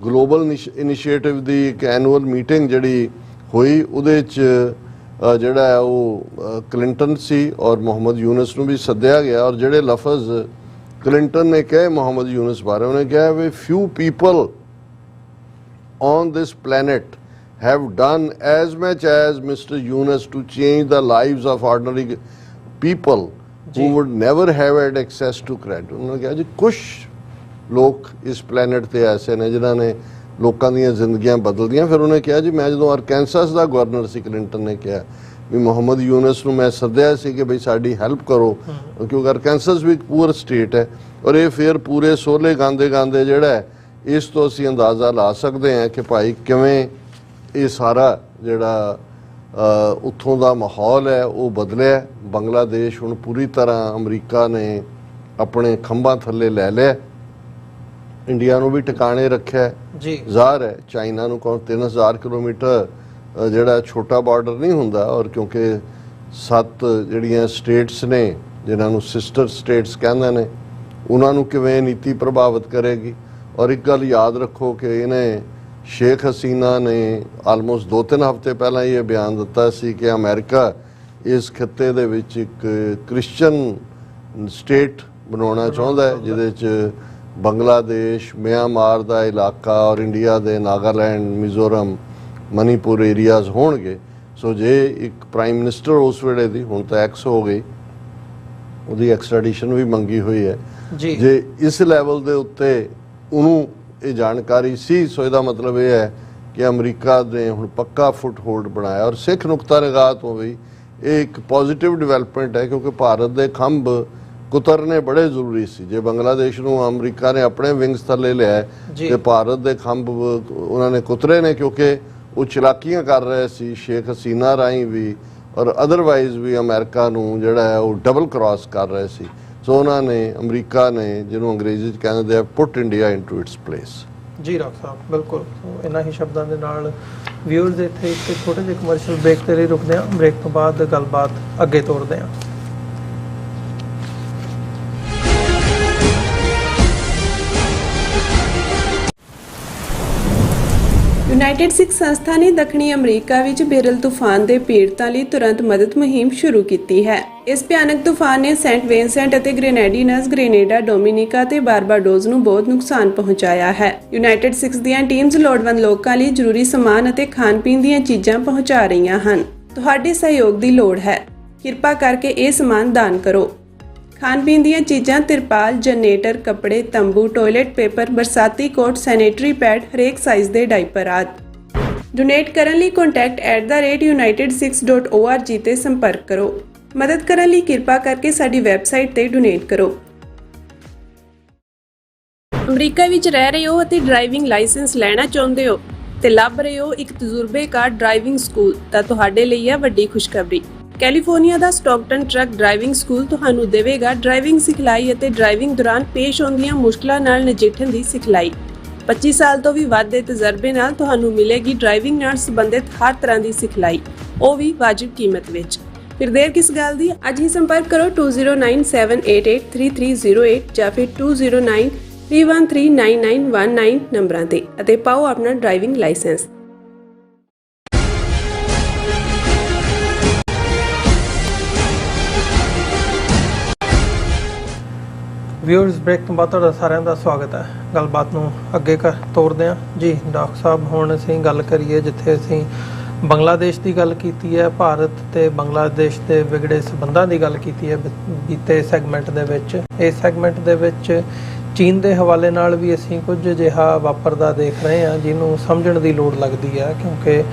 ਗਲੋਬਲ ਇਨੀਸ਼ੀਏਟਿਵ ਦੀ ਇੱਕ ਐਨੂਅਲ ਮੀਟਿੰਗ ਜਿਹੜੀ ਹੋਈ ਉਹਦੇ 'ਚ ਜਿਹੜਾ ਹੈ ਉਹ ਕਲਿੰਟਨ ਸੀ ਔਰ ਮੁਹੰਮਦ ਯੂਨਸ ਨੂੰ ਵੀ ਸੱਦਿਆ ਗਿਆ। ਔਰ ਜਿਹੜੇ ਲਫ਼ਜ਼ ਕਲਿੰਟਨ ਨੇ ਕਹੇ ਮੁਹੰਮਦ ਯੂਨਸ ਬਾਰੇ, ਉਹਨੇ ਕਿਹਾ ਵੀ few people on this planet have done as much as Mr. Yunus to change the lives of ordinary people who would never have had access to credit। उन्होंने कहा जी कुछ लोग इस planet ਤੇ ਐਸੇ ਨੇ ਜਿਨ੍ਹਾਂ ਨੇ ਲੋਕਾਂ ਦੀਆਂ ਜ਼ਿੰਦਗੀਆਂ ਬਦਲ ਦੀਆਂ। ਫਿਰ ਉਹਨੇ ਕਿਹਾ ਜੀ ਮੈਂ ਜਦੋਂ ਅਰਕੈਂਸਸ ਦਾ ਗਵਰਨਰ ਸੀ, ਕਲਿੰਟਨ ਨੇ ਕਿਹਾ ਵੀ ਮੁਹੰਮਦ ਯੂਨਸ ਨੂੰ ਮੈਂ ਸੱਦਿਆ ਸੀ ਕਿ ਬਈ ਸਾਡੀ ਹੈਲਪ ਕਰੋ, ਕਿਉਂਕਿ ਅਰਕੈਂਸਸ ਵੀ ਇੱਕ ਪੂਅਰ ਸਟੇਟ ਹੈ। ਔਰ ਇਹ ਫਿਰ ਪੂਰੇ ਸੋਲੇ ਗਾਉਂਦੇ ਗਾਉਂਦੇ ਜਿਹੜਾ ਇਸ ਤੋਂ ਅਸੀਂ ਅੰਦਾਜ਼ਾ ਲਾ ਸਕਦੇ ਹਾਂ ਕਿ ਭਾਈ ਕਿਵੇਂ ਇਹ ਸਾਰਾ ਜਿਹੜਾ ਉੱਥੋਂ ਦਾ ਮਾਹੌਲ ਹੈ ਉਹ ਬਦਲਿਆ। ਬੰਗਲਾਦੇਸ਼ ਹੁਣ ਪੂਰੀ ਤਰ੍ਹਾਂ ਅਮਰੀਕਾ ਨੇ ਆਪਣੇ ਖੰਭਾਂ ਥੱਲੇ ਲੈ ਲਿਆ, ਇੰਡੀਆ ਨੂੰ ਵੀ ਟਿਕਾਣੇ ਰੱਖਿਆ ਜੀ। ਜ਼ਾਹਰ ਹੈ ਚਾਈਨਾ ਨੂੰ 3000 ਕਿਲੋਮੀਟਰ ਜਿਹੜਾ ਛੋਟਾ ਬਾਰਡਰ ਨਹੀਂ ਹੁੰਦਾ, ਔਰ ਕਿਉਂਕਿ 7 ਜਿਹੜੀਆਂ ਸਟੇਟਸ ਨੇ ਜਿਨ੍ਹਾਂ ਨੂੰ ਸਿਸਟਰ ਸਟੇਟਸ ਕਹਿੰਦੇ ਨੇ, ਉਹਨਾਂ ਨੂੰ ਕਿਵੇਂ ਨੀਤੀ ਪ੍ਰਭਾਵਿਤ ਕਰੇਗੀ। ਔਰ ਇੱਕ ਗੱਲ ਯਾਦ ਰੱਖੋ ਕਿ ਇਹਨੇ ਸ਼ੇਖ ਹਸੀਨਾ ਨੇ ਆਲਮੋਸਟ 2-3 ਹਫ਼ਤੇ ਪਹਿਲਾਂ ਇਹ ਬਿਆਨ ਦਿੱਤਾ ਸੀ ਕਿ ਅਮਰੀਕਾ ਇਸ ਖਿੱਤੇ ਦੇ ਵਿੱਚ ਇੱਕ ਕ੍ਰਿਸਚਨ ਸਟੇਟ ਬਣਾਉਣਾ ਚਾਹੁੰਦਾ ਹੈ ਜਿਹਦੇ 'ਚ ਬੰਗਲਾਦੇਸ਼, ਮਿਆਂਮਾਰ ਦਾ ਇਲਾਕਾ ਔਰ ਇੰਡੀਆ ਦੇ ਨਾਗਾਲੈਂਡ, ਮਿਜ਼ੋਰਮ, ਮਨੀਪੁਰ ਏਰੀਆਜ਼ ਹੋਣਗੇ। ਸੋ ਜੇ ਇੱਕ ਪ੍ਰਾਈਮ ਮਿਨਿਸਟਰ ਉਸ ਵੇਲੇ ਦੀ, ਹੁਣ ਤਾਂ ਐਕਸ ਹੋ ਗਈ, ਉਹਦੀ ਐਕਸਟ੍ਰੈਡੀਸ਼ਨ ਵੀ ਮੰਗੀ ਹੋਈ ਹੈ, ਜੇ ਇਸ ਲੈਵਲ ਦੇ ਉੱਤੇ ਉਹਨੂੰ ਇਹ ਜਾਣਕਾਰੀ ਸੀ। ਸੋ ਇਹਦਾ ਮਤਲਬ ਇਹ ਹੈ ਕਿ ਅਮਰੀਕਾ ਨੇ ਹੁਣ ਪੱਕਾ ਫੁੱਟ ਹੋਲਡ ਬਣਾਇਆ। ਔਰ ਸਿੱਖ ਨੁਕਤਾ ਨਿਗਾਹ ਤੋਂ ਵੀ ਇਹ ਇੱਕ ਪੋਜ਼ਿਟਿਵ ਡਿਵੈਲਪਮੈਂਟ ਹੈ, ਕਿਉਂਕਿ ਭਾਰਤ ਦੇ ਖੰਭ ਕੁਤਰਨੇ ਬੜੇ ਜ਼ਰੂਰੀ ਸੀ। ਜੇ ਬੰਗਲਾਦੇਸ਼ ਨੂੰ ਅਮਰੀਕਾ ਨੇ ਆਪਣੇ ਵਿੰਗਸ ਥੱਲੇ ਲਿਆ ਤੇ ਭਾਰਤ ਦੇ ਖੰਭ ਉਹਨਾਂ ਨੇ ਕੁਤਰੇ ਨੇ, ਕਿਉਂਕਿ ਉਹ ਚਲਾਕੀਆਂ ਕਰ ਰਹੇ ਸੀ ਸ਼ੇਖ ਹਸੀਨਾ ਰਾਹੀਂ ਵੀ ਔਰ ਅਦਰਵਾਈਜ਼ ਵੀ ਅਮਰੀਕਾ ਨੂੰ ਜਿਹੜਾ ਹੈ ਉਹ ਡਬਲ ਕ੍ਰਾਸ ਕਰ ਰਹੇ ਸੀ। ਸੋ ਉਹਨਾਂ ਨੇ ਅਮਰੀਕਾ ਨੇ, ਜਿਹਨੂੰ ਅੰਗਰੇਜ਼ੀ 'ਚ ਕਹਿੰਦੇ ਆ, ਪੁੱਟ ਇੰਡੀਆ ਇਨਟੂ ਇਟਸ ਪਲੇਸ। ਜੀ ਡਾਕਟਰ ਸਾਹਿਬ, ਬਿਲਕੁਲ। ਸੋ ਇਹਨਾਂ ਹੀ ਸ਼ਬਦਾਂ ਦੇ ਨਾਲ ਵਿਊਅਰਸ ਇੱਥੇ ਇੱਕ ਛੋਟੇ ਜਿਹੇ ਕਮਰਸ਼ੀਅਲ ਬ੍ਰੇਕ ਦੇ ਲਈ ਰੁਕਦੇ ਹਾਂ। ਬ੍ਰੇਕ ਤੋਂ ਬਾਅਦ ਗੱਲਬਾਤ ਅੱਗੇ ਤੋਰਦੇ ਹਾਂ। ਯੂਨਾਈਟਿਡ ਸਿੱਖ ਸੰਸਥਾ ਨੇ ਦੱਖਣੀ ਅਮਰੀਕਾ ਵਿੱਚ ਬੇਰਲ ਤੂਫਾਨ ਦੇ ਪੀੜਤਾਂ ਲਈ ਤੁਰੰਤ ਮਦਦ ਮੁਹਿੰਮ ਸ਼ੁਰੂ ਕੀਤੀ ਹੈ। ਇਸ ਭਿਆਨਕ ਤੂਫਾਨ ਨੇ ਸੈਂਟ ਵਿੰਸੈਂਟ ਅਤੇ ਗ੍ਰੇਨੇਡੀਨਸ, ਗ੍ਰੇਨੇਡਾ, ਡੋਮਿਨਿਕਾ ਤੇ ਬਾਰਬਾਡੋਸ ਨੂੰ ਬਹੁਤ ਨੁਕਸਾਨ ਪਹੁੰਚਾਇਆ ਹੈ। ਯੂਨਾਈਟਿਡ ਸਿੱਖ ਦੀਆਂ ਟੀਮਸ ਲੋੜਵੰਦ ਲੋਕਾਂ ਲਈ ਜ਼ਰੂਰੀ ਸਮਾਨ ਅਤੇ ਖਾਣ-ਪੀਣ ਦੀਆਂ ਚੀਜ਼ਾਂ ਪਹੁੰਚਾ ਰਹੀਆਂ ਹਨ। ਤੁਹਾਡੇ ਸਹਿਯੋਗ ਦੀ ਲੋੜ ਹੈ। ਕਿਰਪਾ ਕਰਕੇ ਇਹ ਸਮਾਨ ਦਾਨ ਕਰੋ। ਖਾਣ-ਪੀਣ ਦੀਆਂ ਚੀਜ਼ਾਂ, ਤਿਰਪਾਲ, ਜਨਰੇਟਰ, ਕੱਪੜੇ, ਤੰਬੂ, ਟਾਇਲਟ ਪੇਪਰ, ਬਰਸਾਤੀ ਕੋਟ, ਸੈਨੇਟਰੀ ਪੈਡ, ਹਰੇਕ ਸਾਈਜ਼ ਦੇ ਡਾਈਪਰ ਆਦਿ। ਡੋਨੇਟ ਕਰਨ ਲਈ contact@united6.org ਤੇ ਸੰਪਰਕ ਕਰੋ। ਮਦਦ ਕਰਨ ਲਈ ਕਿਰਪਾ ਕਰਕੇ ਸਾਡੀ ਵੈਬਸਾਈਟ ਤੇ ਡੋਨੇਟ ਕਰੋ। ਅਮਰੀਕਾ ਵਿੱਚ ਰਹਿ ਰਹੇ ਹੋ ਅਤੇ ਡਰਾਈਵਿੰਗ ਲਾਇਸੈਂਸ ਲੈਣਾ ਚਾਹੁੰਦੇ ਹੋ ਤੇ ਲੱਭ ਰਹੇ ਹੋ ਇੱਕ ਤਜਰਬੇਕਾਰ ਡਰਾਈਵਿੰਗ ਸਕੂਲ, ਤਾਂ ਤੁਹਾਡੇ ਲਈ ਹੈ ਵੱਡੀ ਖੁਸ਼ਖਬਰੀ। ਕੈਲੀਫੋਰਨੀਆ ਦਾ ਸਟਾਕਟਨ ਟਰੱਕ ਡਰਾਈਵਿੰਗ ਸਕੂਲ ਤੁਹਾਨੂੰ ਦੇਵੇਗਾ ਡਰਾਈਵਿੰਗ ਸਿਖਲਾਈ ਅਤੇ ਡਰਾਈਵਿੰਗ ਦੌਰਾਨ ਪੇਸ਼ ਆਉਂਦੀਆਂ ਮੁਸ਼ਕਲਾਂ ਨਾਲ ਨਜਿੱਠਣ ਦੀ ਸਿਖਲਾਈ। 25 ਸਾਲ ਤੋਂ ਵੀ ਵੱਧ ਦੇ ਤਜਰਬੇ ਨਾਲ ਤੁਹਾਨੂੰ ਮਿਲੇਗੀ ਡਰਾਈਵਿੰਗ ਨਾਲ ਸੰਬੰਧਿਤ ਹਰ ਤਰ੍ਹਾਂ ਦੀ ਸਿਖਲਾਈ, ਉਹ ਵੀ ਵਾਜਿਬ ਕੀਮਤ ਵਿੱਚ। ਫਿਰ ਦੇਰ ਕਿਸ ਗੱਲ ਦੀ? ਅੱਜ ਹੀ ਸੰਪਰਕ ਕਰੋ 209788330308 ਜਾਂ ਫਿਰ 2093139919 ਨੰਬਰਾਂ ਤੇ ਅਤੇ ਪਾਓ ਆਪਣਾ ਡਰਾਈਵਿੰਗ ਲਾਇਸੈਂਸ। ਵਿਊਅਰਸ, ਬ੍ਰੇਕ ਤੋਂ ਬਾਅਦ ਤੁਹਾਡਾ ਸਾਰਿਆਂ ਦਾ ਸਵਾਗਤ ਹੈ। ਗੱਲਬਾਤ ਨੂੰ ਅੱਗੇ ਤੋਰਦੇ ਹਾਂ। ਜੀ ਡਾਕਟਰ ਸਾਹਿਬ, ਹੁਣ ਅਸੀਂ ਗੱਲ ਕਰੀਏ ਜਿੱਥੇ ਅਸੀਂ ਬੰਗਲਾਦੇਸ਼ ਦੀ ਗੱਲ ਕੀਤੀ ਹੈ, ਭਾਰਤ ਤੇ ਬੰਗਲਾਦੇਸ਼ ਦੇ ਵਿਗੜੇ ਸਬੰਧਾਂ ਦੀ ਗੱਲ ਕੀਤੀ ਹੈ ਬੀਤੇ ਸੈਗਮੈਂਟ ਦੇ ਵਿੱਚ। ਇਸ ਸੈਗਮੈਂਟ ਦੇ ਵਿੱਚ ਚੀਨ ਦੇ ਹਵਾਲੇ ਨਾਲ ਵੀ ਅਸੀਂ ਕੁਝ ਅਜਿਹਾ ਵਾਪਰਦਾ ਦੇਖ ਰਹੇ ਹਾਂ ਜਿਹਨੂੰ ਸਮਝਣ ਦੀ ਲੋੜ ਲੱਗਦੀ ਹੈ, ਕਿਉਂਕਿ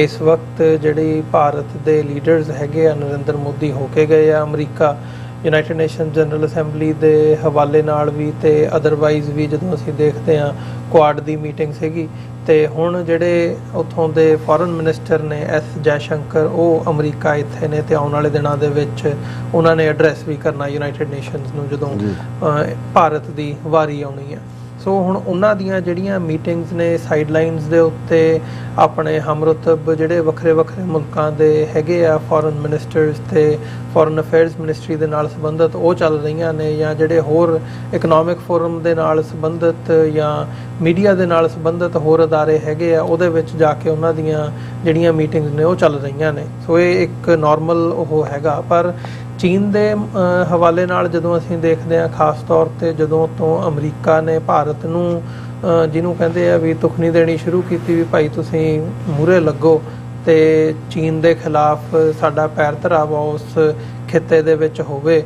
ਇਸ ਵਕਤ ਜਿਹੜੀ ਭਾਰਤ ਦੇ ਲੀਡਰਸ ਹੈਗੇ ਆ, ਨਰਿੰਦਰ ਮੋਦੀ ਹੋ ਕੇ ਗਏ ਆ America, United nation general assembly ਦੇ ਹਵਾਲੇ ਨਾਲ ਵੀ ਤੇ ਅਦਰਵਾਈਜ਼ ਵੀ ਜਦੋਂ ਅਸੀਂ ਦੇਖਦੇ ਹਾਂ ਕੁਆਡ ਦੀ ਮੀਟਿੰਗ ਸੀਗੀ, ਤੇ ਹੁਣ ਜਿਹੜੇ ਉੱਥੋਂ ਦੇ ਫੋਰਨ ਮਿਨਿਸਟਰ ਨੇ ਐਸ ਜੈਸ਼ੰਕਰ, ਉਹ ਅਮਰੀਕਾ ਇੱਥੇ ਨੇ ਤੇ ਆਉਣ ਵਾਲੇ ਦਿਨਾਂ ਦੇ ਵਿੱਚ ਉਹਨਾਂ ਨੇ ਐਡਰੈਸ ਵੀ ਕਰਨਾ ਯੂਨਾਈਟਿਡ ਨੇਸ਼ਨਸ ਨੂੰ ਜਦੋਂ ਭਾਰਤ ਦੀ ਵਾਰੀ ਆਉਣੀ ਹੈ। ਸੋ ਹੁਣ ਉਹਨਾਂ ਦੀਆਂ ਜਿਹੜੀਆਂ ਮੀਟਿੰਗਸ ਨੇ ਸਾਈਡਲਾਈਨਸ ਦੇ ਉੱਤੇ ਆਪਣੇ ਹਮਰੁਤਬ ਜਿਹੜੇ ਵੱਖਰੇ ਵੱਖਰੇ ਮੁਲਕਾਂ ਦੇ ਹੈਗੇ ਆ ਫੋਰਨ ਮਿਨਿਸਟਰਸ ਤੇ ਫੋਰਨ ਅਫੇਅਰਸ ਮਿਨਿਸਟਰੀ ਦੇ ਨਾਲ ਸੰਬੰਧਿਤ ਉਹ ਚੱਲ ਰਹੀਆਂ ਨੇ, ਜਾਂ ਜਿਹੜੇ ਹੋਰ ਇਕਨੋਮਿਕ ਫੋਰਮ ਦੇ ਨਾਲ ਸੰਬੰਧਿਤ ਜਾਂ ਮੀਡੀਆ ਦੇ ਨਾਲ ਸੰਬੰਧਿਤ ਹੋਰ ਅਦਾਰੇ ਹੈਗੇ ਆ, ਉਹਦੇ ਵਿੱਚ ਜਾ ਕੇ ਉਹਨਾਂ ਦੀਆਂ ਜਿਹੜੀਆਂ ਮੀਟਿੰਗਸ ਨੇ ਉਹ ਚੱਲ ਰਹੀਆਂ ਨੇ। ਸੋ ਇਹ ਇੱਕ ਨਾਰਮਲ ਉਹ ਹੈਗਾ। ਪਰ ਚੀਨ ਦੇ ਹਵਾਲੇ ਨਾਲ ਜਦੋਂ ਅਸੀਂ ਦੇਖਦੇ ਹਾਂ, ਖਾਸ ਤੌਰ 'ਤੇ ਜਦੋਂ ਤੋਂ ਅਮਰੀਕਾ ਨੇ ਭਾਰਤ ਨੂੰ ਜਿਹਨੂੰ ਕਹਿੰਦੇ ਆ ਵੀ ਤੁਖਨੀ ਦੇਣੀ ਸ਼ੁਰੂ ਕੀਤੀ ਵੀ ਭਾਈ ਤੁਸੀਂ ਮੂਹਰੇ ਲੱਗੋ ਤੇ ਚੀਨ ਦੇ ਖਿਲਾਫ ਸਾਡਾ ਪੈਰ ਧਰਾਵਾ ਉਸ ਖਿੱਤੇ ਦੇ ਵਿੱਚ ਹੋਵੇ,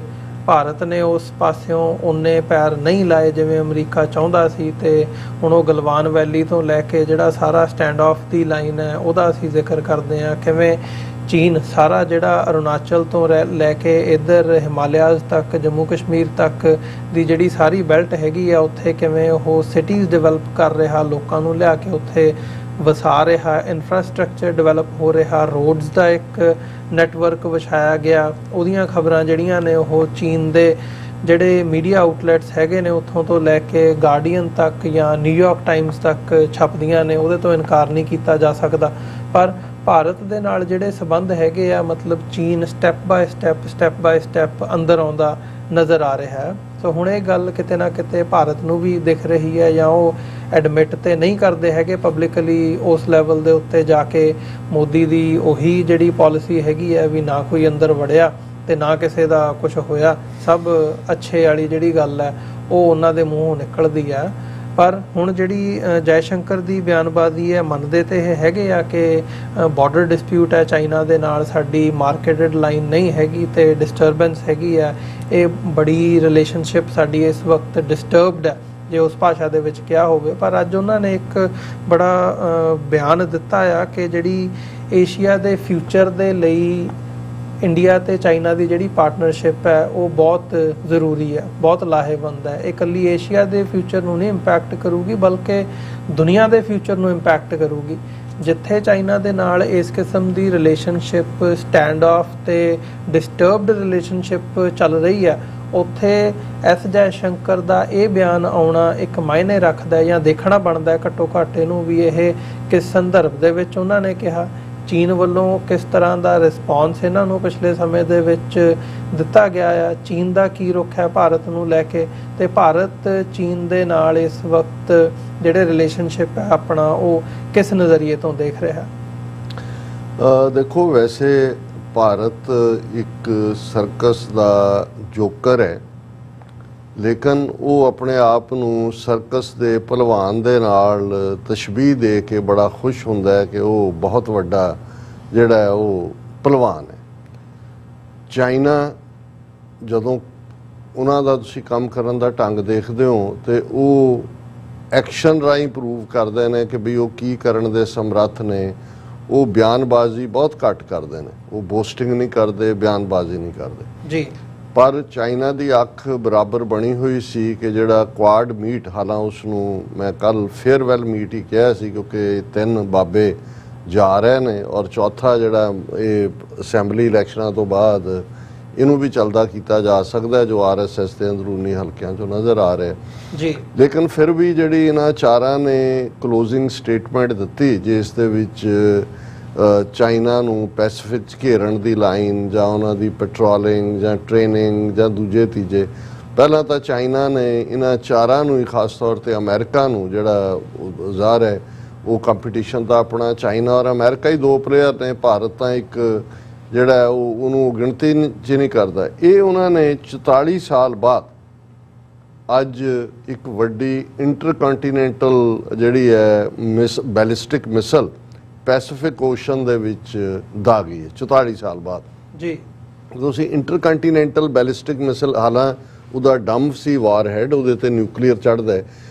ਭਾਰਤ ਨੇ ਉਸ ਪਾਸਿਓਂ ਉਨੇ ਪੈਰ ਨਹੀਂ ਲਾਏ ਜਿਵੇਂ ਅਮਰੀਕਾ ਚਾਹੁੰਦਾ ਸੀ। ਤੇ ਹੁਣ ਉਹ ਗਲਵਾਨ ਵੈਲੀ ਤੋਂ ਲੈ ਕੇ ਜਿਹੜਾ ਸਾਰਾ ਸਟੈਂਡ ਆਫ ਦੀ ਲਾਈਨ ਹੈ ਉਹਦਾ ਅਸੀਂ ਜ਼ਿਕਰ ਕਰਦੇ ਹਾਂ, ਕਿਵੇਂ ਚੀਨ ਸਾਰਾ ਜਿਹੜਾ ਅਰੁਣਾਚਲ ਤੋਂ ਲੈ ਕੇ ਇੱਧਰ ਹਿਮਾਲਿਆਜ਼ ਤੱਕ, ਜੰਮੂ ਕਸ਼ਮੀਰ ਤੱਕ ਦੀ ਜਿਹੜੀ ਸਾਰੀ ਬੈਲਟ ਹੈਗੀ ਆ, ਉੱਥੇ ਕਿਵੇਂ ਉਹ ਸਿਟੀਜ਼ ਡਿਵੈਲਪ ਕਰ ਰਿਹਾ, ਲੋਕਾਂ ਨੂੰ ਲਿਆ ਕੇ ਉੱਥੇ ਵਸਾ ਰਿਹਾ, ਇਨਫਰਾਸਟ੍ਰਕਚਰ ਡਿਵੈਲਪ ਹੋ ਰਿਹਾ, ਰੋਡਸ ਦਾ ਇੱਕ ਨੈਟਵਰਕ ਵਿਛਾਇਆ ਗਿਆ। ਉਹਦੀਆਂ ਖਬਰਾਂ ਜਿਹੜੀਆਂ ਨੇ ਉਹ ਚੀਨ ਦੇ ਜਿਹੜੇ ਮੀਡੀਆ ਆਊਟਲੈਟਸ ਹੈਗੇ ਨੇ ਉੱਥੋਂ ਤੋਂ ਲੈ ਕੇ ਗਾਰਡੀਅਨ ਤੱਕ ਜਾਂ ਨਿਊਯਾਰਕ ਟਾਈਮਸ ਤੱਕ ਛਪਦੀਆਂ ਨੇ, ਉਹਦੇ ਤੋਂ ਇਨਕਾਰ ਨਹੀਂ ਕੀਤਾ ਜਾ ਸਕਦਾ। ਪਰ ਭਾਰਤ ਦੇ ਨਾਲ ਜਿਹੜੇ ਸਬੰਧ ਹੈਗੇ ਆ, ਮਤਲਬ ਚੀਨ ਸਟੈਪ ਬਾਏ ਸਟੈਪ ਅੰਦਰ ਆਉਂਦਾ ਨਜ਼ਰ ਆ ਰਿਹਾ ਹੈ। ਸੋ ਹੁਣ ਇਹ ਗੱਲ ਕਿਤੇ ਨਾ ਕਿਤੇ ਭਾਰਤ ਨੂੰ ਵੀ ਦਿਖ ਰਹੀ ਹੈ, ਜਾਂ ਉਹ ਐਡਮਿਟ ਤੇ ਨਹੀਂ ਕਰਦੇ ਹੈਗੇ ਪਬਲਿਕਲੀ ਉਸ ਲੈਵਲ ਦੇ ਉੱਤੇ ਜਾ ਕੇ। ਮੋਦੀ ਦੀ ਉਹੀ ਜਿਹੜੀ ਪਾਲਿਸੀ ਹੈਗੀ ਹੈ ਵੀ ਨਾ ਕੋਈ ਅੰਦਰ ਵੜਿਆ ਤੇ ਨਾ ਕਿਸੇ ਦਾ ਕੁਝ ਹੋਇਆ, ਸਭ ਅੱਛੇ ਵਾਲੀ ਜਿਹੜੀ ਗੱਲ ਹੈ ਉਹ ਉਹਨਾਂ ਦੇ ਮੂੰਹੋਂ ਨਿਕਲਦੀ ਹੈ। ਪਰ ਹੁਣ ਜਿਹੜੀ ਜੈਸ਼ੰਕਰ ਦੀ ਬਿਆਨਬਾਜ਼ੀ ਹੈ, ਮੰਨਦੇ ਤੇ ਇਹ ਹੈਗੇ ਆ ਕਿ ਬਾਰਡਰ ਡਿਸਪਿਊਟ ਹੈ ਚਾਈਨਾ ਦੇ ਨਾਲ, ਸਾਡੀ ਮਾਰਕੀਟਡ ਲਾਈਨ ਨਹੀਂ ਹੈਗੀ ਤੇ ਡਿਸਟਰਬੈਂਸ ਹੈਗੀ ਆ, ਇਹ ਬੜੀ ਰਿਲੇਸ਼ਨਸ਼ਿਪ ਸਾਡੀ ਇਸ ਵਕਤ ਡਿਸਟਰਬਡ ਹੈ ਜੇ ਉਸ ਭਾਸ਼ਾ ਦੇ ਵਿੱਚ ਕਿਹਾ ਹੋਵੇ। ਪਰ ਅੱਜ ਉਹਨਾਂ ਨੇ ਇੱਕ ਬੜਾ ਬਿਆਨ ਦਿੱਤਾ ਆ ਕਿ ਜਿਹੜੀ ਏਸ਼ੀਆ ਦੇ ਫਿਊਚਰ ਦੇ ਲਈ ਇੰਡੀਆ ਤੇ ਚਾਈਨਾ ਦੀ ਜਿਹੜੀ ਪਾਰਟਨਰਸ਼ਿਪ ਹੈ ਉਹ ਬਹੁਤ ਜ਼ਰੂਰੀ ਹੈ, ਬਹੁਤ ਲਾਹੇਵੰਦ ਹੈ। ਇਹ ਇਕੱਲੀ ਏਸ਼ੀਆ ਦੇ ਫਿਊਚਰ ਨੂੰ ਨਹੀਂ ਇੰਪੈਕਟ ਕਰੂਗੀ, ਬਲਕਿ ਦੁਨੀਆ ਦੇ ਫਿਊਚਰ ਨੂੰ ਇੰਪੈਕਟ ਕਰੂਗੀ। ਜਿੱਥੇ ਚਾਈਨਾ ਦੇ ਨਾਲ ਇਸ ਕਿਸਮ ਦੀ ਰਿਲੇਸ਼ਨਸ਼ਿਪ ਸਟੈਂਡ ਆਫ ਤੇ ਡਿਸਟਰਬਡ ਰਿਲੇਸ਼ਨਸ਼ਿਪ ਚੱਲ ਰਹੀ ਹੈ, ਉੱਥੇ ਐਸ ਜੈ ਸ਼ੰਕਰ ਦਾ ਇਹ ਬਿਆਨ ਆਉਣਾ ਇੱਕ ਮਾਇਨੇ ਰੱਖਦਾ ਜਾਂ ਦੇਖਣਾ ਬਣਦਾ ਘੱਟੋ ਘੱਟ ਇਹਨੂੰ ਵੀ ਇਹ ਕਿਸ ਸੰਦਰਭ ਦੇ ਵਿੱਚ ਉਹਨਾਂ ਨੇ ਕਿਹਾ, ਚੀਨ ਵੱਲੋਂ ਕਿਸ ਤਰ੍ਹਾਂ ਦਾ ਰਿਸਪੌਂਸ ਇਹਨਾਂ ਨੂੰ ਪਿਛਲੇ ਸਮੇਂ ਦੇ ਵਿੱਚ ਦਿੱਤਾ ਗਿਆ ਆ, ਚੀਨ ਦਾ ਕੀ ਰੁਖ ਹੈ ਭਾਰਤ ਨੂੰ ਲੈ ਕੇ, ਤੇ ਭਾਰਤ ਚੀਨ ਦੇ ਨਾਲ ਇਸ ਵਕਤ ਜਿਹੜੇ ਰਿਲੇਸ਼ਨਸ਼ਿਪ ਹੈ ਆਪਣਾ ਉਹ ਕਿਸ ਨਜ਼ਰੀਏ ਤੋਂ ਦੇਖ ਰਿਹਾ? ਦੇਖੋ, ਵੈਸੇ ਭਾਰਤ ਇੱਕ ਸਰਕਸ ਦਾ ਜੋਕਰ ਹੈ, ਲੇਕਿਨ ਉਹ ਆਪਣੇ ਆਪ ਨੂੰ ਸਰਕਸ ਦੇ ਪਹਿਲਵਾਨ ਦੇ ਨਾਲ ਤਸ਼ਬੀਹ ਦੇ ਕੇ ਬੜਾ ਖੁਸ਼ ਹੁੰਦਾ ਹੈ ਕਿ ਉਹ ਬਹੁਤ ਵੱਡਾ ਜਿਹੜਾ ਹੈ ਉਹ ਪਹਿਲਵਾਨ ਹੈ। ਚਾਈਨਾ ਜਦੋਂ ਉਹਨਾਂ ਦਾ ਤੁਸੀਂ ਕੰਮ ਕਰਨ ਦਾ ਢੰਗ ਦੇਖਦੇ ਹੋ ਤੇ ਉਹ ਐਕਸ਼ਨ ਰਾਹੀਂ ਪ੍ਰੂਵ ਕਰਦੇ ਨੇ ਕਿ ਵੀ ਉਹ ਕੀ ਕਰਨ ਦੇ ਸਮਰੱਥ ਨੇ। ਉਹ ਬਿਆਨਬਾਜ਼ੀ ਬਹੁਤ ਘੱਟ ਕਰਦੇ ਨੇ, ਉਹ ਬੋਸਟਿੰਗ ਨਹੀਂ ਕਰਦੇ, ਬਿਆਨਬਾਜ਼ੀ ਨਹੀਂ ਕਰਦੇ ਜੀ। ਪਰ ਚਾਈਨਾ ਦੀ ਅੱਖ ਬਰਾਬਰ ਬਣੀ ਹੋਈ ਸੀ ਕਿ ਜਿਹੜਾ ਕੁਆਡ ਮੀਟ, ਹਾਲਾਂ ਉਸ ਨੂੰ ਮੈਂ ਕੱਲ ਫੇਅਰਵੈਲ ਮੀਟ ਹੀ ਕਿਹਾ ਸੀ ਕਿਉਂਕਿ 3 ਬਾਬੇ ਜਾ ਰਹੇ ਨੇ ਔਰ ਚੌਥਾ ਜਿਹੜਾ ਇਹ ਅਸੈਂਬਲੀ ਇਲੈਕਸ਼ਨਾਂ ਤੋਂ ਬਾਅਦ ਇਹਨੂੰ ਵੀ ਚੱਲਦਾ ਕੀਤਾ ਜਾ ਸਕਦਾ ਜੋ RSS ਦੇ ਅੰਦਰੂਨੀ ਹਲਕਿਆਂ 'ਚੋਂ ਨਜ਼ਰ ਆ ਰਿਹਾ ਜੀ। ਲੇਕਿਨ ਫਿਰ ਵੀ ਜਿਹੜੀ ਇਹਨਾਂ ਚਾਰਾਂ ਨੇ ਕਲੋਜ਼ਿੰਗ ਸਟੇਟਮੈਂਟ ਦਿੱਤੀ ਜਿਸ ਦੇ ਵਿੱਚ ਚਾਈਨਾ ਨੂੰ ਪੈਸੀਫਿਕ 'ਚ ਘੇਰਨ ਦੀ ਲਾਈਨ ਜਾਂ ਉਹਨਾਂ ਦੀ ਪੈਟਰੋਲਿੰਗ ਜਾਂ ਟ੍ਰੇਨਿੰਗ ਜਾਂ ਦੂਜੇ ਤੀਜੇ, ਪਹਿਲਾਂ ਤਾਂ ਚਾਈਨਾ ਨੇ ਇਹਨਾਂ ਚਾਰਾਂ ਨੂੰ ਹੀ ਖਾਸ ਤੌਰ 'ਤੇ ਅਮਰੀਕਾ ਨੂੰ ਜਿਹੜਾ ਜ਼ਾਹਰ ਹੈ ਉਹ ਕੰਪੀਟੀਸ਼ਨ ਤਾਂ ਆਪਣਾ ਚਾਈਨਾ ਔਰ ਅਮਰੀਕਾ ਹੀ 2 ਪਲੇਅਰ ਨੇ, ਭਾਰਤ ਤਾਂ ਇੱਕ ਜਿਹੜਾ ਉਹਨੂੰ ਗਿਣਤੀ 'ਚ ਨਹੀਂ ਕਰਦਾ। ਇਹ ਉਹਨਾਂ ਨੇ 44 ਸਾਲ ਬਾਅਦ ਅੱਜ ਇੱਕ ਵੱਡੀ ਇੰਟਰਕੰਟੀਨੈਂਟਲ ਜਿਹੜੀ ਹੈ ਬੈਲਿਸਟਿਕ ਮਿਸਲ ਪੈਸੀਫਿਕ ਓਸ਼ਨ ਦੇ ਵਿੱਚ ਦਾਗੀ ਹੈ 44 ਸਾਲ ਬਾਅਦ ਜੀ। ਤੁਸੀਂ ਇੰਟਰਕੰਟੀਨੈਂਟਲ ਬੈਲਿਸਟਿਕ ਮਿਸਲ, ਹਾਲਾਂ ਉਹਦਾ ਡੰਪ ਸੀ ਵਾਰ ਹੈਡ, ਉਹਦੇ ਤੇ ਨਿਊਕਲੀਅਰ ਚੜ੍ਹਦਾ ਹੈ।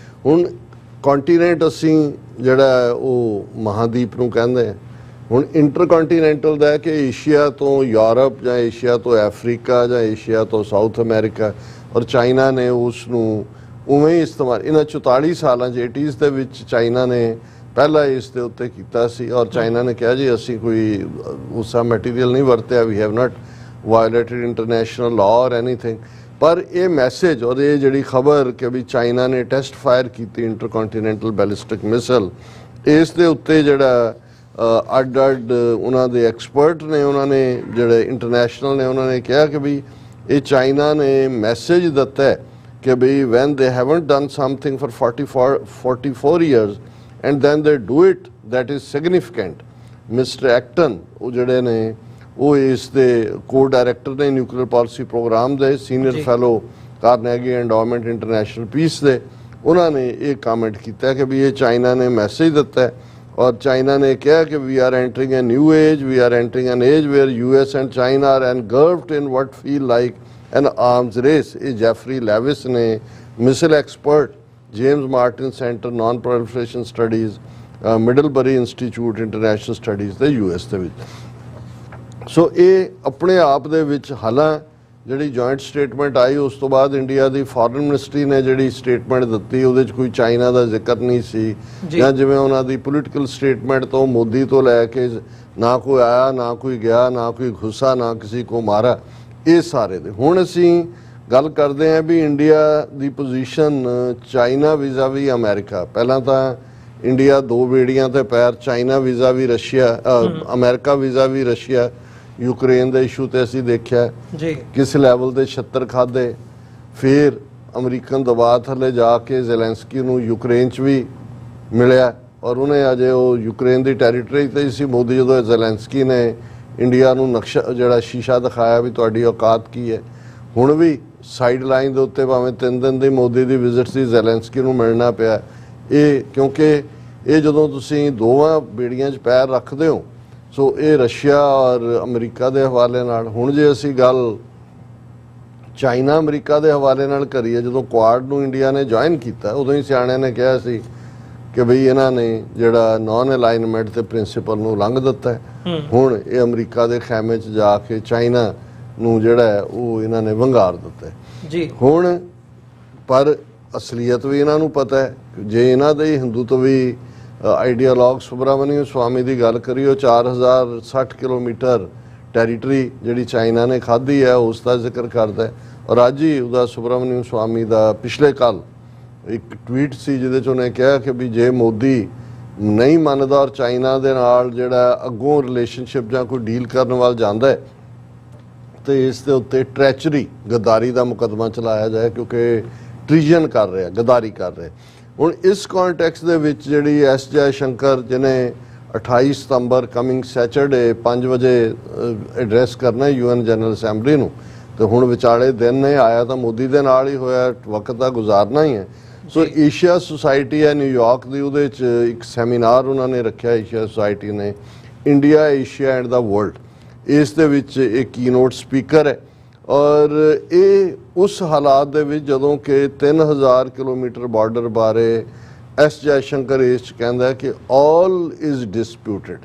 ਹੁਣ ਕੰਟੀਨੈਂਟ ਅਸੀਂ ਜਿਹੜਾ ਉਹ ਮਹਾਦੀਪ ਨੂੰ ਕਹਿੰਦੇ ਆ, ਹੁਣ ਇੰਟਰਕੰਟੀਨੈਂਟਲ ਦਾ ਹੈ ਕਿ ਏਸ਼ੀਆ ਤੋਂ ਯੂਰਪ ਜਾਂ ਏਸ਼ੀਆ ਤੋਂ ਅਫਰੀਕਾ ਜਾਂ ਏਸ਼ੀਆ ਤੋਂ ਸਾਊਥ ਅਮਰੀਕਾ, ਔਰ ਚਾਈਨਾ ਨੇ ਉਸ ਨੂੰ ਉਵੇਂ ਹੀ ਇਸਤੇਮਾਲ ਇਹਨਾਂ 44 ਸਾਲਾਂ 'ਚ 80s ਦੇ ਵਿੱਚ ਚਾਈਨਾ ਨੇ ਪਹਿਲਾਂ ਇਸ ਦੇ ਉੱਤੇ ਕੀਤਾ ਸੀ ਔਰ ਚਾਈਨਾ ਨੇ ਕਿਹਾ ਜੀ ਅਸੀਂ ਕੋਈ ਉਸਾ ਮਟੀਰੀਅਲ ਨਹੀਂ ਵਰਤਿਆ, we have not violated international law ਔਰ ਐਨੀਥਿੰਗ। ਪਰ ਇਹ ਮੈਸੇਜ ਔਰ ਇਹ ਜਿਹੜੀ ਖਬਰ ਕਿ ਵੀ ਚਾਈਨਾ ਨੇ ਟੈਸਟ ਫਾਇਰ ਕੀਤੀ ਇੰਟਰਕੰਟੀਨੈਂਟਲ ਬੈਲਿਸਟਿਕ ਮਿਸਲ, ਇਸ ਦੇ ਉੱਤੇ ਜਿਹੜਾ ਅੱਡ ਉਹਨਾਂ ਦੇ ਐਕਸਪਰਟ ਨੇ, ਉਹਨਾਂ ਨੇ ਜਿਹੜੇ ਇੰਟਰਨੈਸ਼ਨਲ ਨੇ, ਉਹਨਾਂ ਨੇ ਕਿਹਾ ਕਿ ਵੀ ਇਹ ਚਾਈਨਾ ਨੇ ਮੈਸੇਜ ਦਿੱਤਾ ਹੈ ਕਿ ਵੀ ਵੈਨ ਦੇ haven't done something for 44 years and then they do it, that is significant। Mister Acton ਉਹ ਜਿਹੜੇ ਨੇ ਉਹ ਇਸ ਦੇ ਕੋ ਡਾਇਰੈਕਟਰ ਨੇ ਨਿਊਕਲੀਅਰ ਪਾਲਿਸੀ ਪ੍ਰੋਗਰਾਮ ਦੇ, senior fellow Carnegie Endowment International Peace ਦੇ, ਉਹਨਾਂ ਨੇ ਇਹ ਕਮੈਂਟ ਕੀਤਾ ਕਿ ਵੀ ਇਹ ਚਾਈਨਾ ਨੇ ਮੈਸੇਜ ਦਿੱਤਾ ਹੈ ਔਰ ਚਾਈਨਾ ਨੇ ਕਿਹਾ ਕਿ we are entering a new age, we are entering an age where US and China are engulfed in what feel like an arms race. ਇਹ ਜੈਫਰੀ ਲੈਵਿਸ ਨੇ, missile expert, James Martin Center non proliferation studies, Middlebury Institute International Studies ਦੇ US ਦੇ ਵਿੱਚ। ਸੋ ਇਹ ਆਪਣੇ ਆਪ ਦੇ ਵਿੱਚ ਹਾਲਾਂ ਜਿਹੜੀ ਜੁਆਇੰਟ ਸਟੇਟਮੈਂਟ ਆਈ ਉਸ ਤੋਂ ਬਾਅਦ ਇੰਡੀਆ ਦੀ ਫੋਰਨ ਮਿਨਿਸਟਰੀ ਨੇ ਜਿਹੜੀ ਸਟੇਟਮੈਂਟ ਦਿੱਤੀ ਉਹਦੇ 'ਚ ਕੋਈ ਚਾਈਨਾ ਦਾ ਜ਼ਿਕਰ ਨਹੀਂ ਸੀ, ਜਾਂ ਜਿਵੇਂ ਉਹਨਾਂ ਦੀ ਪੋਲੀਟੀਕਲ ਸਟੇਟਮੈਂਟ ਤੋਂ ਮੋਦੀ ਤੋਂ ਲੈ ਕੇ ਨਾ ਕੋਈ ਆਇਆ, ਨਾ ਕੋਈ ਗਿਆ, ਨਾ ਕੋਈ ਘੁੱਸਾ, ਨਾ ਕਿਸੇ ਕੋ ਮਾਰਾ, ਇਹ ਸਾਰੇ ਦੇ। ਹੁਣ ਅਸੀਂ ਗੱਲ ਕਰਦੇ ਹਾਂ ਵੀ ਇੰਡੀਆ ਦੀ ਪੋਜੀਸ਼ਨ ਚਾਈਨਾ ਵਿਜ਼ਾਵੀ ਅਮਰੀਕਾ। ਪਹਿਲਾਂ ਤਾਂ ਇੰਡੀਆ 2 ਬੇੜੀਆਂ ਤੇ ਪੈਰ, ਚਾਈਨਾ ਵਿਜ਼ਾਵੀ ਰਸ਼ੀਆ, ਅਮਰੀਕਾ ਵਿਜ਼ਾਵੀ ਰਸ਼ੀਆ, ਯੂਕਰੇਨ ਦੇ ਇਸ਼ੂ ਤੇ ਅਸੀਂ ਦੇਖਿਆ ਜੀ ਕਿਸ ਲੈਵਲ ਦੇ ਛੱਤਰ ਖਾਦੇ। ਫਿਰ ਅਮਰੀਕਨ ਦਬਾਅ ਥੱਲੇ ਜਾ ਕੇ ਜ਼ੈਲੈਂਸਕੀ ਨੂੰ ਯੂਕਰੇਨ 'ਚ ਵੀ ਮਿਲਿਆ ਔਰ ਉਹਨੇ ਅਜੇ ਉਹ ਯੂਕਰੇਨ ਦੀ ਟੈਰੀਟਰੀ ਤੇ ਸੀ। ਮੋਦੀ ਜਦੋਂ ਜ਼ੈਲੈਂਸਕੀ ਨੇ ਇੰਡੀਆ ਨੂੰ ਨਕਸ਼ਾ ਜਿਹੜਾ ਸ਼ੀਸ਼ਾ ਦਿਖਾਇਆ ਵੀ ਤੁਹਾਡੀ ਔਕਾਤ ਕੀ ਹੈ, ਹੁਣ ਵੀ ਸਾਈਡ ਲਾਈਨ ਦੇ ਉੱਤੇ ਭਾਵੇਂ 3 ਦਿਨ ਦੀ ਮੋਦੀ ਦੀ ਵਿਜ਼ਿਟ ਸੀ, ਜ਼ੈਲੈਂਸਕੀ ਨੂੰ ਮਿਲਣਾ ਪਿਆ। ਇਹ ਕਿਉਂਕਿ ਇਹ ਜਦੋਂ ਤੁਸੀਂ ਦੋਵਾਂ ਬੇੜੀਆਂ 'ਚ ਪੈਰ ਰੱਖਦੇ ਹੋ, ਸੋ ਇਹ ਰਸ਼ੀਆ ਔਰ ਅਮਰੀਕਾ ਦੇ ਹਵਾਲੇ ਨਾਲ। ਹੁਣ ਜੇ ਅਸੀਂ ਗੱਲ ਚਾਈਨਾ ਅਮਰੀਕਾ ਦੇ ਹਵਾਲੇ ਨਾਲ ਕਰੀਏ, ਜਦੋਂ ਕੁਆਡ ਨੂੰ ਇੰਡੀਆ ਨੇ ਜੁਆਇਨ ਕੀਤਾ ਉਦੋਂ ਹੀ ਸਿਆਣਿਆਂ ਨੇ ਕਿਹਾ ਸੀ ਕਿ ਬਈ ਇਹਨਾਂ ਨੇ ਜਿਹੜਾ ਨਾਨ ਅਲਾਈਨਮੈਂਟ ਦੇ ਪ੍ਰਿੰਸੀਪਲ ਨੂੰ ਲੰਘ ਦਿੱਤਾ ਹੈ। ਹੁਣ ਇਹ ਅਮਰੀਕਾ ਦੇ ਖੈਮੇ 'ਚ ਜਾ ਕੇ ਚਾਈਨਾ ਨੂੰ ਜਿਹੜਾ ਹੈ ਉਹ ਇਹਨਾਂ ਨੇ ਵੰਗਾਰ ਦਿੱਤਾ ਜੀ। ਹੁਣ ਪਰ ਅਸਲੀਅਤ ਵੀ ਇਹਨਾਂ ਨੂੰ ਪਤਾ ਹੈ। ਜੇ ਇਹਨਾਂ ਦੇ ਹਿੰਦੂਤਵੀ ਆਈਡੀਆਲੋਗ ਸੁਬਰਾਮਨੀਅਮ ਸਵਾਮੀ ਦੀ ਗੱਲ ਕਰੀਏ, 4060 ਕਿਲੋਮੀਟਰ ਟੈਰੀਟਰੀ ਜਿਹੜੀ ਚਾਈਨਾ ਨੇ ਖਾਧੀ ਹੈ ਉਸ ਦਾ ਜ਼ਿਕਰ ਕਰਦਾ ਹੈ। ਔਰ ਅੱਜ ਹੀ ਉਹਦਾ ਸੁਬਰਾਮਨਿਅਮ ਸਵਾਮੀ ਦਾ ਪਿਛਲੇ ਕੱਲ ਇੱਕ ਟਵੀਟ ਸੀ ਜਿਹਦੇ 'ਚ ਉਹਨੇ ਕਿਹਾ ਕਿ ਵੀ ਜੇ ਮੋਦੀ ਨਹੀਂ ਮੰਨਦਾ ਔਰ ਚਾਈਨਾ ਦੇ ਨਾਲ ਜਿਹੜਾ ਅੱਗੋਂ ਰਿਲੇਸ਼ਨਸ਼ਿਪ ਜਾਂ ਕੋਈ ਡੀਲ ਕਰਨ ਵੱਲ ਜਾਂਦਾ ਹੈ ਤੇ ਇਸ ਦੇ ਉੱਤੇ ਟ੍ਰੈਚਰੀ ਗਦਾਰੀ ਦਾ ਮੁਕੱਦਮਾ ਚਲਾਇਆ ਜਾਏ, ਕਿਉਂਕਿ ਟ੍ਰੀਜਨ ਕਰ ਰਿਹਾ, ਗਦਾਰੀ ਕਰ ਰਿਹਾ। ਹੁਣ ਇਸ ਕੌਨਟੈਕਸਟ ਦੇ ਵਿੱਚ ਜਿਹੜੀ ਐਸ ਜੈ ਸ਼ੰਕਰ ਜਿਹਨੇ 28 ਸਤੰਬਰ ਕਮਿੰਗ ਸੈਚਰਡੇ 5 ਵਜੇ ਐਡਰੈਸ ਕਰਨਾ UN ਜਨਰਲ ਅਸੈਂਬਲੀ ਨੂੰ, ਤੇ ਹੁਣ ਵਿਚਾਲੇ ਦਿਨ ਨੇ ਆਇਆ ਤਾਂ ਮੋਦੀ ਦੇ ਨਾਲ ਹੀ ਹੋਇਆ, ਵਕਤ ਦਾ ਗੁਜ਼ਾਰਨਾ ਹੀ ਹੈ। ਸੋ ਏਸ਼ੀਆ ਸੁਸਾਇਟੀ ਹੈ ਨਿਊਯਾਰਕ ਦੀ, ਉਹਦੇ 'ਚ ਇੱਕ ਸੈਮੀਨਾਰ ਉਹਨਾਂ ਨੇ ਰੱਖਿਆ ਏਸ਼ੀਆ ਸੁਸਾਇਟੀ ਨੇ, India Asia and the world. ਇਸ ਦੇ ਵਿੱਚ ਇਹ ਕੀਨੋਟ ਸਪੀਕਰ ਹੈ ਔਰ ਇਹ ਉਸ ਹਾਲਾਤ ਦੇ ਵਿੱਚ ਜਦੋਂ ਕਿ 3000 ਕਿਲੋਮੀਟਰ ਬਾਰਡਰ ਬਾਰੇ ਐਸ ਜੈ ਸ਼ੰਕਰ ਇਸ 'ਚ ਕਹਿੰਦਾ ਕਿ ਆਲ ਇਜ਼ ਡਿਸਪਿਊਟਡ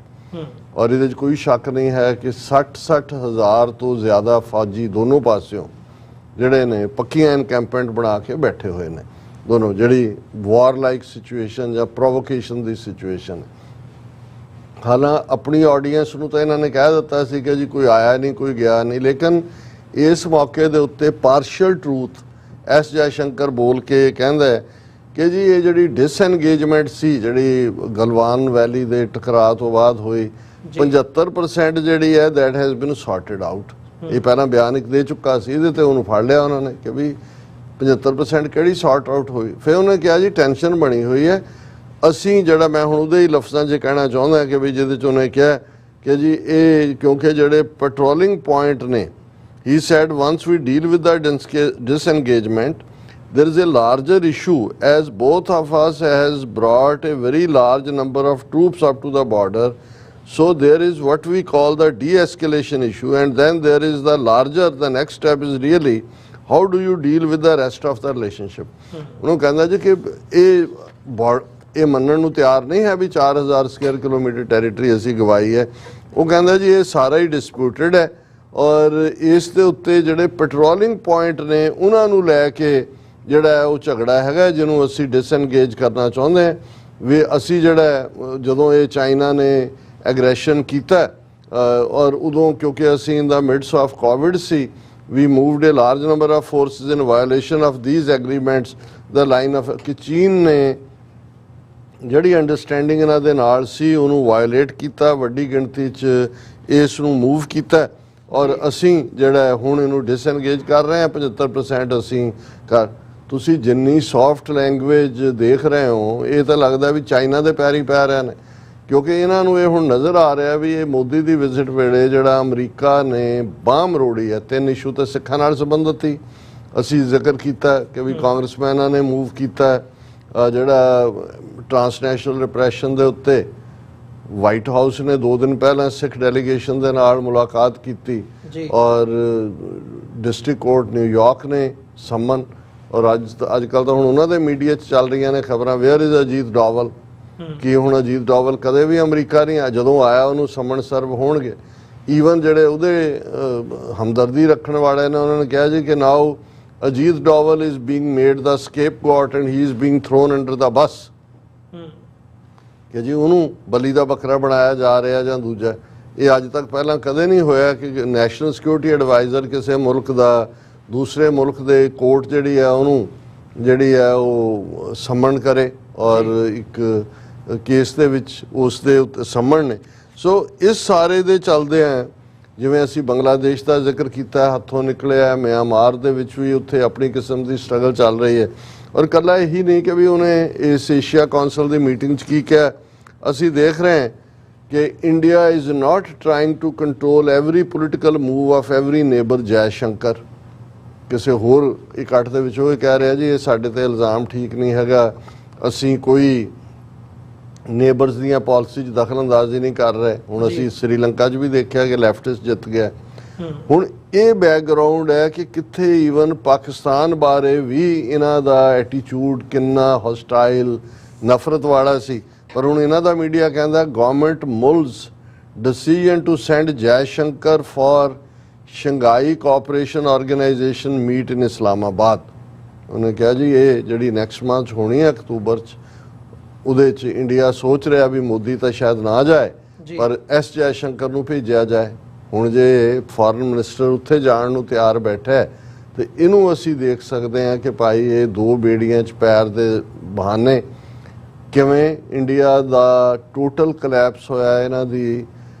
ਔਰ ਇਹਦੇ 'ਚ ਕੋਈ ਸ਼ੱਕ ਨਹੀਂ ਹੈ ਕਿ 60 ਹਜ਼ਾਰ ਤੋਂ ਜ਼ਿਆਦਾ ਫੌਜੀ ਦੋਨੋਂ ਪਾਸਿਓਂ ਜਿਹੜੇ ਨੇ ਪੱਕੀਆਂ ਐਨਕੈਂਪਮੈਂਟ ਬਣਾ ਕੇ ਬੈਠੇ ਹੋਏ ਨੇ ਦੋਨੋਂ, ਜਿਹੜੀ ਵਾਰ ਲਾਈਕ ਸਿਚੁਏਸ਼ਨ ਜਾਂ ਪ੍ਰੋਵੋਕੇਸ਼ਨ ਦੀ ਸਿਚੁਏਸ਼ਨ। ਹਾਲਾਂ ਆਪਣੀ ਆਡੀਅנס ਨੂੰ ਤਾਂ ਇਹਨਾਂ ਨੇ ਕਹਿ ਦਿੱਤਾ ਸੀ ਕਿ ਜੀ ਕੋਈ ਆਇਆ ਨਹੀਂ, ਕੋਈ ਗਿਆ ਨਹੀਂ, ਲੇਕਿਨ ਇਸ ਮੌਕੇ ਦੇ ਉੱਤੇ ਪਾਰਸ਼ੀਅਲ ਟਰੂਥ ਐਸ ਜੈ ਸ਼ੰਕਰ ਬੋਲ ਕੇ ਕਹਿੰਦਾ ਹੈ ਕਿ ਜੀ ਇਹ ਜਿਹੜੀ ਡਿਸਐਨਗੇਜਮੈਂਟ ਸੀ ਜਿਹੜੀ ਗਲਵਾਨ ਵੈਲੀ ਦੇ ਟਕਰਾਅ ਤੋਂ ਬਾਅਦ ਹੋਈ 75% ਜਿਹੜੀ ਹੈ that has been sorted out. ਇਹ ਪਹਿਲਾਂ ਬਿਆਨ ਇੱਕ ਦੇ ਚੁੱਕਾ ਸੀ, ਇਹਦੇ ਤੇ ਉਹਨੂੰ ਫੜ ਲਿਆ ਉਹਨਾਂ ਨੇ ਕਿ ਵੀ 75% ਕਿਹੜੀ ਸੌਰਟ ਆਊਟ ਹੋਈ। ਫਿਰ ਉਹਨੇ ਕਿਹਾ ਜੀ ਟੈਨਸ਼ਨ ਬਣੀ ਹੋਈ ਹੈ, ਅਸੀਂ ਜਿਹੜਾ ਮੈਂ ਹੁਣ ਉਹਦੇ ਹੀ ਲਫ਼ਜ਼ਾਂ 'ਚ ਕਹਿਣਾ ਚਾਹੁੰਦਾ ਕਿ ਵੀ ਜਿਹਦੇ 'ਚ ਉਹਨੇ ਕਿਹਾ ਕਿ ਜੀ ਇਹ ਕਿਉਂਕਿ ਜਿਹੜੇ ਪੈਟਰੋਲਿੰਗ ਪੁਆਇੰਟ ਨੇ, he said once we deal with the disengagement there is a larger issue as both of us has brought a very large number of troops up to the border, so there is what we call the de-escalation issue, and then there is the next step is really how do you deal with the rest of the relationship। ਉਹਨੂੰ ਕਹਿੰਦਾ ਜੀ ਕਿ ਇਹ ਮੰਨਣ ਨੂੰ ਤਿਆਰ ਨਹੀਂ ਹੈ ਵੀ 4000 ਸਕੁਅਰ ਕਿਲੋਮੀਟਰ ਟੈਰੀਟਰੀ ਅਸੀਂ ਗਵਾਈ ਹੈ। ਉਹ ਕਹਿੰਦਾ ਜੀ ਇਹ ਸਾਰਾ ਹੀ ਡਿਸਪਿਊਟਡ ਹੈ ਔਰ ਇਸ ਦੇ ਉੱਤੇ ਜਿਹੜੇ ਪੈਟਰੋਲਿੰਗ ਪੁਆਇੰਟ ਨੇ ਉਹਨਾਂ ਨੂੰ ਲੈ ਕੇ ਜਿਹੜਾ ਉਹ ਝਗੜਾ ਹੈਗਾ ਜਿਹਨੂੰ ਅਸੀਂ ਡਿਸਐਨਗੇਜ ਕਰਨਾ ਚਾਹੁੰਦੇ ਹਾਂ। ਵੀ ਅਸੀਂ ਜਿਹੜਾ ਜਦੋਂ ਇਹ ਚਾਈਨਾ ਨੇ ਐਗਰੈਸ਼ਨ ਕੀਤਾ ਔਰ ਉਦੋਂ ਕਿਉਂਕਿ ਅਸੀਂ in the midst of Covid ਸੀ, we moved a large number of forces in violation of these agreements, the line of ਕਿ ਚੀਨ ਨੇ ਜਿਹੜੀ ਅੰਡਰਸਟੈਂਡਿੰਗ ਇਹਨਾਂ ਦੇ ਨਾਲ ਸੀ ਉਹਨੂੰ ਵਾਇਲੇਟ ਕੀਤਾ, ਵੱਡੀ ਗਿਣਤੀ 'ਚ ਇਸ ਨੂੰ ਮੂਵ ਕੀਤਾ ਔਰ ਅਸੀਂ ਜਿਹੜਾ ਹੁਣ ਇਹਨੂੰ ਡਿਸਐਨਗੇਜ ਕਰ ਰਹੇ ਹਾਂ 75% ਅਸੀਂ ਕਰ। ਤੁਸੀਂ ਜਿੰਨੀ ਸੌਫਟ ਲੈਂਗੁਏਜ ਦੇਖ ਰਹੇ ਹੋ ਇਹ ਤਾਂ ਲੱਗਦਾ ਵੀ ਚਾਈਨਾ ਦੇ ਪੈਰ ਹੀ ਪੈ ਰਹੇ ਨੇ, ਕਿਉਂਕਿ ਇਹਨਾਂ ਨੂੰ ਇਹ ਹੁਣ ਨਜ਼ਰ ਆ ਰਿਹਾ ਵੀ ਇਹ ਮੋਦੀ ਦੀ ਵਿਜ਼ਿਟ ਵੇਲੇ ਜਿਹੜਾ ਅਮਰੀਕਾ ਨੇ ਬਾਂਹ ਮਰੋੜੀ ਹੈ। 3 ਇਸ਼ੂ ਤਾਂ ਸਿੱਖਾਂ ਨਾਲ ਸੰਬੰਧਿਤ ਸੀ, ਅਸੀਂ ਜ਼ਿਕਰ ਕੀਤਾ ਕਿ ਵੀ ਕਾਂਗਰਸਮੈਨਾਂ ਨੇ ਮੂਵ ਕੀਤਾ ਜਿਹੜਾ ਟਰਾਂਸਨੈਸ਼ਨਲ ਰਿਪਰੈਸ਼ਨ ਦੇ ਉੱਤੇ। ਵਾਈਟ ਹਾਊਸ ਨੇ 2 ਦਿਨ ਪਹਿਲਾਂ ਸਿੱਖ ਡੈਲੀਗੇਸ਼ਨ ਦੇ ਨਾਲ ਮੁਲਾਕਾਤ ਕੀਤੀ ਔਰ ਡਿਸਟ੍ਰਿਕਟ ਕੋਰਟ ਨਿਊਯਾਰਕ ਨੇ ਸੰਮਨ, ਔਰ ਅੱਜ ਕੱਲ੍ਹ ਤਾਂ ਹੁਣ ਉਹਨਾਂ ਦੇ ਮੀਡੀਆ 'ਚ ਚੱਲ ਰਹੀਆਂ ਨੇ ਖਬਰਾਂ ਵੇਅਰ ਇਜ਼ ਅਜੀਤ ਡੋਵਲ, ਕਿ ਹੁਣ ਅਜੀਤ ਡੋਵਲ ਕਦੇ ਵੀ ਅਮਰੀਕਾ ਨਹੀਂ ਆ, ਜਦੋਂ ਆਇਆ ਉਹਨੂੰ ਸਮਨ ਸਰਵ ਹੋਣਗੇ। ਈਵਨ ਜਿਹੜੇ ਉਹਦੇ ਹਮਦਰਦੀ ਰੱਖਣ ਵਾਲੇ ਨੇ ਉਹਨਾਂ ਨੇ ਕਿਹਾ ਜੀ ਕਿ now Ajit Doval is being made the scapegoat and he is being thrown under the bus, ਕਿ ਜੀ ਉਹਨੂੰ ਬਲੀ ਦਾ ਬੱਕਰਾ ਬਣਾਇਆ ਜਾ ਰਿਹਾ ਜਾਂ ਦੂਜਾ। ਇਹ ਅੱਜ ਤੱਕ ਪਹਿਲਾਂ ਕਦੇ ਨਹੀਂ ਹੋਇਆ ਕਿ ਨੈਸ਼ਨਲ ਸਿਕਿਉਰਿਟੀ ਐਡਵਾਈਜ਼ਰ ਕਿਸੇ ਮੁਲਕ ਦਾ ਦੂਸਰੇ ਮੁਲਕ ਦੇ ਕੋਰਟ ਜਿਹੜੀ ਹੈ ਉਹਨੂੰ ਜਿਹੜੀ ਹੈ ਉਹ ਸਮਨ ਕਰੇ ਔਰ ਇੱਕ ਕੇਸ ਦੇ ਵਿੱਚ ਉਸ ਦੇ ਉੱਤੇ ਸਮਨ ਨੇ। ਸੋ ਇਸ ਸਾਰੇ ਦੇ ਚੱਲਦੇ ਆ, ਜਿਵੇਂ ਅਸੀਂ ਬੰਗਲਾਦੇਸ਼ ਦਾ ਜ਼ਿਕਰ ਕੀਤਾ ਹੱਥੋਂ ਨਿਕਲਿਆ, ਮਿਆਂਮਾਰ ਦੇ ਵਿੱਚ ਵੀ ਉੱਥੇ ਆਪਣੀ ਕਿਸਮ ਦੀ ਸਟਰਗਲ ਚੱਲ ਰਹੀ ਹੈ। ਔਰ ਇਕੱਲਾ ਇਹੀ ਨਹੀਂ ਕਿ ਵੀ ਉਹਨੇ ਇਸ ਏਸ਼ੀਆ ਕੌਂਸਲ ਦੀ ਮੀਟਿੰਗ 'ਚ ਕੀ ਕਿਹਾ, ਅਸੀਂ ਦੇਖ ਰਹੇ ਹਾਂ ਕਿ India is not trying to control every political move of every neighbour. Jaishankar ਕਿਸੇ ਹੋਰ ਇਕੱਠ ਦੇ ਵਿੱਚ ਉਹ ਕਹਿ ਰਿਹਾ ਜੀ ਇਹ ਸਾਡੇ ਤੇ ਇਲਜ਼ਾਮ ਠੀਕ ਨਹੀਂ ਹੈਗਾ, ਅਸੀਂ ਕੋਈ ਨੇਬਰਸ ਦੀਆਂ ਪਾਲਿਸੀ 'ਚ ਦਖਲਅੰਦਾਜ਼ੀ ਨਹੀਂ ਕਰ ਰਹੇ। ਹੁਣ ਅਸੀਂ ਸ੍ਰੀਲੰਕਾ 'ਚ ਵੀ ਦੇਖਿਆ ਕਿ ਲੈਫਟਿਸਟ ਜਿੱਤ ਗਿਆ। ਹੁਣ ਇਹ ਬੈਕਗਰਾਉਂਡ ਹੈ ਕਿ ਕਿੱਥੇ ਈਵਨ ਪਾਕਿਸਤਾਨ ਬਾਰੇ ਵੀ ਇਹਨਾਂ ਦਾ ਐਟੀਟਿਊਡ ਕਿੰਨਾ ਹੌਸਟਾਈਲ ਨਫ਼ਰਤ ਵਾਲਾ ਸੀ। ਪਰ ਹੁਣ ਇਹਨਾਂ ਦਾ ਮੀਡੀਆ ਕਹਿੰਦਾ government mulls decision to send Jaishankar for Shanghai Cooperation Organisation meet in Islamabad. ਉਹਨੇ ਕਿਹਾ ਜੀ ਇਹ ਜਿਹੜੀ ਨੈਕਸਟ ਮੰਥ ਹੋਣੀ ਹੈ ਅਕਤੂਬਰ 'ਚ, ਉਹਦੇ 'ਚ ਇੰਡੀਆ ਸੋਚ ਰਿਹਾ ਵੀ ਮੋਦੀ ਤਾਂ ਸ਼ਾਇਦ ਨਾ ਜਾਏ ਪਰ ਐਸ ਜੈ ਸ਼ੰਕਰ ਨੂੰ ਭੇਜਿਆ ਜਾਏ। ਹੁਣ ਜੇ ਫੋਰਨ ਮਿਨਿਸਟਰ ਉੱਥੇ ਜਾਣ ਨੂੰ ਤਿਆਰ ਬੈਠਾ ਹੈ ਤੇ ਇਹਨੂੰ ਅਸੀਂ ਦੇਖ ਸਕਦੇ ਹਾਂ ਕਿ ਭਾਈ ਇਹ ਦੋ ਬੇੜੀਆਂ 'ਚ ਪੈਰ ਦੇ ਬਹਾਨੇ ਕਿਵੇਂ ਇੰਡੀਆ ਦਾ ਟੋਟਲ ਕਲੈਪਸ ਹੋਇਆ ਇਹਨਾਂ ਦੀ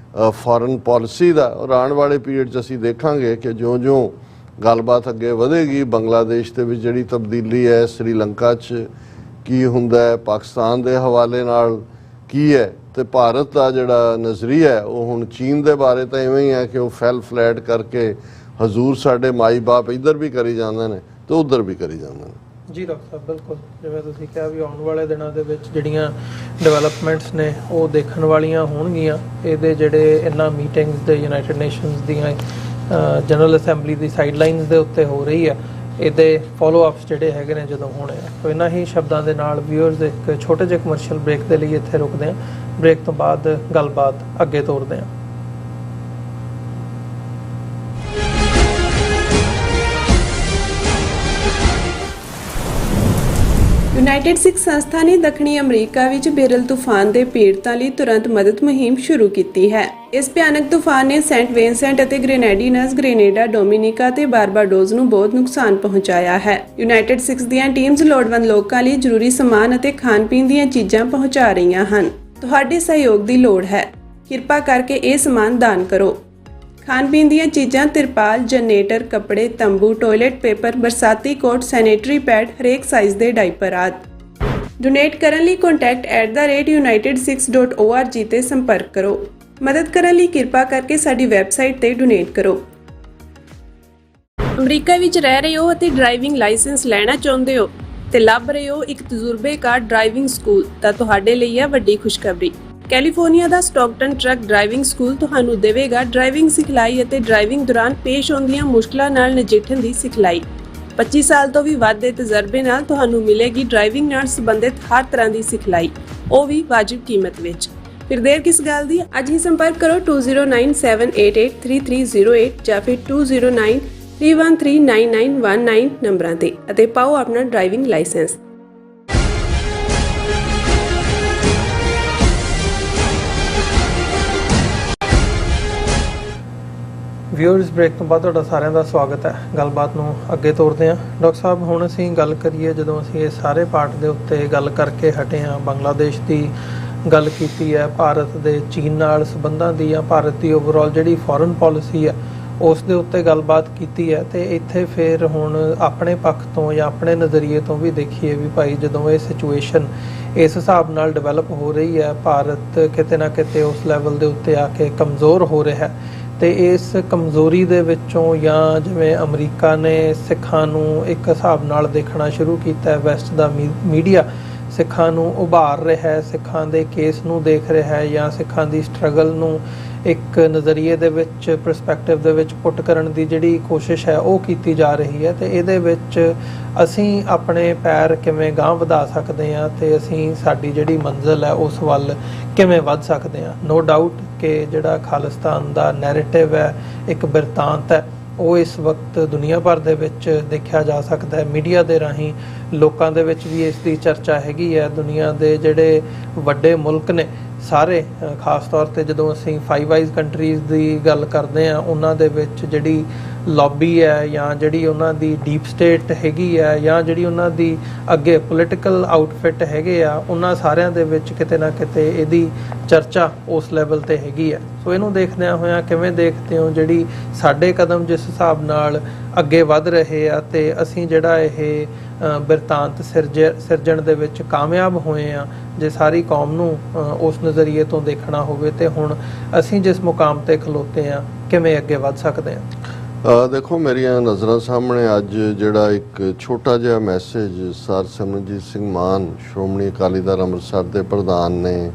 ਫੋਰਨ ਪਾਲਿਸੀ ਦਾ। ਔਰ ਆਉਣ ਵਾਲੇ ਪੀਰੀਅਡ 'ਚ ਅਸੀਂ ਦੇਖਾਂਗੇ ਕਿ ਜਿਉਂ-ਜਿਉਂ ਗੱਲਬਾਤ ਅੱਗੇ ਵਧੇਗੀ, ਬੰਗਲਾਦੇਸ਼ ਦੇ ਵਿੱਚ ਜਿਹੜੀ ਤਬਦੀਲੀ ਹੈ, ਸ੍ਰੀਲੰਕਾ 'ਚ ਕੀ ਹੁੰਦਾ ਹੈ, ਪਾਕਿਸਤਾਨ ਦੇ ਹਵਾਲੇ ਨਾਲ ਕੀ ਹੈ, ਤੇ ਭਾਰਤ ਦਾ ਜਿਹੜਾ ਨਜ਼ਰੀਆ ਹੈ ਉਹ ਹੁਣ ਚੀਨ ਦੇ ਬਾਰੇ ਤਾਂ ਇਵੇਂ ਹੀ ਹੈ ਕਿ ਉਹ ਫੈਲ ਫਲੈਟ ਕਰਕੇ ਹਜ਼ੂਰ ਸਾਡੇ ਮਾਈ ਬਾਪ ਇੱਧਰ ਵੀ ਕਰੀ ਜਾਂਦੇ ਨੇ ਤੇ ਉੱਧਰ ਵੀ ਕਰੀ ਜਾਂਦੇ ਨੇ। ਜੀ ਡਾਕਟਰ ਸਾਹਿਬ, ਬਿਲਕੁਲ ਜਿਵੇਂ ਤੁਸੀਂ ਕਿਹਾ ਵੀ ਆਉਣ ਵਾਲੇ ਦਿਨਾਂ ਦੇ ਵਿੱਚ ਜਿਹੜੀਆਂ ਡਿਵੈਲਪਮੈਂਟਸ ਨੇ ਉਹ ਦੇਖਣ ਵਾਲੀਆਂ ਹੋਣਗੀਆਂ। ਇਹਦੇ ਜਿਹੜੇ ਇਹਨਾਂ ਮੀਟਿੰਗਸ ਦੇ ਯੂਨਾਈਟਿਡ ਨੇਸ਼ਨਸ ਦੀਆਂ ਜਨਰਲ ਅਸੈਂਬਲੀ ਦੀ ਸਾਈਡਲਾਈਨਸ ਦੇ ਉੱਤੇ ਹੋ ਰਹੀ ਹੈ, ਇਹਦੇ ਫੋਲੋ ਅਪਸ ਜਿਹੜੇ ਹੈਗੇ ਨੇ ਜਦੋਂ ਹੋਣੇ ਆ। ਸੋ ਇਹਨਾਂ ਹੀ ਸ਼ਬਦਾਂ ਦੇ ਨਾਲ ਵਿਊਅਰਸ ਇੱਕ ਛੋਟੇ ਜਿਹੇ ਕਮਰਸ਼ੀਅਲ ਬ੍ਰੇਕ ਦੇ ਲਈ ਇੱਥੇ ਰੁਕਦੇ ਹਾਂ। ਬ੍ਰੇਕ ਤੋਂ ਬਾਅਦ ਗੱਲਬਾਤ ਅੱਗੇ ਤੋਰਦੇ ਹਾਂ। ਯੂਨਾਈਟਿਡ ਸਿੱਖ ਸੰਸਥਾ ਨੇ ਦੱਖਣੀ ਅਮਰੀਕਾ ਵਿੱਚ ਬੇਰਲ ਤੂਫਾਨ ਦੇ ਪੀੜਤਾਂ ਲਈ ਤੁਰੰਤ ਮਦਦ ਮੁਹਿੰਮ ਸ਼ੁਰੂ ਕੀਤੀ ਹੈ। ਇਸ ਭਿਆਨਕ ਤੂਫਾਨ ਨੇ ਸੈਂਟ ਵਿੰਸੈਂਟ ਅਤੇ ਗ੍ਰੇਨੇਡੀਨਸ, ਗ੍ਰੇਨੇਡਾ, ਡੋਮਿਨਿਕਾ ਤੇ ਬਾਰਬਾਡੋਸ ਨੂੰ ਬਹੁਤ ਨੁਕਸਾਨ ਪਹੁੰਚਾਇਆ ਹੈ। ਯੂਨਾਈਟਿਡ ਸਿੱਖ ਦੀਆਂ ਟੀਮਸ ਲੋੜਵੰਦ ਲੋਕਾਂ ਲਈ ਜ਼ਰੂਰੀ ਸਮਾਨ ਅਤੇ ਖਾਣ-ਪੀਣ ਦੀਆਂ ਚੀਜ਼ਾਂ ਪਹੁੰਚਾ ਰਹੀਆਂ ਹਨ। ਤੁਹਾਡੇ ਸਹਿਯੋਗ ਦੀ ਲੋੜ ਹੈ। ਕਿਰਪਾ ਕਰਕੇ ਇਹ ਸਮਾਨ ਦਾਨ ਕਰੋ। ਖਾਣ-ਪੀਣ ਦੀਆਂ ਚੀਜ਼ਾਂ, ਤਿਰਪਾਲ, ਜਨਰੇਟਰ, ਕੱਪੜੇ, ਤੰਬੂ, ਟਾਇਲਟ ਪੇਪਰ, ਬਰਸਾਤੀ ਕੋਟ, ਸੈਨੇਟਰੀ ਪੈਡ, ਹਰੇਕ ਸਾਈਜ਼ ਦੇ ਡਾਈਪਰ ਆਦਿ। ਡੋਨੇਟ ਕਰਨ ਲਈ contact@united6.org ਤੇ ਸੰਪਰਕ ਕਰੋ। ਮਦਦ ਕਰਨ ਲਈ ਕਿਰਪਾ ਕਰਕੇ ਸਾਡੀ ਵੈਬਸਾਈਟ ਤੇ ਡੋਨੇਟ ਕਰੋ। ਅਮਰੀਕਾ ਵਿੱਚ ਰਹਿ ਰਹੇ ਹੋ ਅਤੇ ਡਰਾਈਵਿੰਗ ਲਾਇਸੈਂਸ ਲੈਣਾ ਚਾਹੁੰਦੇ ਹੋ ਤੇ ਲੱਭ ਰਹੇ ਹੋ ਇੱਕ ਤਜਰਬੇਕਾਰ ਡਰਾਈਵਿੰਗ ਸਕੂਲ, ਤਾਂ ਤੁਹਾਡੇ ਲਈ ਹੈ ਵੱਡੀ ਖੁਸ਼ਖਬਰੀ। ਕੈਲੀਫੋਰਨੀਆ ਦਾ ਸਟਾਕਟਨ ਟਰੱਕ ਡਰਾਈਵਿੰਗ ਸਕੂਲ ਤੁਹਾਨੂੰ ਦੇਵੇਗਾ ਡਰਾਈਵਿੰਗ ਸਿਖਲਾਈ ਅਤੇ ਡਰਾਈਵਿੰਗ ਦੌਰਾਨ ਪੇਸ਼ ਆਉਂਦੀਆਂ ਮੁਸ਼ਕਲਾਂ ਨਾਲ ਨਜਿੱਠਣ ਦੀ ਸਿਖਲਾਈ। 25 ਸਾਲ ਤੋਂ ਵੀ ਵੱਧ ਦੇ ਤਜਰਬੇ ਨਾਲ ਤੁਹਾਨੂੰ ਮਿਲੇਗੀ ਡਰਾਈਵਿੰਗ ਨਾਲ ਸੰਬੰਧਿਤ ਹਰ ਤਰ੍ਹਾਂ ਦੀ ਸਿਖਲਾਈ, ਉਹ ਵੀ ਵਾਜਿਬ ਕੀਮਤ ਵਿੱਚ। ਫਿਰ ਦੇਰ ਕਿਸ ਗੱਲ ਦੀ? ਅੱਜ ਹੀ ਸੰਪਰਕ ਕਰੋ 209788330308 ਜਾਂ ਫਿਰ 2093139919 ਨੰਬਰਾਂ ਤੇ ਅਤੇ ਪਾਓ ਆਪਣਾ ਡਰਾਈਵਿੰਗ ਲਾਇਸੈਂਸ। ਵਿਊਅਰਸ, ਬ੍ਰੇਕ ਤੋਂ ਬਾਅਦ ਤੁਹਾਡਾ ਸਾਰਿਆਂ ਦਾ ਸਵਾਗਤ ਹੈ। ਗੱਲਬਾਤ ਨੂੰ ਅੱਗੇ ਤੋਰਦੇ ਹਾਂ। ਡਾਕਟਰ ਸਾਹਿਬ, ਹੁਣ ਅਸੀਂ ਗੱਲ ਕਰੀਏ, ਜਦੋਂ ਅਸੀਂ ਇਹ ਸਾਰੇ ਪਾਰਟ ਦੇ ਉੱਤੇ ਗੱਲ ਕਰਕੇ ਹਟੇ ਹਾਂ, ਬੰਗਲਾਦੇਸ਼ ਦੀ ਗੱਲ ਕੀਤੀ ਹੈ, ਭਾਰਤ ਦੇ ਚੀਨ ਨਾਲ ਸੰਬੰਧਾਂ ਦੀ ਜਾਂ ਭਾਰਤ ਦੀ ਓਵਰਆਲ ਜਿਹੜੀ ਫੋਰਨ ਪਾਲਿਸੀ ਹੈ ਉਸ ਦੇ ਉੱਤੇ ਗੱਲਬਾਤ ਕੀਤੀ ਹੈ, ਤੇ ਇੱਥੇ ਫਿਰ ਹੁਣ ਆਪਣੇ ਪੱਖ ਤੋਂ ਜਾਂ ਆਪਣੇ ਨਜ਼ਰੀਏ ਤੋਂ ਵੀ ਦੇਖੀਏ ਵੀ ਭਾਈ ਜਦੋਂ ਇਹ ਸਿਚੁਏਸ਼ਨ ਇਸ ਹਿਸਾਬ ਨਾਲ ਡਿਵੈਲਪ ਹੋ ਰਹੀ ਹੈ, ਭਾਰਤ ਕਿਤੇ ਨਾ ਕਿਤੇ ਉਸ ਲੈਵਲ ਦੇ ਉੱਤੇ ਆ ਕੇ ਕਮਜ਼ੋਰ ਹੋ ਰਿਹਾ ਹੈ, ਤੇ ਇਸ ਕਮਜ਼ੋਰੀ ਦੇ ਵਿੱਚੋਂ ਜਾਂ ਜਿਵੇਂ ਅਮਰੀਕਾ ਨੇ ਸਿੱਖਾਂ ਨੂੰ ਇੱਕ ਹਿਸਾਬ ਨਾਲ ਦੇਖਣਾ ਸ਼ੁਰੂ ਕੀਤਾ ਹੈ, ਵੈਸਟ ਦਾ ਮੀਡੀਆ ਸਿੱਖਾਂ ਨੂੰ ਉਭਾਰ ਰਿਹਾ ਹੈ, ਸਿੱਖਾਂ ਦੇ ਕੇਸ ਨੂੰ ਦੇਖ ਰਿਹਾ ਹੈ ਜਾਂ ਸਿੱਖਾਂ ਦੀ ਸਟਰਗਲ ਨੂੰ ਇੱਕ ਨਜ਼ਰੀਏ ਦੇ ਵਿੱਚ, ਪਰਸਪੈਕਟਿਵ ਦੇ ਵਿੱਚ ਪੁੱਟ ਕਰਨ ਦੀ ਜਿਹੜੀ ਕੋਸ਼ਿਸ਼ ਹੈ ਉਹ ਕੀਤੀ ਜਾ ਰਹੀ ਹੈ, ਤੇ ਇਹਦੇ ਵਿੱਚ ਅਸੀਂ ਆਪਣੇ ਪੈਰ ਕਿਵੇਂ ਗਾਂਹ ਵਧਾ ਸਕਦੇ ਹਾਂ ਤੇ ਅਸੀਂ ਸਾਡੀ ਜਿਹੜੀ ਮੰਜ਼ਿਲ ਹੈ ਉਸ ਵੱਲ ਕਿਵੇਂ ਵੱਧ ਸਕਦੇ ਹਾਂ। ਨੋ ਡਾਊਟ ਕਿ ਜਿਹੜਾ ਖਾਲਿਸਤਾਨ ਦਾ ਨੈਰੇਟਿਵ ਹੈ, ਇੱਕ ਬਿਰਤਾਂਤ ਹੈ, ਉਹ ਇਸ ਵਕਤ ਦੁਨੀਆ ਭਰ ਦੇ ਵਿੱਚ ਦੇਖਿਆ ਜਾ ਸਕਦਾ ਹੈ। ਮੀਡੀਆ ਦੇ ਰਾਹੀਂ ਲੋਕਾਂ ਦੇ ਵਿੱਚ ਵੀ ਇਸ ਦੀ ਚਰਚਾ ਹੈਗੀ ਹੈ। ਦੁਨੀਆ ਦੇ ਜਿਹੜੇ ਵੱਡੇ ਮੁਲਕ ਨੇ ਸਾਰੇ, ਖਾਸ ਤੌਰ ਤੇ ਜਦੋਂ ਅਸੀਂ 5 ਆਈਜ਼ ਕੰਟਰੀਜ਼ ਦੀ ਗੱਲ ਕਰਦੇ ਹਾਂ, ਉਹਨਾਂ ਦੇ ਵਿੱਚ ਜਿਹੜੀ ਲੌਬੀ ਹੈ ਜਾਂ ਜਿਹੜੀ ਉਹਨਾਂ ਦੀ ਡੀਪ ਸਟੇਟ ਹੈਗੀ ਹੈ ਜਾਂ ਜਿਹੜੀ ਉਹਨਾਂ ਦੀ ਅੱਗੇ ਪੋਲੀਟੀਕਲ ਆਊਟਫਿਟ ਹੈਗੇ ਆ, ਉਹਨਾਂ ਸਾਰਿਆਂ ਦੇ ਵਿੱਚ ਕਿਤੇ ਨਾ ਕਿਤੇ ਇਹਦੀ ਚਰਚਾ ਉਸ ਲੈਵਲ ਤੇ ਹੈਗੀ ਹੈ। ਸੋ ਇਹਨੂੰ ਦੇਖਦਿਆਂ ਹੋਇਆਂ ਕਿਵੇਂ ਦੇਖਦੇ ਹੋ ਜਿਹੜੀ ਸਾਡੇ ਕਦਮ ਜਿਸ ਹਿਸਾਬ ਨਾਲ ਅੱਗੇ ਵੱਧ ਰਹੇ ਆ ਤੇ ਅਸੀਂ ਜਿਹੜਾ ਇਹ ਬਿਰਤਾਂਤ ਸਿਰਜਣ ਦੇ ਵਿੱਚ ਕਾਮਯਾਬ ਹੋਏ ਆ, ਜੇ ਸਾਰੀ ਕੌਮ ਨੂੰ ਉਸ ਨਜ਼ਰੀਏ ਤੋਂ ਦੇਖਣਾ ਹੋਵੇ, ਤੇ ਹੁਣ ਅਸੀਂ ਜਿਸ ਮੁਕਾਮ ਤੇ ਖਲੋਤੇ ਆ ਕਿਵੇਂ ਅੱਗੇ ਵੱਧ ਸਕਦੇ ਆ? ਦੇਖੋ, ਮੇਰੀਆਂ ਨਜ਼ਰਾਂ ਸਾਹਮਣੇ ਅੱਜ ਜਿਹੜਾ ਇੱਕ ਛੋਟਾ ਜਿਹਾ ਮੈਸੇਜ ਸਰ ਸਿਮਰਨਜੀਤ ਸਿੰਘ ਮਾਨ, ਸ਼੍ਰੋਮਣੀ ਅਕਾਲੀ ਦਲ ਅੰਮ੍ਰਿਤਸਰ ਦੇ ਪ੍ਰਧਾਨ ਨੇ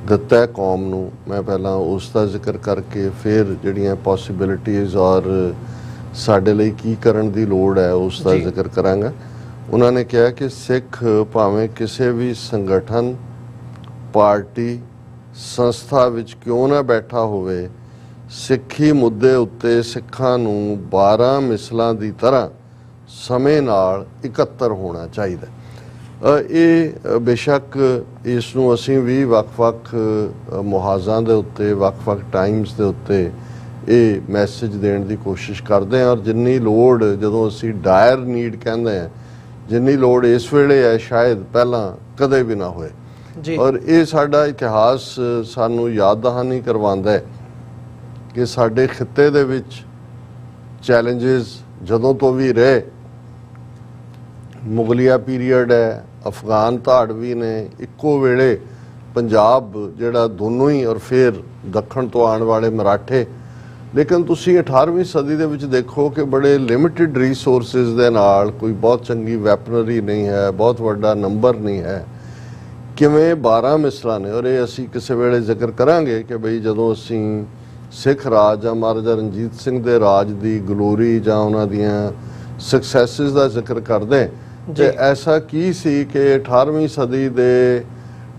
ਦਿੱਤਾ ਹੈ ਕੌਮ ਨੂੰ, ਮੈਂ ਪਹਿਲਾਂ ਉਸ ਦਾ ਜ਼ਿਕਰ ਕਰਕੇ ਫਿਰ ਜਿਹੜੀਆਂ ਪੋਸੀਬਿਲਿਟੀਜ਼ ਔਰ ਸਾਡੇ ਲਈ ਕੀ ਕਰਨ ਦੀ ਲੋੜ ਹੈ ਉਸ ਦਾ ਜ਼ਿਕਰ ਕਰਾਂਗਾ। ਉਹਨਾਂ ਨੇ ਕਿਹਾ ਕਿ ਸਿੱਖ ਭਾਵੇਂ ਕਿਸੇ ਵੀ ਸੰਗਠਨ, ਪਾਰਟੀ, ਸੰਸਥਾ ਵਿੱਚ ਕਿਉਂ ਨਾ ਬੈਠਾ ਹੋਵੇ, ਸਿੱਖੀ ਮੁੱਦੇ ਉੱਤੇ ਸਿੱਖਾਂ ਨੂੰ 12 ਮਿਸਲਾਂ ਦੀ ਤਰ੍ਹਾਂ ਸਮੇਂ ਨਾਲ ਇਕੱਤਰ ਹੋਣਾ ਚਾਹੀਦਾ। ਇਹ ਬੇਸ਼ੱਕ ਇਸ ਨੂੰ ਅਸੀਂ ਵੀ ਵੱਖ-ਵੱਖ ਮੁਹਾਜ਼ਾਂ ਦੇ ਉੱਤੇ, ਵੱਖ-ਵੱਖ ਟਾਈਮਸ ਦੇ ਉੱਤੇ ਇਹ ਮੈਸੇਜ ਦੇਣ ਦੀ ਕੋਸ਼ਿਸ਼ ਕਰਦੇ ਹਾਂ। ਔਰ ਜਿੰਨੀ ਲੋੜ, ਜਦੋਂ ਅਸੀਂ ਡਾਇਰ ਨੀਡ ਕਹਿੰਦੇ ਹਾਂ, ਜਿੰਨੀ ਲੋੜ ਇਸ ਵੇਲੇ ਹੈ ਸ਼ਾਇਦ ਪਹਿਲਾਂ ਕਦੇ ਵੀ ਨਾ ਹੋਏ। ਜੀ ਔਰ ਇਹ ਸਾਡਾ ਇਤਿਹਾਸ ਸਾਨੂੰ ਯਾਦ ਦਹਾਨੀ ਕਰਵਾਉਂਦਾ ਹੈ ਕਿ ਸਾਡੇ ਖਿੱਤੇ ਦੇ ਵਿੱਚ ਚੈਲੰਜਸ ਜਦੋਂ ਤੋਂ ਵੀ ਰਹੇ, ਮੁਗਲਿਆ ਪੀਰੀਅਡ ਹੈ, ਅਫਗਾਨ ਧਾੜਵੀ ਨੇ, ਇੱਕੋ ਵੇਲੇ ਪੰਜਾਬ ਜਿਹੜਾ ਦੋਨੋਂ ਹੀ, ਔਰ ਫਿਰ ਦੱਖਣ ਤੋਂ ਆਉਣ ਵਾਲੇ ਮਰਾਠੇ। ਲੇਕਿਨ ਤੁਸੀਂ 18ਵੀਂ ਸਦੀ ਦੇ ਵਿੱਚ ਦੇਖੋ ਕਿ ਬੜੇ ਲਿਮਿਟਿਡ ਰਿਸੋਰਸਿਸ ਦੇ ਨਾਲ, ਕੋਈ ਬਹੁਤ ਚੰਗੀ ਵੈਪਨਰੀ ਨਹੀਂ ਹੈ, ਬਹੁਤ ਵੱਡਾ ਨੰਬਰ ਨਹੀਂ ਹੈ, ਕਿਵੇਂ 12 ਮਿਸਲਾਂ ਨੇ। ਔਰ ਇਹ ਅਸੀਂ ਕਿਸੇ ਵੇਲੇ ਜ਼ਿਕਰ ਕਰਾਂਗੇ ਕਿ ਬਈ ਜਦੋਂ ਅਸੀਂ ਸਿੱਖ ਰਾਜ ਜਾਂ ਮਹਾਰਾਜਾ ਰਣਜੀਤ ਸਿੰਘ ਦੇ ਰਾਜ ਦੀ ਗਲੋਰੀ ਜਾਂ ਉਹਨਾਂ ਦੀਆਂ ਸਕਸੈਸਿਸ ਦਾ ਜ਼ਿਕਰ ਕਰਦੇ ਤੇ ਐਸਾ ਕੀ ਸੀ ਕਿ 18ਵੀਂ ਸਦੀ ਦੇ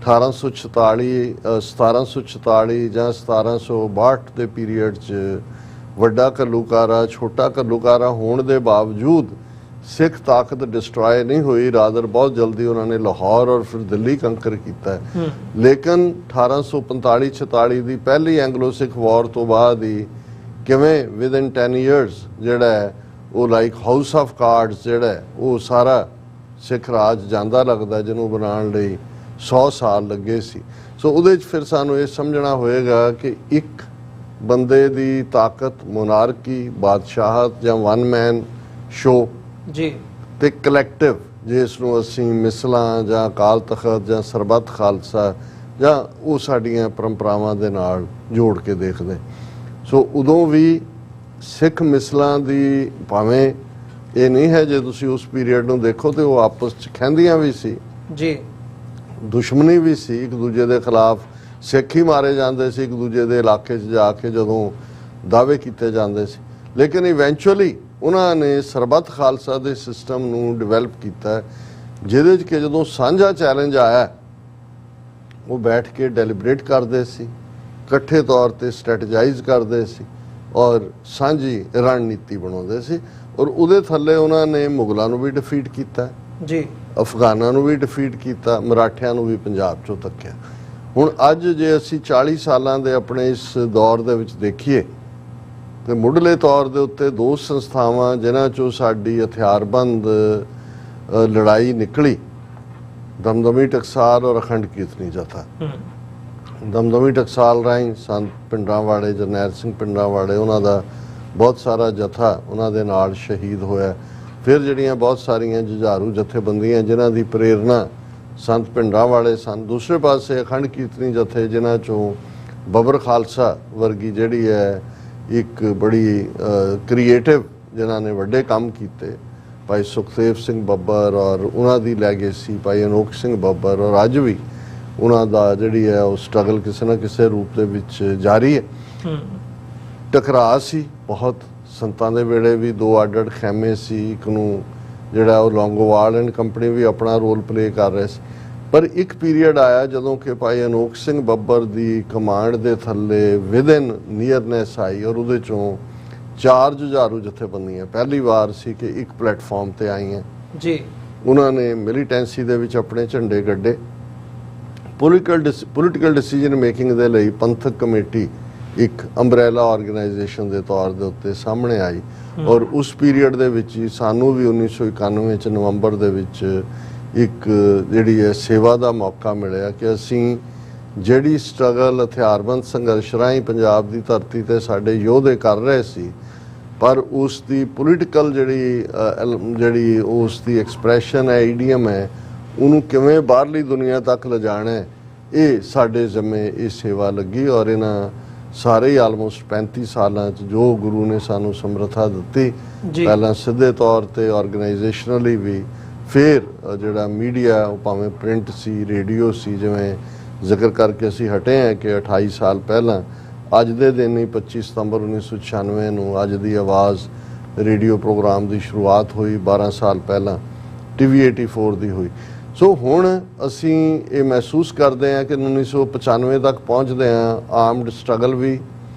1746 ਜਾਂ 1762 ਦੇ ਪੀਰੀਅਡ 'ਚ ਵੱਡਾ ਘੱਲੂਘਾਰਾ, ਛੋਟਾ ਘੱਲੂਘਾਰਾ ਹੋਣ ਦੇ ਬਾਵਜੂਦ ਸਿੱਖ ਤਾਕਤ ਡਿਸਟਰੋਏ ਨਹੀਂ ਹੋਈ। ਰਾਦਰ ਬਹੁਤ ਜਲਦੀ ਉਹਨਾਂ ਨੇ ਲਾਹੌਰ ਔਰ ਫਿਰ ਦਿੱਲੀ ਕੰਕਰ ਕੀਤਾ। ਲੇਕਿਨ 1845-46 ਦੀ ਪਹਿਲੀ ਐਂਗਲੋ ਸਿੱਖ ਵਾਰ ਤੋਂ ਬਾਅਦ ਹੀ ਕਿਵੇਂ ਵਿਦਨ 10 ਇਅਰਸ ਜਿਹੜਾ ਹੈ ਉਹ ਲਾਈਕ ਹਾਊਸ ਆਫ ਕਾਰਡਸ ਜਿਹੜਾ ਉਹ ਸਾਰਾ ਸਿੱਖ ਰਾਜ ਜਾਂਦਾ ਲੱਗਦਾ, ਜਿਹਨੂੰ ਬਣਾਉਣ ਲਈ 100 ਸਾਲ ਲੱਗੇ ਸੀ। ਸੋ ਉਹਦੇ 'ਚ ਫਿਰ ਸਾਨੂੰ ਇਹ ਸਮਝਣਾ ਹੋਏਗਾ ਕਿ ਇੱਕ ਬੰਦੇ ਦੀ ਤਾਕਤ, ਮੋਨਾਰਕੀ, ਬਾਦਸ਼ਾਹਤ ਜਾਂ ਵਨ ਮੈਨ ਸ਼ੋ ਜੀ ਤੇ ਕਲੈਕਟਿਵ, ਜਿਸ ਨੂੰ ਅਸੀਂ ਮਿਸਲਾਂ ਜਾਂ ਅਕਾਲ ਤਖਤ ਜਾਂ ਸਰਬੱਤ ਖਾਲਸਾ ਜਾਂ ਉਹ ਸਾਡੀਆਂ ਪਰੰਪਰਾਵਾਂ ਦੇ ਨਾਲ ਜੋੜ ਕੇ ਦੇਖਦੇ। ਸੋ ਉਦੋਂ ਵੀ ਸਿੱਖ ਮਿਸਲਾਂ ਦੀ ਭਾਵੇਂ ਇਹ ਨਹੀਂ ਹੈ, ਜੇ ਤੁਸੀਂ ਉਸ ਪੀਰੀਅਡ ਨੂੰ ਦੇਖੋ ਤੇ ਉਹ ਆਪਸ 'ਚ ਖਹਿੰਦੀਆਂ ਵੀ ਸੀ ਜੀ, ਦੁਸ਼ਮਣੀ ਵੀ ਸੀ, ਇੱਕ ਦੂਜੇ ਦੇ ਖਿਲਾਫ ਸਿੱਖ ਹੀ ਮਾਰੇ ਜਾਂਦੇ ਸੀ ਇੱਕ ਦੂਜੇ ਦੇ ਇਲਾਕੇ 'ਚ ਜਾ ਕੇ ਜਦੋਂ ਦਾਅਵੇ ਕੀਤੇ ਜਾਂਦੇ ਸੀ। ਲੇਕਿਨ ਇਵੈਂਚੁਅਲੀ ਉਹਨਾਂ ਨੇ ਸਰਬੱਤ ਖਾਲਸਾ ਦੇ ਸਿਸਟਮ ਨੂੰ ਡਿਵੈਲਪ ਕੀਤਾ, ਜਿਹਦੇ 'ਚ ਕਿ ਜਦੋਂ ਸਾਂਝਾ ਚੈਲੰਜ ਆਇਆ ਉਹ ਬੈਠ ਕੇ ਡੈਲੀਬਰੇਟ ਕਰਦੇ ਸੀ, ਇਕੱਠੇ ਤੌਰ ਤੇ ਸਟ੍ਰੈਟੇਜਾਈਜ਼ ਕਰਦੇ ਸੀ ਔਰ ਸਾਂਝੀ ਰਣਨੀਤੀ ਬਣਾਉਂਦੇ ਸੀ। ਔਰ ਉਹਦੇ ਥੱਲੇ ਉਹਨਾਂ ਨੇ ਮੁਗਲਾਂ ਨੂੰ ਵੀ ਡਿਫੀਟ ਕੀਤਾ ਜੀ, ਅਫਗਾਨਾਂ ਨੂੰ ਵੀ ਡਿਫੀਟ ਕੀਤਾ, ਮਰਾਠਿਆਂ ਨੂੰ ਵੀ ਪੰਜਾਬ 'ਚੋਂ ਤੱਕਿਆ। ਹੁਣ ਅੱਜ ਜੇ ਅਸੀਂ 40 ਸਾਲਾਂ ਦੇ ਆਪਣੇ ਇਸ ਦੌਰ ਦੇ ਵਿੱਚ ਦੇਖੀਏ ਤੇ ਮੁੱਢਲੇ ਤੌਰ ਦੇ ਉੱਤੇ ਦੋ ਸੰਸਥਾਵਾਂ ਜਿਨ੍ਹਾਂ 'ਚੋਂ ਸਾਡੀ ਹਥਿਆਰਬੰਦ ਲੜਾਈ ਨਿਕਲੀ, ਦਮਦਮੀ ਟਕਸਾਲ ਔਰ ਅਖੰਡ ਕੀਰਤਨੀ ਜਥਾ। ਦਮਦਮੀ ਟਕਸਾਲ ਰਾਹੀਂ ਸੰਤ ਪਿੰਡਰਾਂਵਾਲੇ, ਜਰਨੈਲ ਸਿੰਘ ਪਿੰਡਰਾਂਵਾਲੇ, ਉਹਨਾਂ ਦਾ ਬਹੁਤ ਸਾਰਾ ਜਥਾ ਉਹਨਾਂ ਦੇ ਨਾਲ ਸ਼ਹੀਦ ਹੋਇਆ। ਫਿਰ ਜਿਹੜੀਆਂ ਬਹੁਤ ਸਾਰੀਆਂ ਜੁਝਾਰੂ ਜਥੇਬੰਦੀਆਂ ਜਿਨ੍ਹਾਂ ਦੀ ਪ੍ਰੇਰਨਾ ਸੰਤ ਪਿੰਡਰਾਂਵਾਲੇ ਸਨ। ਦੂਸਰੇ ਪਾਸੇ ਅਖੰਡ ਕੀਰਤਨੀ ਜਥੇ ਜਿਨ੍ਹਾਂ 'ਚੋਂ ਬੱਬਰ ਖਾਲਸਾ ਵਰਗੀ ਜਿਹੜੀ ਹੈ ਇੱਕ ਬੜੀ ਕ੍ਰੀਏਟਿਵ, ਜਿਨ੍ਹਾਂ ਨੇ ਵੱਡੇ ਕੰਮ ਕੀਤੇ, ਭਾਈ ਸੁਖਦੇਵ ਸਿੰਘ ਬੱਬਰ ਔਰ ਉਹਨਾਂ ਦੀ ਲੈਗੇਸੀ ਭਾਈ ਅਨੋਖ ਸਿੰਘ ਬੱਬਰ, ਔਰ ਅੱਜ ਵੀ ਉਹਨਾਂ ਦਾ ਜਿਹੜੀ ਹੈ ਉਹ ਸਟਰਗਲ ਕਿਸੇ ਨਾ ਕਿਸੇ ਰੂਪ ਦੇ ਵਿੱਚ ਜਾਰੀ ਹੈ। ਟਕਰਾਅ ਸੀ ਬਹੁਤ, ਸੰਤਾਂ ਦੇ ਵੇਲੇ ਵੀ ਦੋ ਅੱਡ-ਅੱਡ ਖੈਮੇ ਸੀ, ਇੱਕ ਨੂੰ ਜਿਹੜਾ ਉਹ ਲੌਂਗੋਵਾਲ ਐਂਡ ਕੰਪਨੀ ਵੀ ਆਪਣਾ ਰੋਲ ਪਲੇ ਕਰ ਰਹੇ ਸੀ। ਪਰ ਇੱਕ ਪੀਰੀਅਡ ਆਇਆ ਜਦੋਂ ਕਿ ਭਾਈ ਅਨੋਖ ਸਿੰਘ ਬੱਬਰ ਦੀ ਕਮਾਂਡ ਦੇ ਥੱਲੇ ਵਿਦਨ ਨੀਅਰਨੈਸ ਆਈ ਔਰ ਉਹਦੇ 'ਚੋਂ 4 ਜੁਝਾਰੂ ਜਥੇਬੰਦੀਆਂ ਪਹਿਲੀ ਵਾਰ ਸੀ ਕਿ ਇੱਕ ਪਲੇਟਫਾਰਮ ਤੇ ਆਈਆਂ ਜੀ। ਉਹਨਾਂ ਨੇ ਮਿਲੀਟੈਂਸੀ ਦੇ ਵਿੱਚ ਆਪਣੇ ਝੰਡੇ ਗੱਡੇ। ਪੋਲੀਟੀਕਲ ਡਿਸੀਜਨ ਮੇਕਿੰਗ ਦੇ ਲਈ ਪੰਥਕ ਕਮੇਟੀ ਇੱਕ ਅੰਬਰੇਲਾ ਆਰਗੇਨਾਈਜੇਸ਼ਨ ਦੇ ਤੌਰ ਦੇ ਉੱਤੇ ਸਾਹਮਣੇ ਆਈ ਔਰ ਉਸ ਪੀਰੀਅਡ ਦੇ ਵਿੱਚ ਹੀ ਸਾਨੂੰ ਵੀ 1991 ਚ ਨਵੰਬਰ ਦੇ ਵਿੱਚ ਇੱਕ ਜਿਹੜੀ ਹੈ ਸੇਵਾ ਦਾ ਮੌਕਾ ਮਿਲਿਆ ਕਿ ਅਸੀਂ ਜਿਹੜੀ ਸਟਰਗਲ ਹਥਿਆਰਬੰਦ ਸੰਘਰਸ਼ ਰਾਹੀਂ ਪੰਜਾਬ ਦੀ ਧਰਤੀ ਤੇ ਸਾਡੇ ਯੋਧੇ ਕਰ ਰਹੇ ਸੀ, ਪਰ ਉਸ ਦੀ ਪੋਲੀਟੀਕਲ ਜਿਹੜੀ ਉਸ ਦੀ ਐਕਸਪ੍ਰੈਸ਼ਨ ਹੈ, ਈਡੀਅਮ ਹੈ, ਉਹਨੂੰ ਕਿਵੇਂ ਬਾਹਰਲੀ ਦੁਨੀਆ ਤੱਕ ਲਿਜਾਣਾ ਹੈ, ਇਹ ਸਾਡੇ ਜ਼ਿੰਮੇ ਇਹ ਸੇਵਾ ਲੱਗੀ। ਔਰ ਇਹਨਾਂ ਸਾਰੇ ਹੀ ਆਲਮੋਸਟ 35 ਸਾਲਾਂ 'ਚ ਜੋ ਗੁਰੂ ਨੇ ਸਾਨੂੰ ਸਮਰੱਥਾ ਦਿੱਤੀ, ਪਹਿਲਾਂ ਸਿੱਧੇ ਤੌਰ ਤੇ ਆਰਗੇਨਾਈਜੇਸ਼ਨਲੀ ਵੀ, ਫਿਰ ਜਿਹੜਾ ਮੀਡੀਆ ਉਹ ਭਾਵੇਂ ਪ੍ਰਿੰਟ ਸੀ, ਰੇਡੀਓ ਸੀ, ਜਿਵੇਂ ਜ਼ਿਕਰ ਕਰਕੇ ਅਸੀਂ ਹਟੇ ਹਾਂ ਕਿ 28 ਸਾਲ ਪਹਿਲਾਂ ਅੱਜ ਦੇ ਦਿਨ ਹੀ 25 ਸਤੰਬਰ 1996 ਨੂੰ ਅੱਜ ਦੀ ਆਵਾਜ਼ ਰੇਡੀਓ ਪ੍ਰੋਗਰਾਮ ਦੀ ਸ਼ੁਰੂਆਤ ਹੋਈ। 12 ਸਾਲ ਪਹਿਲਾਂ TV 84 ਦੀ ਹੋਈ। ਸੋ ਹੁਣ ਅਸੀਂ ਇਹ ਮਹਿਸੂਸ ਕਰਦੇ ਹਾਂ ਕਿ 1995 ਤੱਕ ਪਹੁੰਚਦੇ ਹਾਂ, ਆਰਮਡ ਸਟਰਗਲ ਵੀ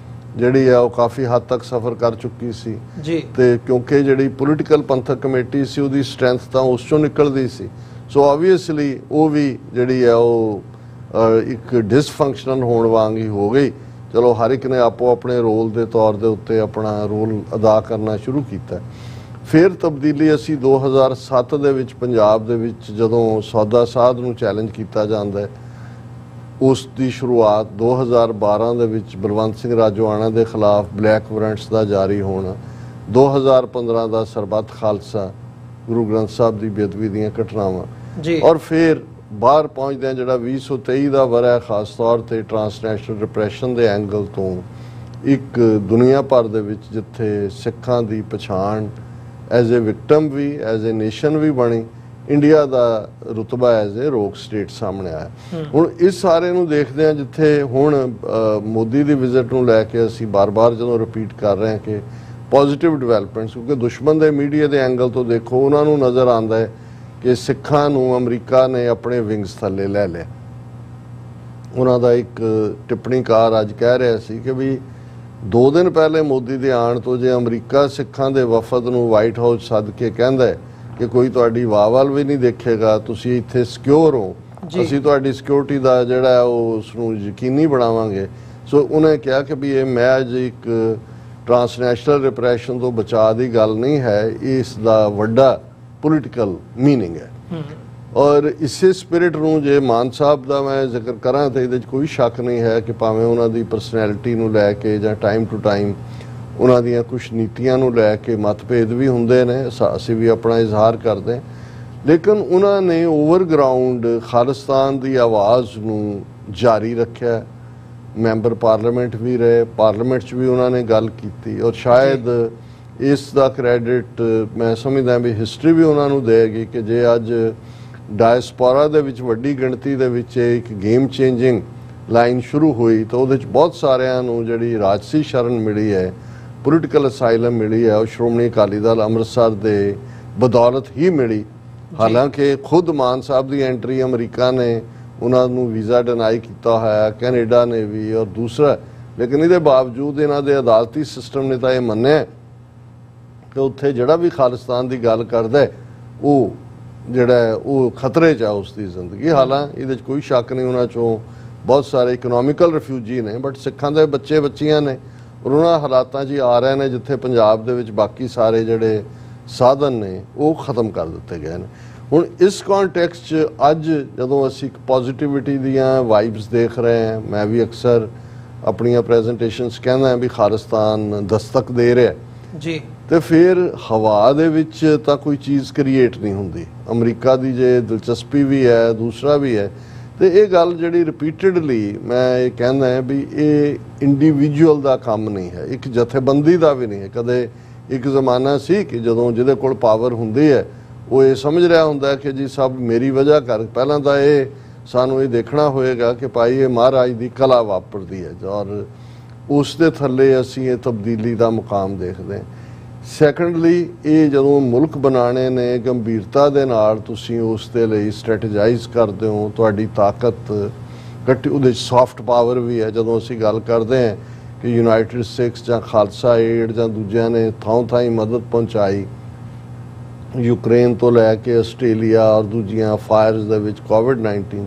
ਜਿਹੜੀ ਹੈ ਉਹ ਕਾਫੀ ਹੱਦ ਤੱਕ ਸਫਰ ਕਰ ਚੁੱਕੀ ਸੀ ਜੀ। ਤੇ ਕਿਉਂਕਿ ਜਿਹੜੀ ਪੋਲੀਟੀਕਲ ਪੰਥਕ ਕਮੇਟੀ ਸੀ ਉਹਦੀ ਸਟਰੈਂਥ ਤਾਂ ਉਸ ਚੋਂ ਨਿਕਲਦੀ ਸੀ। ਸੋ ਆਬਵੀਅਸਲੀ ਉਹ ਵੀ ਜਿਹੜੀ ਹੈ ਉਹ ਇੱਕ ਡਿਸਫੰਕਸ਼ਨਲ ਹੋਣ ਵਾਂਗ ਹੀ ਹੋ ਗਈ ਚਲੋ ਹਰ ਇੱਕ ਨੇ ਆਪੋ ਆਪਣੇ ਰੋਲ ਦੇ ਤੌਰ ਦੇ ਉੱਤੇ ਆਪਣਾ ਰੋਲ ਅਦਾ ਕਰਨਾ ਸ਼ੁਰੂ ਕੀਤਾ। ਫਿਰ ਤਬਦੀਲੀ ਅਸੀਂ 2007 ਦੇ ਵਿੱਚ ਪੰਜਾਬ ਦੇ ਵਿੱਚ ਜਦੋਂ ਸੌਦਾ ਸਾਧ ਨੂੰ ਚੈਲੰਜ ਕੀਤਾ ਜਾਂਦਾ ਹੈ, ਉਸ ਦੀ ਸ਼ੁਰੂਆਤ 2012 ਦੇ ਵਿੱਚ ਬਲਵੰਤ ਸਿੰਘ ਰਾਜੋਆਣਾ ਦੇ ਖਿਲਾਫ ਬਲੈਕ ਵਾਰੰਟਸ ਦਾ ਜਾਰੀ ਹੋਣਾ, 2015 ਦਾ ਸਰਬੱਤ ਖਾਲਸਾ ਗੁਰੂ ਗ੍ਰੰਥ ਸਾਹਿਬ ਦੀ ਬੇਅਦਬੀ ਦੀਆਂ ਘਟਨਾਵਾਂ ਜੀ, ਔਰ ਫਿਰ ਬਾਹਰ ਪਹੁੰਚਦਿਆਂ ਜਿਹੜਾ 2023 ਦਾ ਵਰ੍ਹਾ ਹੈ, ਖਾਸ ਤੌਰ ਤੇ ਟਰਾਂਸਨੈਸ਼ਨਲ ਰਿਪਰੈਸ਼ਨ ਦੇ ਐਂਗਲ ਤੋਂ ਇੱਕ ਦੁਨੀਆ ਭਰ ਦੇ ਵਿੱਚ ਜਿੱਥੇ ਸਿੱਖਾਂ ਦੀ ਪਛਾਣ ਐਜ਼ ਏ ਵਿਕਟਮ ਵੀ ਐਜ਼ ਏ ਨੇਸ਼ਨ ਵੀ ਬਣੀ, ਇੰਡੀਆ ਦਾ ਰੁਤਬਾ ਐਜ਼ ਏ ਰੋਕ ਸਟੇਟ ਸਾਹਮਣੇ ਆਇਆ। ਹੁਣ ਇਸ ਸਾਰੇ ਨੂੰ ਦੇਖਦੇ ਹਾਂ, ਜਿੱਥੇ ਹੁਣ ਮੋਦੀ ਦੀ ਵਿਜ਼ਿਟ ਨੂੰ ਲੈ ਕੇ ਅਸੀਂ ਬਾਰ-ਬਾਰ ਜਦੋਂ ਰਿਪੀਟ ਕਰ ਰਹੇ ਹਾਂ ਕਿ ਪੋਜ਼ਿਟਿਵ ਡਿਵੈਲਪਮੈਂਟਸ, ਕਿਉਂਕਿ ਦੁਸ਼ਮਣ ਦੇ ਮੀਡੀਆ ਦੇ ਐਂਗਲ ਤੋਂ ਦੇਖੋ ਉਹਨਾਂ ਨੂੰ ਨਜ਼ਰ ਆਉਂਦਾ ਹੈ ਕਿ ਸਿੱਖਾਂ ਨੂੰ ਅਮਰੀਕਾ ਨੇ ਆਪਣੇ ਵਿੰਗਸ ਥੱਲੇ ਲੈ ਲਿਆ। ਉਹਨਾਂ ਦਾ ਇੱਕ ਟਿੱਪਣੀਕਾਰ ਅੱਜ ਕਹਿ ਰਿਹਾ ਸੀ ਕਿ ਵੀ 2 ਦਿਨ ਪਹਿਲੇ ਮੋਦੀ ਦੇ ਆਉਣ ਤੋਂ ਜੇ ਅਮਰੀਕਾ ਸਿੱਖਾਂ ਦੇ ਵਫਦ ਨੂੰ ਵਾਈਟ ਹਾਊਸ ਸੱਦ ਕੇ ਕਹਿੰਦਾ ਹੈ ਕਿ ਕੋਈ ਤੁਹਾਡੀ ਵਾਹ ਵੱਲ ਵੀ ਨਹੀਂ ਦੇਖੇਗਾ, ਤੁਸੀਂ ਇੱਥੇ ਸਿਕਿਉਰ ਹੋ, ਅਸੀਂ ਤੁਹਾਡੀ ਸਿਕਿਉਰਿਟੀ ਦਾ ਜਿਹੜਾ ਹੈ ਉਹ ਉਸ ਨੂੰ ਯਕੀਨੀ ਬਣਾਵਾਂਗੇ। ਸੋ ਉਹਨੇ ਕਿਹਾ ਕਿ ਵੀ ਇਹ ਮੈਚ ਇੱਕ ਟਰਾਂਸਨੈਸ਼ਨਲ ਰਿਪਰੈਸ਼ਨ ਤੋਂ ਬਚਾਅ ਦੀ ਗੱਲ ਨਹੀਂ ਹੈ, ਇਸ ਦਾ ਵੱਡਾ ਪੋਲੀਟੀਕਲ ਮੀਨਿੰਗ ਹੈ। ਔਰ ਇਸੇ ਸਪਿਰਿਟ ਨੂੰ ਜੇ ਮਾਨ ਸਾਹਿਬ ਦਾ ਮੈਂ ਜ਼ਿਕਰ ਕਰਾਂ ਤਾਂ ਇਹਦੇ 'ਚ ਕੋਈ ਸ਼ੱਕ ਨਹੀਂ ਹੈ ਕਿ ਭਾਵੇਂ ਉਹਨਾਂ ਦੀ ਪਰਸਨੈਲਿਟੀ ਨੂੰ ਲੈ ਕੇ ਜਾਂ ਟਾਈਮ ਟੂ ਟਾਈਮ ਉਹਨਾਂ ਦੀਆਂ ਕੁਝ ਨੀਤੀਆਂ ਨੂੰ ਲੈ ਕੇ ਮਤਭੇਦ ਵੀ ਹੁੰਦੇ ਨੇ, ਅਸੀਂ ਵੀ ਆਪਣਾ ਇਜ਼ਹਾਰ ਕਰਦੇ ਹਾਂ, ਲੇਕਿਨ ਉਹਨਾਂ ਨੇ ਓਵਰਗਰਾਊਂਡ ਖਾਲਿਸਤਾਨ ਦੀ ਆਵਾਜ਼ ਨੂੰ ਜਾਰੀ ਰੱਖਿਆ। ਮੈਂਬਰ ਪਾਰਲੀਮੈਂਟ ਵੀ ਰਹੇ, ਪਾਰਲੀਮੈਂਟ 'ਚ ਵੀ ਉਹਨਾਂ ਨੇ ਗੱਲ ਕੀਤੀ ਔਰ ਸ਼ਾਇਦ ਇਸ ਦਾ ਕ੍ਰੈਡਿਟ ਮੈਂ ਸਮਝਦਾ ਵੀ ਹਿਸਟਰੀ ਵੀ ਉਹਨਾਂ ਨੂੰ ਦੇਗੀ ਕਿ ਜੇ ਅੱਜ ਡਾਇਸਪੋਰਾ ਦੇ ਵਿੱਚ ਵੱਡੀ ਗਿਣਤੀ ਦੇ ਵਿੱਚ ਇੱਕ ਗੇਮ ਚੇਂਜਿੰਗ ਲਾਈਨ ਸ਼ੁਰੂ ਹੋਈ ਤਾਂ ਉਹਦੇ 'ਚ ਬਹੁਤ ਸਾਰਿਆਂ ਨੂੰ ਜਿਹੜੀ ਰਾਜਸੀ ਸ਼ਰਨ ਮਿਲੀ ਹੈ, ਪੋਲੀਟੀਕਲ ਅਸਾਈਲਮ ਮਿਲੀ ਹੈ, ਉਹ ਸ਼੍ਰੋਮਣੀ ਅਕਾਲੀ ਦਲ ਅੰਮ੍ਰਿਤਸਰ ਦੇ ਬਦੌਲਤ ਹੀ ਮਿਲੀ। ਹਾਲਾਂਕਿ ਖੁਦ ਮਾਨ ਸਾਹਿਬ ਦੀ ਐਂਟਰੀ ਅਮਰੀਕਾ ਨੇ ਉਹਨਾਂ ਨੂੰ ਵੀਜ਼ਾ ਡਿਨਾਈ ਕੀਤਾ ਹੋਇਆ, ਕੈਨੇਡਾ ਨੇ ਵੀ ਔਰ ਦੂਸਰਾ, ਲੇਕਿਨ ਇਹਦੇ ਬਾਵਜੂਦ ਇਹਨਾਂ ਦੇ ਅਦਾਲਤੀ ਸਿਸਟਮ ਨੇ ਤਾਂ ਇਹ ਮੰਨਿਆ ਕਿ ਉੱਥੇ ਜਿਹੜਾ ਵੀ ਖਾਲਿਸਤਾਨ ਦੀ ਗੱਲ ਕਰਦਾ ਉਹ ਜਿਹੜਾ ਉਹ ਖਤਰੇ 'ਚ ਆ ਉਸ ਦੀ ਜ਼ਿੰਦਗੀ। ਹਾਲਾਂਕਿ ਇਹਦੇ 'ਚ ਕੋਈ ਸ਼ੱਕ ਨਹੀਂ ਉਹਨਾਂ 'ਚੋਂ ਬਹੁਤ ਸਾਰੇ ਇਕਨੋਮਿਕਲ ਰਿਫਿਊਜੀ ਨੇ, ਬਟ ਸਿੱਖਾਂ ਦੇ ਬੱਚੇ ਬੱਚੀਆਂ ਨੇ ਔਰ ਉਹਨਾਂ ਹਾਲਾਤਾਂ 'ਚ ਆ ਰਹੇ ਨੇ ਜਿੱਥੇ ਪੰਜਾਬ ਦੇ ਵਿੱਚ ਬਾਕੀ ਸਾਰੇ ਜਿਹੜੇ ਸਾਧਨ ਨੇ ਉਹ ਖਤਮ ਕਰ ਦਿੱਤੇ ਗਏ ਨੇ। ਹੁਣ ਇਸ ਕੰਟੈਕਸਟ 'ਚ ਅੱਜ ਜਦੋਂ ਅਸੀਂ ਇੱਕ ਪੋਜ਼ਿਟਿਵਿਟੀ ਦੀਆਂ ਵਾਈਬਸ ਦੇਖ ਰਹੇ ਹਾਂ, ਮੈਂ ਵੀ ਅਕਸਰ ਆਪਣੀਆਂ ਪ੍ਰੈਜੈਂਟੇਸ਼ਨਸ ਕਹਿੰਦਾ ਵੀ ਖਾਲਿਸਤਾਨ ਦਸਤਕ ਦੇ ਰਿਹਾ ਜੀ, ਤੇ ਫਿਰ ਹਵਾ ਦੇ ਵਿੱਚ ਤਾਂ ਕੋਈ ਚੀਜ਼ ਕ੍ਰੀਏਟ ਨਹੀਂ ਹੁੰਦੀ। ਅਮਰੀਕਾ ਦੀ ਜੇ ਦਿਲਚਸਪੀ ਵੀ ਹੈ, ਦੂਸਰਾ ਵੀ ਹੈ, ਤੇ ਇਹ ਗੱਲ ਜਿਹੜੀ ਰਿਪੀਟਡਲੀ ਮੈਂ ਇਹ ਕਹਿੰਦਾ ਹੈ ਵੀ ਇਹ ਇੰਡੀਵਿਜੂਅਲ ਦਾ ਕੰਮ ਨਹੀਂ ਹੈ, ਇੱਕ ਜਥੇਬੰਦੀ ਦਾ ਵੀ ਨਹੀਂ ਹੈ। ਕਦੇ ਇੱਕ ਜ਼ਮਾਨਾ ਸੀ ਕਿ ਜਦੋਂ ਜਿਹਦੇ ਕੋਲ ਪਾਵਰ ਹੁੰਦੀ ਹੈ ਉਹ ਇਹ ਸਮਝ ਰਿਹਾ ਹੁੰਦਾ ਕਿ ਜੀ ਸਭ ਮੇਰੀ ਵਜ੍ਹਾ ਕਰ, ਪਹਿਲਾਂ ਤਾਂ ਇਹ ਸਾਨੂੰ ਇਹ ਦੇਖਣਾ ਹੋਏਗਾ ਕਿ ਭਾਈ ਇਹ ਮਹਾਰਾਜ ਦੀ ਕਲਾ ਵਾਪਰਦੀ ਹੈ ਔਰ ਉਸ ਦੇ ਥੱਲੇ ਅਸੀਂ ਇਹ ਤਬਦੀਲੀ ਦਾ ਮੁਕਾਮ ਦੇਖਦੇ ਹਾਂ। ਸੈਕੰਡਲੀ ਇਹ ਜਦੋਂ ਮੁਲਕ ਬਣਾਉਣੇ ਨੇ ਗੰਭੀਰਤਾ ਦੇ ਨਾਲ ਤੁਸੀਂ ਉਸ ਦੇ ਲਈ ਸਟ੍ਰੈਟੇਜਾਈਜ਼ ਕਰਦੇ ਹੋ, ਤੁਹਾਡੀ ਤਾਕਤ ਘੱਟੀ, ਉਹਦੇ ਸੌਫਟ ਪਾਵਰ ਵੀ ਹੈ। ਜਦੋਂ ਅਸੀਂ ਗੱਲ ਕਰਦੇ ਹਾਂ ਕਿ ਯੂਨਾਈਟਿਡ ਸਿੱਖਸ ਜਾਂ ਖਾਲਸਾ ਏਡ ਜਾਂ ਦੂਜਿਆਂ ਨੇ ਥਾਂ ਹੀ ਮਦਦ ਪਹੁੰਚਾਈ, ਯੂਕਰੇਨ ਤੋਂ ਲੈ ਕੇ ਆਸਟ੍ਰੇਲੀਆ ਔਰ ਦੂਜੀਆਂ ਫਾਇਰਸ ਦੇ ਵਿੱਚ ਕੋਵਿਡ-19,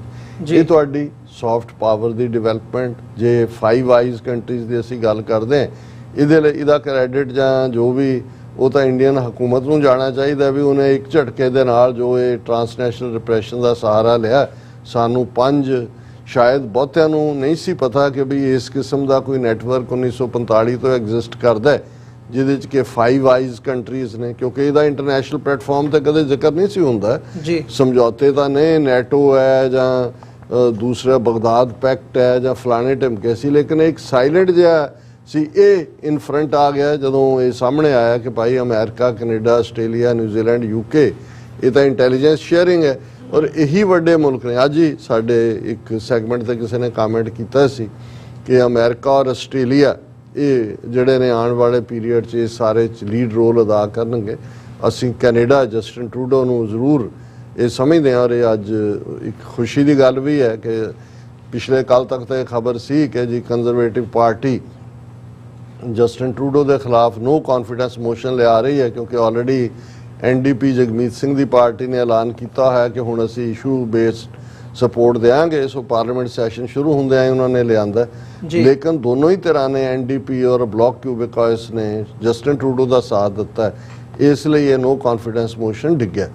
ਇਹ ਤੁਹਾਡੀ ਸੌਫਟ ਪਾਵਰ ਦੀ ਡਿਵੈਲਪਮੈਂਟ। ਜੇ 5 ਆਈਜ਼ ਕੰਟਰੀਜ਼ ਦੀ ਅਸੀਂ ਗੱਲ ਕਰਦੇ ਹਾਂ, ਇਹਦੇ ਲਈ ਇਹਦਾ ਕ੍ਰੈਡਿਟ ਜਾਂ ਜੋ ਵੀ ਉਹ ਤਾਂ ਇੰਡੀਅਨ ਹਕੂਮਤ ਨੂੰ ਜਾਣਾ ਚਾਹੀਦਾ ਵੀ ਉਹਨੇ ਇੱਕ ਝਟਕੇ ਦੇ ਨਾਲ ਜੋ ਇਹ ਟਰਾਂਸਨੈਸ਼ਨਲ ਰਿਪਰੈਸ਼ਨ ਦਾ ਸਹਾਰਾ ਲਿਆ। ਸਾਨੂੰ 5 ਸ਼ਾਇਦ ਬਹੁਤਿਆਂ ਨੂੰ ਨਹੀਂ ਸੀ ਪਤਾ ਕਿ ਵੀ ਇਸ ਕਿਸਮ ਦਾ ਕੋਈ ਨੈਟਵਰਕ 1945 ਤੋਂ ਐਗਜ਼ਿਸਟ ਕਰਦਾ ਜਿਹਦੇ 'ਚ ਕਿ 5 ਆਈਜ਼ ਕੰਟਰੀਜ਼ ਨੇ, ਕਿਉਂਕਿ ਇਹਦਾ ਇੰਟਰਨੈਸ਼ਨਲ ਪਲੇਟਫਾਰਮ ਤੇ ਕਦੇ ਜ਼ਿਕਰ ਨਹੀਂ ਸੀ ਹੁੰਦਾ ਜੀ। ਸਮਝੌਤੇ ਤਾਂ ਨੇ, ਨੈਟੋ ਹੈ ਜਾਂ ਦੂਸਰਾ ਬਗਦਾਦ ਪੈਕਟ ਹੈ ਜਾਂ ਫਲਾਣੇ ਢਮਕੇ ਸੀ, ਲੇਕਿਨ ਇੱਕ ਸਾਇਲੈਂਟ ਜਿਹਾ ਸੀ ਇਹ ਇਨ ਫਰੰਟ ਆ ਗਿਆ ਜਦੋਂ ਇਹ ਸਾਹਮਣੇ ਆਇਆ ਕਿ ਭਾਈ America, Canada, Australia, New Zealand, UK ਇਹ ਤਾਂ ਇੰਟੈਲੀਜੈਂਸ ਸ਼ੇਅਰਿੰਗ ਹੈ ਔਰ ਇਹੀ ਵੱਡੇ ਮੁਲਕ ਨੇ। ਅੱਜ ਹੀ ਸਾਡੇ ਇੱਕ ਸੈਗਮੈਂਟ ਤੇ ਕਿਸੇ ਨੇ ਕਮੈਂਟ ਕੀਤਾ ਸੀ ਕਿ ਅਮਰੀਕਾ ਔਰ ਆਸਟ੍ਰੇਲੀਆ ਇਹ ਜਿਹੜੇ ਨੇ ਆਉਣ ਵਾਲੇ ਪੀਰੀਅਡ 'ਚ ਇਹ ਸਾਰੇ 'ਚ ਲੀਡ ਰੋਲ ਅਦਾ ਕਰਨਗੇ। ਅਸੀਂ ਕੈਨੇਡਾ ਜਸਟਿਨ ਟਰੂਡੋ ਨੂੰ ਜ਼ਰੂਰ ਇਹ ਸਮਝਦੇ ਹਾਂ ਔਰ ਇਹ ਅੱਜ ਇੱਕ ਖੁਸ਼ੀ ਦੀ ਗੱਲ ਵੀ ਹੈ ਕਿ ਪਿਛਲੇ ਕੱਲ ਤੱਕ ਤਾਂ ਇਹ ਖਬਰ ਸੀ ਕਿ ਜੀ ਕੰਜ਼ਰਵੇਟਿਵ ਪਾਰਟੀ ਜਸਟਿਨ ਟਰੂਡੋ ਦੇ ਖਿਲਾਫ ਨੋ ਕੌਨਫੀਡੈਂਸ ਮੋਸ਼ਨ ਲਿਆ ਰਹੀ ਹੈ, ਕਿਉਂਕਿ ਆਲਰੇਡੀ NDP ਜਗਮੀਤ ਸਿੰਘ ਦੀ ਪਾਰਟੀ ਨੇ ਐਲਾਨ ਕੀਤਾ ਹੈ ਕਿ ਹੁਣ ਅਸੀਂ ਇਸ਼ੂ ਬੇਸਡ ਸਪੋਰਟ ਦੇਾਂਗੇ। ਸੋ ਪਾਰਲੀਮੈਂਟ ਸੈਸ਼ਨ ਸ਼ੁਰੂ ਹੁੰਦਿਆਂ ਹੀ ਉਹਨਾਂ ਨੇ ਲਿਆਂਦਾ। ਲੇਕਿਨ ਦੋਨੋਂ ਹੀ ਧਿਰਾਂ ਨੇ NDP ਔਰ ਬਲੌਕ ਕਿਊਬਿਕॉयस ਨੇ ਜਸਟਿਨ ਟਰੂਡੋ ਦਾ ਸਾਥ ਦਿੱਤਾ, ਇਸ ਲਈ ਇਹ ਨੋ ਕੌਨਫੀਡੈਂਸ ਮੋਸ਼ਨ ਡਿੱਗਿਆ।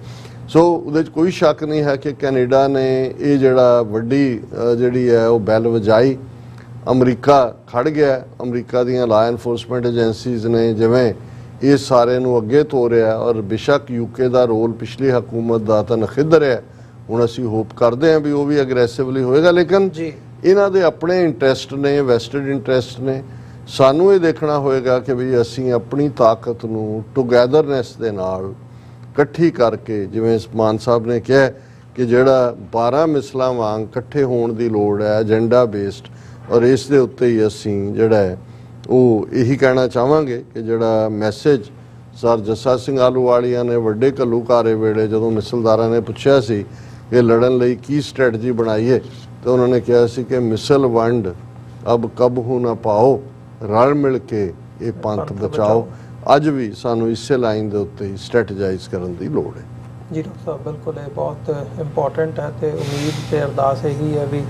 ਸੋ ਉਹਦੇ 'ਚ ਕੋਈ ਸ਼ੱਕ ਨਹੀਂ ਹੈ ਕਿ ਕੈਨੇਡਾ ਨੇ ਇਹ ਜਿਹੜਾ ਵੱਡੀ ਜਿਹੜੀ ਹੈ ਉਹ ਬੈਲ ਵਜਾਈ। ਅਮਰੀਕਾ ਖੜ ਗਿਆ, ਅਮਰੀਕਾ ਦੀਆਂ ਲਾ ਐਨਫੋਰਸਮੈਂਟ ਏਜੰਸੀਜ਼ ਨੇ ਜਿਵੇਂ ਇਹ ਸਾਰੇ ਨੂੰ ਅੱਗੇ ਤੋਰਿਆ, ਔਰ ਬੇਸ਼ੱਕ UK ਦਾ ਰੋਲ ਪਿਛਲੀ ਹਕੂਮਤ ਦਾ ਤਾਂ ਨਖਿੱਧ ਰਿਹਾ। ਹੁਣ ਅਸੀਂ ਹੋਪ ਕਰਦੇ ਹਾਂ ਵੀ ਉਹ ਵੀ ਅਗਰੈਸਿਵਲੀ ਹੋਏਗਾ, ਲੇਕਿਨ ਇਹਨਾਂ ਦੇ ਆਪਣੇ ਇੰਟਰਸਟ ਨੇ, ਵੈਸਟਡ ਇੰਟਰਸਟ ਨੇ। ਸਾਨੂੰ ਇਹ ਦੇਖਣਾ ਹੋਏਗਾ ਕਿ ਵੀ ਅਸੀਂ ਆਪਣੀ ਤਾਕਤ ਨੂੰ ਟੁਗੈਦਰਨੈਸ ਦੇ ਨਾਲ ਇਕੱਠੀ ਕਰਕੇ, ਜਿਵੇਂ ਮਾਨ ਸਾਹਿਬ ਨੇ ਕਿਹਾ ਕਿ ਜਿਹੜਾ 12 ਮਿਸਲਾਂ ਵਾਂਗ ਇਕੱਠੇ ਹੋਣ ਦੀ ਲੋੜ ਹੈ ਏਜੰਡਾ ਬੇਸਡ, ਔਰ ਇਸ ਦੇ ਉੱਤੇ ਹੀ ਅਸੀਂ ਜਿਹੜਾ ਹੈ ਉਹ ਇਹੀ ਕਹਿਣਾ ਚਾਹਾਂਗੇ ਕਿ ਜਿਹੜਾ ਮੈਸੇਜ ਸਰ ਜੱਸਾ ਸਿੰਘ ਆਹਲੂਵਾਲੀਆ ਨੇ ਵੱਡੇ ਘੱਲੂਘਾਰੇ ਵੇਲੇ ਜਦੋਂ ਮਿਸਲਦਾਰਾਂ ਨੇ ਪੁੱਛਿਆ ਸੀ ਕਿ ਲੜਨ ਲਈ ਕੀ ਸਟ੍ਰੈਟਜੀ ਬਣਾਈਏ, ਤਾਂ ਉਹਨਾਂ ਨੇ ਕਿਹਾ ਸੀ ਕਿ ਮਿਸਲ ਵੰਡ ਅਬ ਕਬਹੂ ਨਾ ਪਾਓ, ਰਲ ਮਿਲ ਕੇ ਇਹ ਪੰਥ ਬਚਾਓ। ਅੱਜ ਵੀ ਸਾਨੂੰ ਇਸੇ ਲਾਈਨ ਦੇ ਉੱਤੇ ਹੀ ਸਟ੍ਰੈਟੇਜਾਈਜ਼ ਕਰਨ ਦੀ ਲੋੜ ਹੈ। ਜੀ ਡਾਕਟਰ ਸਾਹਿਬ, ਬਿਲਕੁਲ ਇਹ ਬਹੁਤ ਇੰਪੋਰਟੈਂਟ ਹੈ ਤੇ ਉਮੀਦ ਤੇ ਅਰਦਾਸ ਇਹੀ ਹੈ ਵੀ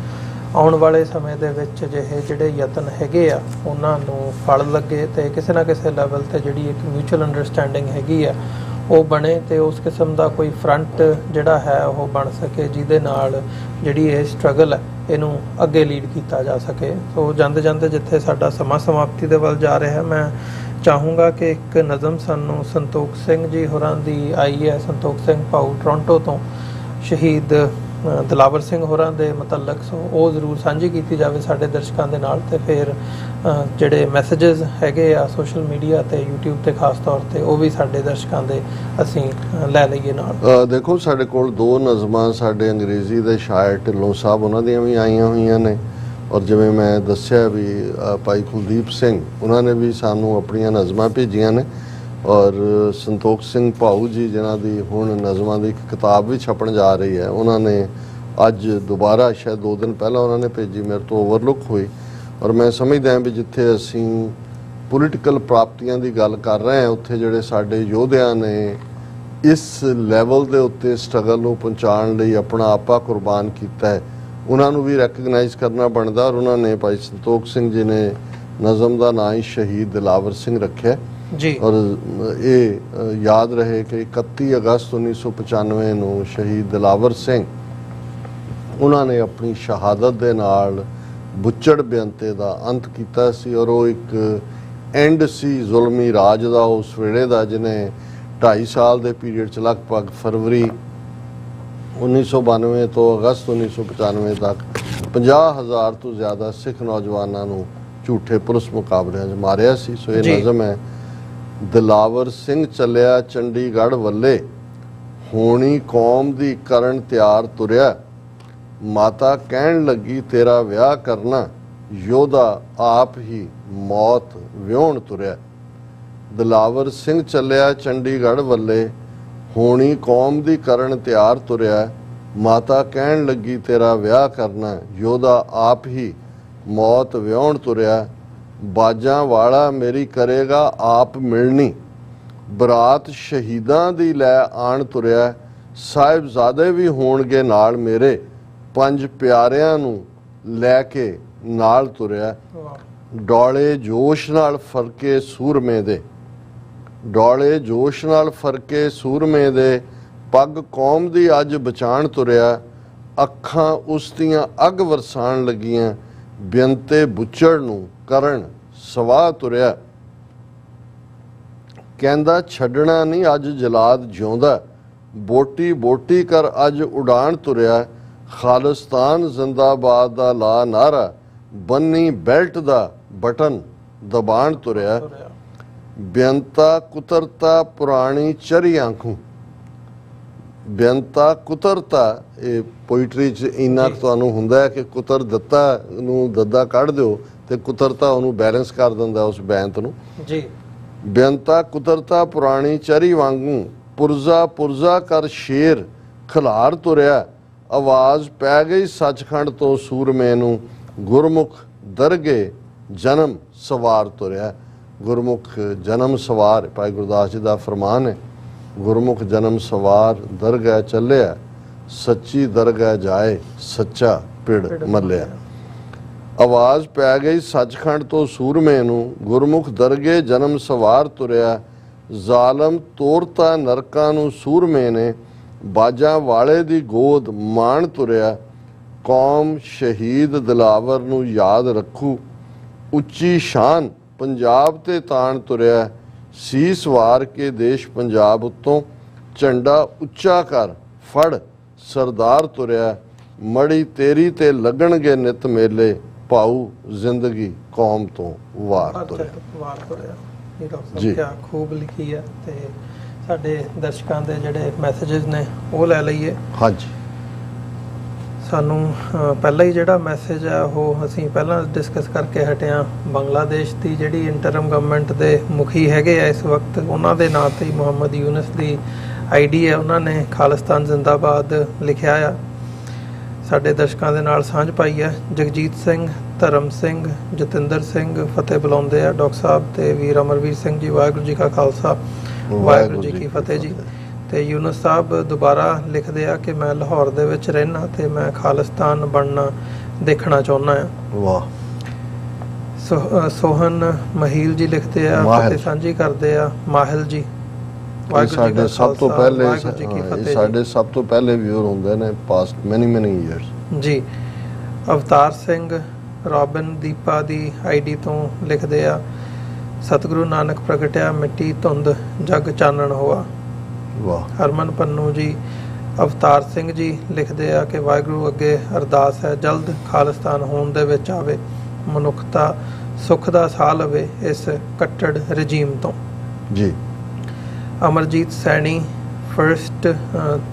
ਆਉਣ ਵਾਲੇ ਸਮੇਂ ਦੇ ਵਿੱਚ ਜਿਹੜੇ ਯਤਨ ਹੈਗੇ ਆ ਉਹਨਾਂ ਨੂੰ ਫਲ ਲੱਗੇ ਤੇ ਕਿਸੇ ਨਾ ਕਿਸੇ ਲੈਵਲ ਤੇ ਜਿਹੜੀ ਇੱਕ ਮਿਊਚੁਅਲ ਅੰਡਰਸਟੈਂਡਿੰਗ ਹੈਗੀ ਆ ਉਹ ਬਣੇ ਤੇ ਉਸ ਕਿਸਮ ਦਾ ਕੋਈ ਫਰੰਟ ਜਿਹੜਾ ਹੈ ਉਹ ਬਣ ਸਕੇ ਜਿਹਦੇ ਨਾਲ ਜਿਹੜੀ ਇਹ ਸਟਰਗਲ ਹੈ ਇਹਨੂੰ ਅੱਗੇ ਲੀਡ ਕੀਤਾ ਜਾ ਸਕੇ। ਸੋ ਜਾਂਦੇ ਜਾਂਦੇ ਜਿੱਥੇ ਸਾਡਾ ਸਮਾਂ ਸਮਾਪਤੀ ਦੇ ਵੱਲ ਜਾ ਰਿਹਾ, ਮੈਂ ਚਾਹੂੰਗਾ ਕਿ ਇੱਕ ਨਜ਼ਮ ਸਾਨੂੰ ਸੰਤੋਖ ਸਿੰਘ ਜੀ ਹੋਰਾਂ ਦੀ ਆਈ ਹੈ, ਸੰਤੋਖ ਸਿੰਘ ਭਾਊ ਟੋਰਾਂਟੋ ਤੋਂ, ਸ਼ਹੀਦ ਦਿਲਾਵਰ ਸਿੰਘ ਹੋਰਾਂ ਦੇ ਮੁਤਲਕ, ਸੋ ਉਹ ਜ਼ਰੂਰ ਸਾਂਝੀ ਕੀਤੀ ਜਾਵੇ ਸਾਡੇ ਦਰਸ਼ਕਾਂ ਦੇ ਨਾਲ। ਤੇ ਫਿਰ ਜਿਹੜੇ ਮੈਸੇजेस ਹੈਗੇ ਆ ਸੋਸ਼ਲ ਮੀਡੀਆ ਤੇ YouTube ਤੇ ਖਾਸ ਤੌਰ ਤੇ ਉਹ ਵੀ ਸਾਡੇ ਦਰਸ਼ਕਾਂ ਦੇ ਅਸੀਂ ਲੈ ਲਈਏ ਨਾਲ। ਦੇਖੋ, ਸਾਡੇ ਕੋਲ 2 ਨਜ਼ਮਾਂ ਸਾਡੇ ਅੰਗਰੇਜ਼ੀ ਦੇ ਸ਼ਾਇਰ ਢਿੱਲੋਂ ਸਾਹਿਬ ਉਹਨਾਂ ਦੀਆਂ ਵੀ ਆਈਆਂ ਹੋਈਆਂ ਨੇ, ਔਰ ਜਿਵੇਂ ਮੈਂ ਦੱਸਿਆ ਵੀ ਭਾਈ ਕੁਲਦੀਪ ਸਿੰਘ ਉਹਨਾਂ ਨੇ ਵੀ ਸਾਨੂੰ ਆਪਣੀਆਂ ਨਜ਼ਮਾਂ ਭੇਜੀਆਂ ਨੇ, ਔਰ ਸੰਤੋਖ ਸਿੰਘ ਭਾਊ ਜੀ ਜਿਨ੍ਹਾਂ ਦੀ ਹੁਣ ਨਜ਼ਮਾਂ ਦੀ ਇੱਕ ਕਿਤਾਬ ਵੀ ਛਪਣ ਜਾ ਰਹੀ ਹੈ, ਉਹਨਾਂ ਨੇ ਅੱਜ ਦੁਬਾਰਾ ਸ਼ਾਇਦ 2 ਦਿਨ ਪਹਿਲਾਂ ਉਹਨਾਂ ਨੇ ਭੇਜੀ, ਮੇਰੇ ਤੋਂ ਓਵਰਲੁੱਕ ਹੋਈ। ਔਰ ਮੈਂ ਸਮਝਦਾ ਹਾਂ ਵੀ ਜਿੱਥੇ ਅਸੀਂ ਪੋਲੀਟੀਕਲ ਪ੍ਰਾਪਤੀਆਂ ਦੀ ਗੱਲ ਕਰ ਰਹੇ ਹਾਂ, ਉੱਥੇ ਜਿਹੜੇ ਸਾਡੇ ਯੋਧਿਆਂ ਨੇ ਇਸ ਲੈਵਲ ਦੇ ਉੱਤੇ ਸਟਰਗਲ ਨੂੰ ਪਹੁੰਚਾਉਣ ਲਈ ਆਪਣਾ ਆਪਾ ਕੁਰਬਾਨ ਕੀਤਾ ਹੈ, ਉਹਨਾਂ ਨੂੰ ਵੀ ਰੈਕਗਨਾਈਜ਼ ਕਰਨਾ ਬਣਦਾ। ਔਰ ਉਹਨਾਂ ਨੇ ਭਾਈ ਸੰਤੋਖ ਸਿੰਘ ਜੀ ਨੇ ਨਜ਼ਮ ਦਾ ਨਾਂ ਹੀ ਸ਼ਹੀਦ ਦਿਲਾਵਰ ਸਿੰਘ ਰੱਖਿਆ ਜੀ। ਔਰ ਇਹ ਯਾਦ ਰਹੇ ਕਿ 31 ਅਗਸਤ 1995 ਨੂੰ ਸ਼ਹੀਦ ਦਿਲਾਵਰ ਸਿੰਘ ਉਹਨਾਂ ਨੇ ਆਪਣੀ ਸ਼ਹਾਦਤ ਦੇ ਨਾਲ ਬੁੱਚੜ ਬੇਅੰਤੇ ਦਾ ਅੰਤ ਕੀਤਾ ਸੀ, ਔਰ ਉਹ ਇੱਕ ਐਂਡ ਸੀ ਜ਼ੁਲਮੀ ਰਾਜ ਦਾ ਉਸ ਵੇਲੇ ਦਾ, ਜਿਹਨੇ 2.5 ਸਾਲ ਦੇ ਪੀਰੀਅਡ 'ਚ ਲਗਭਗ ਫਰਵਰੀ 1992 ਤੋਂ ਅਗਸਤ 1995 ਤੱਕ 50,000 ਤੋਂ ਜ਼ਿਆਦਾ ਸਿੱਖ ਨੌਜਵਾਨਾਂ ਨੂੰ ਝੂਠੇ ਪੁਲਿਸ ਮੁਕਾਬਲਿਆਂ 'ਚ ਮਾਰਿਆ ਸੀ। ਸੋ ਇਹ ਨਜ਼ਮ ਹੈ। ਦਿਲਾਵਰ ਸਿੰਘ ਚੱਲਿਆ ਚੰਡੀਗੜ੍ਹ ਵੱਲੇ, ਹੋਣੀ ਕੌਮ ਦੀ ਕਰਨ ਤਿਆਰ ਤੁਰਿਆ, ਮਾਤਾ ਕਹਿਣ ਲੱਗੀ ਤੇਰਾ ਵਿਆਹ ਕਰਨਾ, ਯੋਧਾ ਆਪ ਹੀ ਮੌਤ ਵਿਆਹੁਣ ਤੁਰਿਆ। ਦਿਲਾਵਰ ਸਿੰਘ ਚੱਲਿਆ ਚੰਡੀਗੜ੍ਹ ਵੱਲੇ, ਹੋਣੀ ਕੌਮ ਦੀ ਕਰਨ ਤਿਆਰ ਤੁਰਿਆ, ਮਾਤਾ ਕਹਿਣ ਲੱਗੀ ਤੇਰਾ ਵਿਆਹ ਕਰਨਾ, ਯੋਧਾ ਆਪ ਹੀ ਮੌਤ ਵਿਆਹੁਣ ਤੁਰਿਆ। ਬਾਜਾਂ ਵਾਲਾ ਮੇਰੀ ਕਰੇਗਾ ਆਪ ਮਿਲਣੀ, ਬਰਾਤ ਸ਼ਹੀਦਾਂ ਦੀ ਲੈ ਆਣ ਤੁਰਿਆ, ਸਾਹਿਬਜ਼ਾਦੇ ਵੀ ਹੋਣਗੇ ਨਾਲ ਮੇਰੇ, 5 ਪਿਆਰਿਆਂ ਨੂੰ ਲੈ ਕੇ ਨਾਲ ਤੁਰਿਆ। ਡੋਲੇ ਜੋਸ਼ ਨਾਲ ਫਰਕੇ ਸੂਰਮੇ ਦੇ, ਡੋਲੇ ਜੋਸ਼ ਨਾਲ ਫਰਕੇ ਸੂਰਮੇ ਦੇ, ਪੱਗ ਕੌਮ ਦੀ ਅੱਜ ਬਚਾਣ ਤੁਰਿਆ, ਅੱਖਾਂ ਉਸ ਦੀਆਂ ਅੱਗ ਵਰਸਾਣ ਲੱਗੀਆਂ, ਬੇਅੰਤੇ ਬੁੱਚੜ ਨੂੰ ਕਰਨ ਸਵਾਹ ਤੁਰਿਆ। ਕਹਿੰਦਾ ਛੱਡਣਾ ਨਹੀਂ ਅੱਜ ਜਲਾਦ ਜਿਉਂਦਾ, ਬੋਟੀ ਬੋਟੀ ਕਰ ਅੱਜ ਉਡਾਣ ਤੁਰਿਆ, ਖਾਲਿਸਤਾਨ ਜ਼ਿੰਦਾਬਾਦ ਦਾ ਲਾ ਨਾਰਾ, ਬੰਨੀ ਬੈਲਟ ਦਾ ਬਟਨ ਦਬਾਣ ਤੁਰਿਆ। ਬੇਅੰਤਾ ਕੁਤਰਤਾ ਪੁਰਾਣੀ ਚਰੀ ਆਂਖੂ, ਬੇਅੰਤਾ ਕੁਤਰਤਾ, ਇਹ ਪੋਇਟਰੀ 'ਚ ਇੰਨਾ ਤੁਹਾਨੂੰ ਹੁੰਦਾ ਹੈ ਕਿ ਕੁਤਰ ਦਿੱਤਾ ਨੂੰ ਦੱਦਾ ਕੱਢ ਦਿਓ ਤੇ ਕੁਤਰਤਾ ਉਹਨੂੰ ਬੈਲੈਂਸ ਕਰ ਦਿੰਦਾ ਉਸ ਬੈਂਤ ਨੂੰ ਜੀ। ਬੇਅੰਤਾ ਕੁਤਰਤਾ ਪੁਰਾਣੀ ਚਰੀ ਵਾਂਗੂ, ਪੁਰਜ਼ਾ ਪੁਰਜ਼ਾ ਕਰ ਸ਼ੇਰ ਖਿਲਾਰ ਤੁਰਿਆ, ਆਵਾਜ਼ ਪੈ ਗਈ ਸੱਚਖੰਡ ਤੋਂ ਸੂਰਮੇ ਨੂੰ, ਗੁਰਮੁਖ ਦਰਗੇ ਜਨਮ ਸਵਾਰ ਤੁਰਿਆ। ਗੁਰਮੁਖ ਜਨਮ ਸਵਾਰ ਭਾਈ ਗੁਰਦਾਸ ਜੀ ਦਾ ਫਰਮਾਨ ਹੈ, ਗੁਰਮੁਖ ਜਨਮ ਸਵਾਰ ਦਰਗਾਹ ਚੱਲਿਆ, ਸੱਚੀ ਦਰਗਾਹ ਜਾਏ ਸੱਚਾ ਪਿੜ ਮੱਲਿਆ। ਆਵਾਜ਼ ਪੈ ਗਈ ਸੱਚਖੰਡ ਤੋਂ ਸੂਰਮੇ ਨੂੰ, ਗੁਰਮੁਖ ਦਰਗੇ ਜਨਮ ਸਵਾਰ ਤੁਰਿਆ। ਜ਼ਾਲਮ ਤੋਰਤਾ ਨਰਕਾਂ ਨੂੰ ਸੂਰਮੇ ਨੇ, ਬਾਜਾਂ ਵਾਲੇ ਦੀ ਗੋਦ ਮਾਣ ਤੁਰਿਆ। ਕੌਮ ਸ਼ਹੀਦ ਦਿਲਾਵਰ ਨੂੰ ਯਾਦ ਰੱਖੂ, ਉੱਚੀ ਸ਼ਾਨ ਪੰਜਾਬ ਤੇ ਤਾਣ ਤੁਰਿਆ। ਸੀਸ ਵਾਰ ਕੇ ਦੇਸ਼ ਪੰਜਾਬ ਉੱਤੋਂ, ਝੰਡਾ ਉੱਚਾ ਕਰ ਫੜ ਸਰਦਾਰ ਤੁਰਿਆ। ਮੜੀ ਤੇਰੀ ਤੇ ਲੱਗਣਗੇ ਨਿਤ ਮੇਲੇ, ਭਾਊ ਜ਼ਿੰਦਗੀ ਕੌਮ ਤੋਂ ਵਾਰ ਤੁਰਿਆ। ਇਹ ਡਾਕਟਰ ਜੀ। ਸਾਹਿਬ ਕਿਆ ਖੂਬ ਲਿਖੀ ਹੈ। ਤੇ ਸਾਡੇ ਦਰਸ਼ਕਾਂ ਦੇ ਜਿਹੜੇ ਮੈਸੇजेस ਨੇ ਉਹ ਲੈ ਲਈਏ। ਹਾਂਜੀ। ਸਾਨੂੰ ਪਹਿਲਾ ਹੀ ਜਿਹੜਾ ਮੈਸੇਜ ਹੈ ਉਹ ਅਸੀਂ ਪਹਿਲਾਂ ਡਿਸਕਸ ਕਰਕੇ ਹਟੇ ਹਾਂ। ਬੰਗਲਾਦੇਸ਼ ਦੀ ਜਿਹੜੀ ਇੰਟਰਮ ਗਵਰਨਮੈਂਟ ਦੇ ਮੁਖੀ ਹੈਗੇ ਆ ਇਸ ਵਕਤ, ਉਹਨਾਂ ਦੇ ਨਾਂ ਤੇ ਮੁਹੰਮਦ ਯੂਨਸ ਦੀ ਆਈਡੀ ਹੈ। ਉਹਨਾਂ ਨੇ ਖਾਲਿਸਤਾਨ ਜ਼ਿੰਦਾਬਾਦ ਲਿਖਿਆ ਆ। ਸਾਡੇ ਦਰਸ਼ਕਾਂ ਦੇ ਨਾਲ ਸਾਂਝ ਪਾਈ ਹੈ। ਜਗਜੀਤ ਸਿੰਘ, ਧਰਮ ਸਿੰਘ, ਜਤਿੰਦਰ ਸਿੰਘ ਫਤਿਹ ਬੁਲਾਉਂਦੇ ਆ ਡਾਕਟਰ ਸਾਹਿਬ ਤੇ ਵੀਰ ਅਮਰਵੀਰ ਸਿੰਘ ਜੀ। ਵਾਹਿਗੁਰੂ ਜੀ ਕਾ ਖਾਲਸਾ, ਵਾਹਿਗੁਰੂ ਜੀ ਕੀ ਫਤਿਹ ਜੀ। ਤੇ ਯੂਨਸ ਸਾਹਿਬ ਦੁਬਾਰਾ ਲਿਖਦੇ ਆ ਕਿ ਮੈਂ ਲਾਹੌਰ ਦੇ ਵਿੱਚ ਰਹਿਣਾ ਤੇ ਮੈਂ ਖਾਲਿਸਤਾਨ ਬਣਨਾ ਦੇਖਣਾ ਚਾਹੁੰਦਾ ਆ। ਵਾਹ। ਸੋਹਨ ਮਹੀਲ ਜੀ ਲਿਖਦੇ ਆ, ਫਤਿਹ ਸਾਂਝੀ ਕਰਦੇ ਆ। ਮਾਹਿਲ ਜੀ, ਸਾਡੇ ਸਭ ਤੋਂ ਪਹਿਲੇ ਵਾਹਿਗੁਰੂ ਜੀ ਕੀ ਫਤਿਹ। ਸਾਡੇ ਸਭ ਤੋਂ ਪਹਿਲੇ ਵਿਊਅਰ ਹੁੰਦੇ ਨੇ ਪਾਸਟ ਮੈਨੀ ਇਅਰਸ ਜੀ। ਅਵਤਾਰ ਸਿੰਘ ਰੋਬਿਨ ਦੀਪਾ ਦੀ ਆਈਡੀ ਤੋਂ ਲਿਖਦੇ ਆ, ਸਤਿਗੁਰੂ ਨਾਨਕ ਪ੍ਰਗਟਿਆ ਮਿੱਟੀ ਧੁੰਦ ਜਗ ਚਾਨਣ ਹੋਆ। ਵਾਹ। ਹਰਮਨ ਪੰਨੂ ਜੀ, ਅਵਤਾਰ ਸਿੰਘ ਜੀ ਲਿਖਦੇ ਆ ਕਿ ਵਾਹਿਗੁਰੂ ਅੱਗੇ ਅਰਦਾਸ ਹੈ ਜਲਦ ਖਾਲਿਸਤਾਨ ਹੋਣ ਦੇ ਵਿੱਚ ਆਵੇ, ਮਨੁੱਖਤਾ ਸੁੱਖ ਦਾ ਸਾਹ ਲਵੇ ਇਸ ਕੱਟੜ ਰਜੀਮ ਤੋਂ। ਜੀ। Amarjit Saini first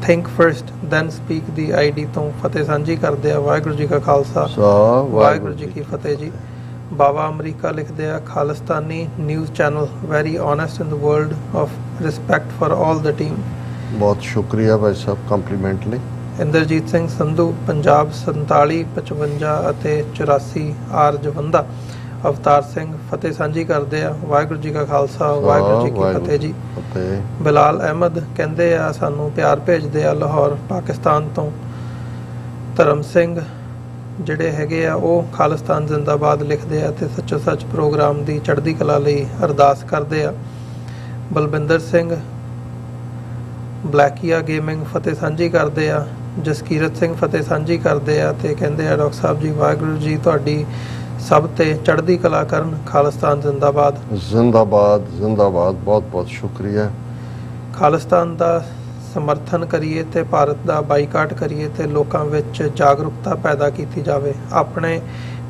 think first then speak ਦੀ ਆਈਡੀ ਤੋਂ ਫਤਿਹ ਸਾਂਝੀ ਕਰਦੇ ਆ। ਵਾਹਿਗੁਰੂ ਜੀ ਕਾ ਖਾਲਸਾ, ਵਾਹਿਗੁਰੂ ਜੀ ਕੀ ਫਤਿਹ ਜੀ। ਬਾਬਾ ਅਮਰੀਕਾ ਲਿਖਦੇ ਆ, Khalistani news channel very honest in the world of respect for all the team. ਬਹੁਤ ਸ਼ੁਕਰੀਆ ਭਾਈ ਸਾਹਿਬ ਕੰਪਲੀਮੈਂਟ ਲਈ। ਇੰਦਰਜੀਤ ਸਿੰਘ ਸੰਧੂ, ਪੰਜਾਬ 47 55 ਅਤੇ 84 ਆਰ ਜਵੰਦਾ। ਅਵਤਾਰ ਸਿੰਘ ਫਤਿਹ ਸਾਂਝੀ ਕਰਦੇ ਆ। ਵਾਹਿਗੁਰੂ ਜੀ ਕਾ ਖਾਲਸਾ, ਵਾਹਿਗੁਰੂ ਜੀ ਕੀ ਫਤਿਹ ਜੀ। ਬਿਲਾਲ ਅਹਿਮਦ ਕਹਿੰਦੇ ਆ ਸਾਨੂੰ ਪਿਆਰ ਭੇਜਦੇ ਆ ਲਾਹੌਰ ਪਾਕਿਸਤਾਨ ਤੋਂ। ਧਰਮ ਸਿੰਘ ਜਿਹੜੇ ਹੈਗੇ ਆ ਉਹ ਖਾਲਿਸਤਾਨ ਜ਼ਿੰਦਾਬਾਦ ਲਿਖਦੇ ਆ ਤੇ ਸੱਚੋ ਸੱਚ ਪ੍ਰੋਗਰਾਮ ਦੀ ਚੜ੍ਹਦੀ ਕਲਾ ਲਈ ਅਰਦਾਸ ਕਰਦੇ ਆ। ਬਲਵਿੰਦਰ ਸਿੰਘ ਬਲੈਕੀਆ ਗੇਮਿੰਗ ਫਤਿਹ ਸਾਂਝੀ ਕਰਦੇ ਆ। ਜਸਕੀਰਤ ਸਿੰਘ ਫਤਿਹ ਸਾਂਝੀ ਕਰਦੇ ਆ ਤੇ ਕਹਿੰਦੇ ਆ ਡਾਕਟਰ ਸਾਹਿਬ ਜੀ ਵਾਹਿਗੁਰੂ ਜੀ ਤੁਹਾਡੀ ਸਭ ਤੇ ਚੜ੍ਹਦੀ ਕਲਾ ਕਰਨ, ਖਾਲਿਸਤਾਨ ਜ਼ਿੰਦਾਬਾਦ। ਜ਼ਿੰਦਾਬਾਦ ਜ਼ਿੰਦਾਬਾਦ। ਬਹੁਤ ਬਹੁਤ ਸ਼ੁਕਰੀਆ। ਖਾਲਿਸਤਾਨ ਦਾ ਸਮਰਥਨ ਕਰੀਏ ਤੇ ਭਾਰਤ ਦਾ ਬਾਈਕਾਟ ਕਰੀਏ ਤੇ ਲੋਕਾਂ ਵਿੱਚ ਜਾਗਰੂਕਤਾ ਪੈਦਾ ਕੀਤੀ ਜਾਵੇ। ਆਪਣੇ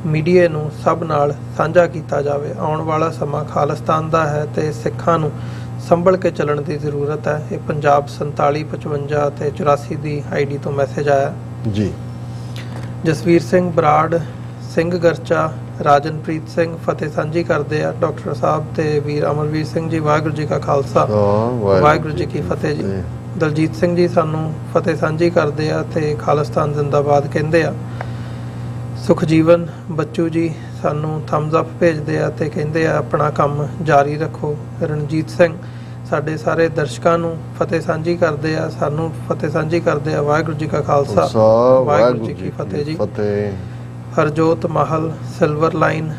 ਮੀਡੀਆ ਨੂੰ ਸਭ ਨਾਲ ਸਾਂਝਾ ਕੀਤਾ ਜਾਵੇ। ਆਉਣ ਵਾਲਾ ਸਮਾਂ ਖਾਲਿਸਤਾਨ ਦਾ ਹੈ ਤੇ ਸਿੱਖਾਂ ਨੂੰ ਸੰਭਲ ਕੇ ਚੱਲਣ ਦੀ ਜ਼ਰੂਰਤ ਹੈ। ਇਹ ਪੰਜਾਬ 47 55 ਤੇ 84 ਦੀ ਆਈਡੀ ਤੋਂ ਮੈਸੇਜ ਆਇਆ ਜੀ। ਜਸਵੀਰ ਸਿੰਘ ਬਰਾੜ, ਸਿੰਘ ਗਰਚਾ, ਰਾਜਨਪ੍ਰੀਤ ਸਿੰਘ ਫਤਿਹ ਸਾਂਝੀ ਕਰਦੇ ਆ। ਡਾਕਟਰ ਸਾਹਿਬ ਤੇ ਵੀਰ ਅਮਰਵੀਰ ਸਿੰਘ ਜੀ, ਵਾਹਿਗੁਰੂ ਜੀ ਕਾ ਖਾਲਸਾ, ਵਾਹਿਗੁਰੂ ਜੀ ਕੀ ਫਤਿਹ ਜੀ। ਦਲਜੀਤ ਸਿੰਘ ਜੀ ਸਾਨੂੰ ਫਤਿਹ ਸਾਂਝੀ ਕਰਦੇ ਆ ਤੇ ਖਾਲਿਸਤਾਨ ਜ਼ਿੰਦਾਬਾਦ ਕਹਿੰਦੇ ਆ। ਸੁਖਜੀਵਨ ਬੱਚੂ ਜੀ ਸਾਨੂੰ ਥੰਬਸ ਅਪ ਭੇਜਦੇ ਆ ਤੇ ਕਹਿੰਦੇ ਆ ਆਪਣਾ ਕੰਮ ਜਾਰੀ ਰੱਖੋ। ਰਣਜੀਤ ਸਿੰਘ ਸਾਡੇ ਸਾਰੇ ਦਰਸ਼ਕਾਂ ਨੂੰ ਫਤਿਹ ਸਾਂਝੀ ਕਰਦੇ ਆ, ਸਾਨੂੰ ਫਤਿਹ ਸਾਂਝੀ ਕਰਦੇ ਆ। ਵਾਹਿਗੁਰੂ ਜੀ ਕਾ ਖਾਲਸਾ, ਵਾਹਿਗੁਰੂ ਜੀ ਕੀ ਫਤਿਹ ਜੀ। ਹਰਜੋਤ ਮਾਹਲ, ਸਿਲਵਰ ਲਾਈਨ,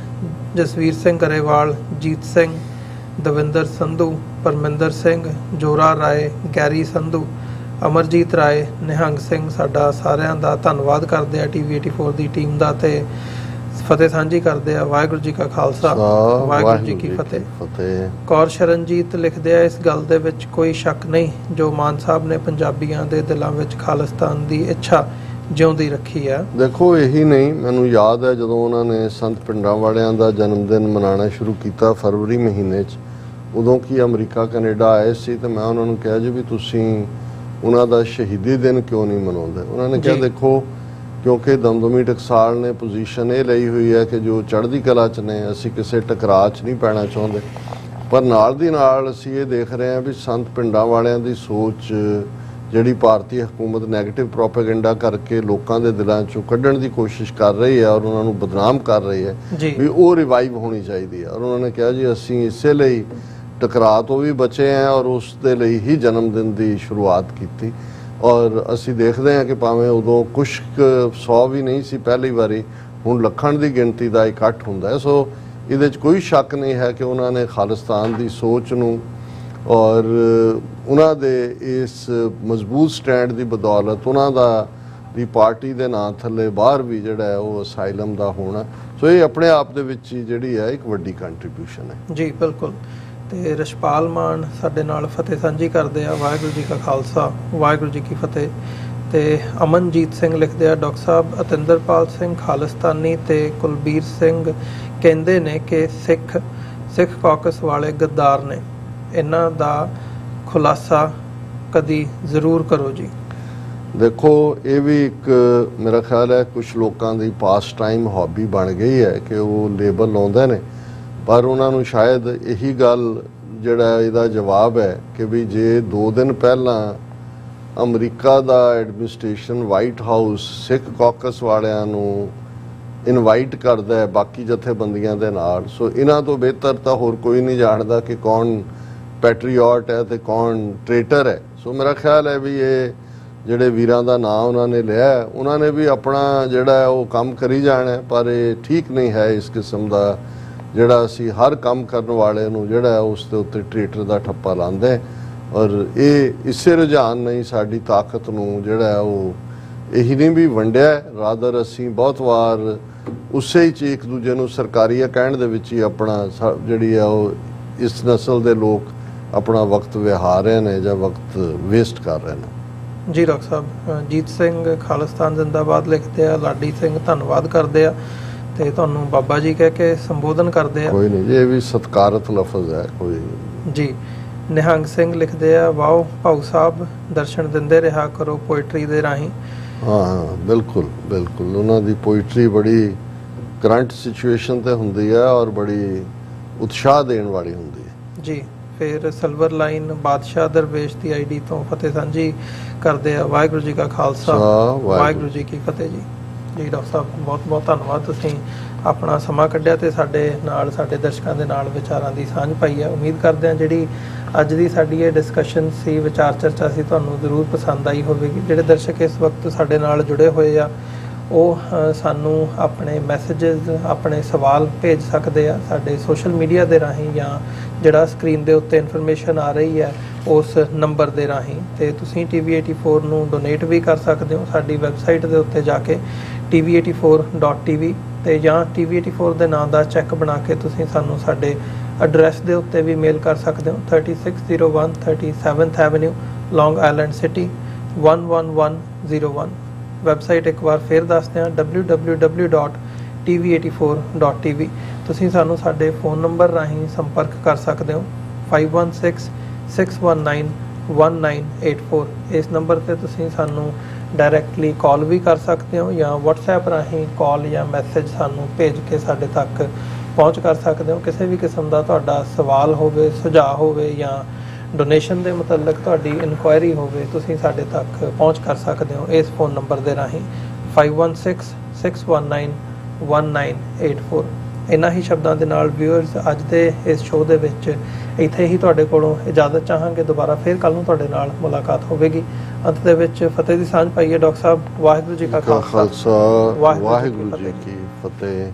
ਜਸਵੀਰ ਸਿੰਘ ਗਰੇਵਾਲ, ਜੀਤ ਸਿੰਘ, ਦਵਿੰਦਰ ਸੰਧੂ, ਪਰਮਿੰਦਰ ਸਿੰਘ, ਜੋਰਾ ਰਾਏ, ਗੈਰੀ ਸੰਧੂ, ਅਮਰਜੀਤ ਰਾਏ, ਨਿਹੰਗ ਸਿੰਘ ਸਾਡਾ ਸਾਰਿਆਂ ਦਾ ਧੰਨਵਾਦ ਕਰਦੇ ਆ ਟੀਵੀ 84 ਦੀ ਟੀਮ ਦਾ ਤੇ ਫਤਿਹ ਸਾਂਝੀ ਕਰਦੇ ਆ। ਵਾਹਿਗੁਰੂ ਜੀ ਕਾ ਖਾਲਸਾ, ਵਾਹਿਗੁਰੂ ਜੀ ਕੀ ਫਤਿਹ। ਕੌਰ ਸ਼ਰਨਜੀਤ ਲਿਖਦੇ ਆ ਇਸ ਗੱਲ ਦੇ ਵਿੱਚ ਕੋਈ ਸ਼ੱਕ ਨਹੀਂ ਜੋ ਮਾਨ ਸਾਹਿਬ ਨੇ ਪੰਜਾਬੀਆਂ ਦੇ ਦਿਲਾਂ ਵਿੱਚ ਖਾਲਿਸਤਾਨ ਦੀ ਇੱਛਾ ਜਿਉਂਦੀ ਰੱਖੀ ਆ। ਦੇਖੋ ਇਹੀ ਨਹੀਂ, ਮੈਨੂੰ ਯਾਦ ਹੈ ਜਦੋਂ ਉਹਨਾਂ ਨੇ ਸੰਤ ਪਿੰਡਾਂ ਵਾਲਿਆਂ ਦਾ ਜਨਮ ਦਿਨ ਮਨਾਉਣਾ ਸ਼ੁਰੂ ਕੀਤਾ ਫਰਵਰੀ ਮਹੀਨੇ 'ਚ, ਉਦੋਂ ਕੀ ਅਮਰੀਕਾ ਕੈਨੇਡਾ ਆਏ ਸੀ ਤੇ ਮੈਂ ਉਹਨਾਂ ਨੂੰ ਕਿਹਾ ਜੀ ਵੀ ਤੁਸੀਂ ਉਹਨਾਂ ਦਾ ਸ਼ਹੀਦੀ ਦਿਨ ਕਿਉਂ ਨਹੀਂ ਮਨਾਉਂਦੇ। ਉਹਨਾਂ ਨੇ ਕਿਹਾ ਦੇਖੋ ਕਿਉਂਕਿ ਦਮਦਮੀ ਟਕਸਾਲ ਨੇ ਪੋਜੀਸ਼ਨ ਇਹ ਲਈ ਹੋਈ ਹੈ ਕਿ ਜੋ ਚੜ੍ਹਦੀ ਕਲਾ 'ਚ ਨੇ ਅਸੀਂ ਕਿਸੇ ਟਕਰਾਅ 'ਚ ਨਹੀਂ ਪੈਣਾ ਚਾਹੁੰਦੇ, ਪਰ ਨਾਲ ਦੀ ਨਾਲ ਅਸੀਂ ਇਹ ਦੇਖ ਰਹੇ ਹਾਂ ਵੀ ਸੰਤ ਪਿੰਡਾਂ ਵਾਲਿਆਂ ਦੀ ਸੋਚ ਜਿਹੜੀ ਭਾਰਤੀ ਹਕੂਮਤ ਨੈਗੇਟਿਵ ਪ੍ਰੋਪੇਗੈਂਡਾ ਕਰਕੇ ਲੋਕਾਂ ਦੇ ਦਿਲਾਂ 'ਚੋਂ ਕੱਢਣ ਦੀ ਕੋਸ਼ਿਸ਼ ਕਰ ਰਹੀ ਹੈ ਔਰ ਉਹਨਾਂ ਨੂੰ ਬਦਨਾਮ ਕਰ ਰਹੀ ਹੈ ਵੀ ਉਹ ਰਿਵਾਈਵ ਹੋਣੀ ਚਾਹੀਦੀ ਹੈ। ਔਰ ਉਹਨਾਂ ਨੇ ਕਿਹਾ ਜੀ ਅਸੀਂ ਇਸੇ ਲਈ ਟਕਰਾਅ ਤੋਂ ਵੀ ਬਚੇ ਹਾਂ ਔਰ ਉਸ ਦੇ ਲਈ ਹੀ ਜਨਮ ਦਿਨ ਦੀ ਸ਼ੁਰੂਆਤ ਕੀਤੀ ਔਰ ਅਸੀਂ ਦੇਖਦੇ ਹਾਂ ਕਿ ਭਾਵੇਂ ਉਦੋਂ ਕੁਛ 100 ਵੀ ਨਹੀਂ ਸੀ ਪਹਿਲੀ ਵਾਰੀ, ਹੁਣ ਲੱਖਾਂ ਦੀ ਗਿਣਤੀ ਦਾ ਇਕੱਠ ਹੁੰਦਾ ਹੈ। ਸੋ ਇਹਦੇ 'ਚ ਕੋਈ ਸ਼ੱਕ ਨਹੀਂ ਹੈ ਕਿ ਉਹਨਾਂ ਨੇ ਖਾਲਿਸਤਾਨ ਦੀ ਸੋਚ ਨੂੰ ਔਰ ਉਹਨਾਂ ਦੇ ਇਸ ਮਜ਼ਬੂਤ ਸਟੈਂਡ ਦੀ ਬਦੌਲਤ ਉਹਨਾਂ ਦੀ ਪਾਰਟੀ ਦੇ ਨਾਂ ਥੱਲੇ ਬਾਹਰ ਵੀ ਜਿਹੜਾ ਹੈ ਉਹ ਅਸਾਈਲਮ ਦਾ ਹੋਣਾ, ਸੋ ਇਹ ਆਪਣੇ ਆਪ ਦੇ ਵਿੱਚ ਹੀ ਜਿਹੜੀ ਹੈ ਇੱਕ ਵੱਡੀ ਕੰਟਰੀਬਿਊਸ਼ਨ ਹੈ। ਜੀ ਬਿਲਕੁਲ। ਤੇ ਰਛਪਾਲ ਮਾਨ ਸਾਡੇ ਨਾਲ ਫਤਿਹ ਸਾਂਝੀ ਕਰਦੇ ਆ। ਵਾਹਿਗੁਰੂ ਜੀ ਕਾ ਖਾਲਸਾ, ਵਾਹਿਗੁਰੂ ਜੀ ਕੀ ਫਤਿਹ। ਤੇ ਅਮਨਜੀਤ ਸਿੰਘ ਲਿਖਦੇ ਆ, ਡਾਕਟਰ ਸਾਹਿਬ ਅਤਿੰਦਰਪਾਲ ਸਿੰਘ ਖਾਲਿਸਤਾਨੀ ਤੇ ਕੁਲਬੀਰ ਸਿੰਘ ਕਹਿੰਦੇ ਨੇ ਕਿ ਸਿੱਖ ਕਾਕਸ ਵਾਲੇ ਗੱਦਾਰ ਨੇ, ਇਹਨਾਂ ਦਾ ਖੁਲਾਸਾ ਕਦੀ ਜ਼ਰੂਰ ਕਰੋ ਜੀ। ਦੇਖੋ, ਇਹ ਵੀ ਇੱਕ ਮੇਰਾ ਖਿਆਲ ਹੈ ਕੁਝ ਲੋਕਾਂ ਦੀ ਪਾਸ ਟਾਈਮ ਹੌਬੀ ਬਣ ਗਈ ਹੈ ਕਿ ਉਹ ਲੇਬਲ ਲਾਉਂਦੇ ਨੇ, ਪਰ ਉਹਨਾਂ ਨੂੰ ਸ਼ਾਇਦ ਇਹੀ ਗੱਲ ਜਿਹੜਾ ਇਹਦਾ ਜਵਾਬ ਹੈ ਕਿ ਵੀ ਜੇ 2 ਦਿਨ ਪਹਿਲਾਂ ਅਮਰੀਕਾ ਦਾ ਐਡਮਿਨਿਸਟ੍ਰੇਸ਼ਨ ਵਾਈਟ ਹਾਊਸ ਸਿੱਖ ਕਾਕਸ ਵਾਲਿਆਂ ਨੂੰ ਇਨਵਾਈਟ ਕਰਦਾ ਹੈ ਬਾਕੀ ਜਥੇਬੰਦੀਆਂ ਦੇ ਨਾਲ, ਸੋ ਇਹਨਾਂ ਤੋਂ ਬਿਹਤਰ ਤਾਂ ਹੋਰ ਕੋਈ ਨਹੀਂ ਜਾਣਦਾ ਕਿ ਕੌਣ ਪੈਟਰੀਓਟ ਹੈ ਤੇ ਕੌਣ ਟ੍ਰੇਟਰ ਹੈ। ਸੋ ਮੇਰਾ ਖਿਆਲ ਹੈ ਵੀ ਇਹ ਜਿਹੜੇ ਵੀਰਾਂ ਦਾ ਨਾਂ ਉਹਨਾਂ ਨੇ ਲਿਆ, ਉਹਨਾਂ ਨੇ ਵੀ ਆਪਣਾ ਜਿਹੜਾ ਹੈ ਉਹ ਕੰਮ ਕਰੀ ਜਾਣਾ, ਪਰ ਇਹ ਠੀਕ ਨਹੀਂ ਹੈ ਇਸ ਕਿਸਮ ਦਾ ਜਿਹੜਾ ਅਸੀਂ ਹਰ ਕੰਮ ਕਰਨ ਵਾਲੇ ਨੂੰ ਜਿਹੜਾ ਹੈ ਉਸ ਦੇ ਉੱਤੇ ਟ੍ਰੇਟਰ ਦਾ ਠੱਪਾ ਲਾਉਂਦੇ। ਔਰ ਇਹ ਇਸੇ ਰੁਝਾਨ ਨਹੀਂ ਸਾਡੀ ਤਾਕਤ ਨੂੰ ਜਿਹੜਾ ਹੈ ਉਹ ਇਹੀ ਨਹੀਂ ਵੀ ਵੰਡਿਆ, ਰਾਦਰ ਅਸੀਂ ਬਹੁਤ ਵਾਰ ਉਸੇ ਹੀ 'ਚ ਇੱਕ ਦੂਜੇ ਨੂੰ ਸਰਕਾਰੀਆ ਕਹਿਣ ਦੇ ਵਿੱਚ ਹੀ ਆਪਣਾ ਜਿਹੜੀ ਹੈ ਉਹ ਇਸ ਨਸਲ ਦੇ ਲੋਕ ਆਪਣਾ ਵਕਤ ਵਿਹਾਰ ਰਹੇ ਨੇ ਜਾਂ ਵਕਤ ਵੇਸਟ ਕਰ ਰਹੇ ਨੇ। ਜੀ ਡਾਕਟਰ ਸਾਹਿਬ। ਜੀਤ ਸਿੰਘ ਖਾਲਿਸਤਾਨ ਜ਼ਿੰਦਾਬਾਦ ਲਿਖਦੇ ਆ, ਲਾਡੀ ਸਿੰਘ ਧੰਨਵਾਦ ਕਰਦੇ ਆ ਤੇ ਤੁਹਾਨੂੰ ਬਾਬਾ ਜੀ ਕਹਿ ਕੇ ਸੰਬੋਧਨ ਕਰਦੇ ਆ। ਕੋਈ ਨਹੀਂ ਜੀ, ਇਹ ਵੀ ਸਤਿਕਾਰਤ ਲਫ਼ਜ਼ ਹੈ ਕੋਈ ਜੀ। ਨਿਹੰਗ ਸਿੰਘ ਲਿਖਦੇ ਆ, ਵਾਓ ਭਾਊ ਸਾਹਿਬ ਦਰਸ਼ਨ ਦਿੰਦੇ ਰਿਹਾ ਕਰੋ ਪੋਇਟਰੀ ਦੇ ਰਾਹੀਂ। ਹਾਂ ਬਿਲਕੁਲ ਬਿਲਕੁਲ, ਉਹਨਾਂ ਦੀ ਪੋਇਟਰੀ ਬੜੀ ਕਰੰਟ ਸਿਚੁਏਸ਼ਨ ਤੇ ਹੁੰਦੀ ਹੈ ਔਰ ਬੜੀ ਉਤਸ਼ਾਹ ਦੇਣ ਵਾਲੀ ਹੁੰਦੀ ਹੈ ਜੀ। ਫਿਰ ਸਿਲਵਰ ਲਾਈਨ ਬਾਦਸ਼ਾਹ ਦਰਵੇਸ਼ ਦੀ ਆਈਡੀ ਤੋਂ ਫਤਿਹ ਸਾਂਝੀ ਕਰਦੇ ਆ। ਵਾਹਿਗੁਰੂ ਜੀ ਕਾ ਖਾਲਸਾ, ਵਾਹਿਗੁਰੂ ਜੀ ਕੀ ਫਤਿਹ ਜੀ। ਜੀ ਡਾਕਟਰ ਸਾਹਿਬ ਬਹੁਤ ਬਹੁਤ ਧੰਨਵਾਦ, ਤੁਸੀਂ ਆਪਣਾ ਸਮਾਂ ਕੱਢਿਆ ਤੇ ਸਾਡੇ ਨਾਲ ਸਾਡੇ ਦਰਸ਼ਕਾਂ ਦੇ ਨਾਲ ਵਿਚਾਰਾਂ ਦੀ ਸਾਂਝ ਪਾਈ ਹੈ। ਉਮੀਦ ਕਰਦੇ ਹਾਂ ਜਿਹੜੀ ਅੱਜ ਦੀ ਸਾਡੀ ਇਹ ਡਿਸਕਸ਼ਨ ਸੀ, ਵਿਚਾਰ ਚਰਚਾ ਸੀ, ਤੁਹਾਨੂੰ ਜ਼ਰੂਰ ਪਸੰਦ ਆਈ ਹੋਵੇਗੀ। ਜਿਹੜੇ ਦਰਸ਼ਕ ਇਸ ਵਕਤ ਸਾਡੇ ਨਾਲ ਜੁੜੇ ਹੋਏ ਆ ਉਹ ਸਾਨੂੰ ਆਪਣੇ ਮੈਸੇजेस, ਆਪਣੇ ਸਵਾਲ ਭੇਜ ਸਕਦੇ ਆ ਸਾਡੇ ਸੋਸ਼ਲ ਮੀਡੀਆ ਦੇ ਰਾਹੀਂ ਜਾਂ ਜਿਹੜਾ ਸਕਰੀਨ ਦੇ ਉੱਤੇ ਇਨਫੋਰਮੇਸ਼ਨ ਆ ਰਹੀ ਹੈ ਉਸ ਨੰਬਰ ਦੇ ਰਾਹੀਂ। ਤੇ ਤੁਸੀਂ TV84 ਨੂੰ ਡੋਨੇਟ ਵੀ ਕਰ ਸਕਦੇ ਹੋ ਸਾਡੀ ਵੈਬਸਾਈਟ ਦੇ ਉੱਤੇ ਜਾ ਕੇ tv84.tv ਤੇ ਜਾਂ TV84 ਦੇ ਨਾਂ ਦਾ ਚੈੱਕ ਬਣਾ ਕੇ ਤੁਸੀਂ ਸਾਨੂੰ ਸਾਡੇ ਐਡਰੈਸ ਦੇ ਉੱਤੇ ਵੀ ਮੇਲ ਕਰ ਸਕਦੇ ਹੋ। 3601 37th ਐਵਨਿਊ, ਲੌਂਗ ਆਈਲੈਂਡ ਸਿਟੀ 11101। ਵੈਬਸਾਈਟ ਇੱਕ ਵਾਰ ਫਿਰ ਦੱਸਦੇ ਹਾਂ www.tv84.tv। ਤੁਸੀਂ ਸਾਨੂੰ ਸਾਡੇ ਫੋਨ ਨੰਬਰ ਰਾਹੀਂ ਸੰਪਰਕ ਕਰ ਸਕਦੇ ਹੋ 5166191984। ਇਸ ਨੰਬਰ ਤੇ ਤੁਸੀਂ ਸਾਨੂੰ ਡਾਇਰੈਕਟਲੀ ਕਾਲ ਵੀ ਕਰ ਸਕਦੇ ਹੋ ਜਾਂ WhatsApp ਰਾਹੀਂ ਕਾਲ ਜਾਂ ਮੈਸੇਜ ਸਾਨੂੰ ਭੇਜ ਕੇ ਸਾਡੇ ਤੱਕ ਪਹੁੰਚ ਕਰ ਸਕਦੇ ਹੋ। ਕਿਸੇ ਵੀ ਕਿਸਮ ਦਾ ਤੁਹਾਡਾ ਸਵਾਲ ਹੋਵੇ, ਸੁਝਾਅ ਹੋਵੇ ਜਾਂ ਡੋਨੇਸ਼ਨ ਦੇ ਮੁਤਲਕ ਤੁਹਾਡੀ ਇਨਕੁਆਇਰੀ ਹੋਵੇ, ਤੁਸੀਂ ਸਾਡੇ ਤੱਕ ਪਹੁੰਚ ਕਰ ਸਕਦੇ ਹੋ ਇਸ ਫੋਨ ਨੰਬਰ ਦੇ ਰਾਹੀਂ 5166191984। ਇਹਨਾਂ ਹੀ ਸ਼ਬਦਾਂ ਦੇ ਨਾਲ ਵਿਊਅਰਸ ਅੱਜ ਦੇ ਇਸ ਸ਼ੋਅ ਦੇ ਵਿੱਚ ਇੱਥੇ ਹੀ ਤੁਹਾਡੇ ਕੋਲੋਂ ਇਜਾਜ਼ਤ ਚਾਹਾਂਗੇ। ਦੁਬਾਰਾ ਫਿਰ ਕੱਲ ਨੂੰ ਤੁਹਾਡੇ ਨਾਲ ਮੁਲਾਕਾਤ ਹੋਵੇਗੀ। ਅੰਤ ਦੇ ਵਿੱਚ ਫਤਿਹ ਦੀ ਸਾਂਝ ਪਾਈਏ ਡਾਕਟਰ ਸਾਹਿਬ। ਵਾਹਿਗੁਰੂ ਜੀ ਕਾ ਖਾਲਸਾ, ਵਾਹਿਗੁਰੂ ਜੀ ਕੀ ਫਤਿਹ।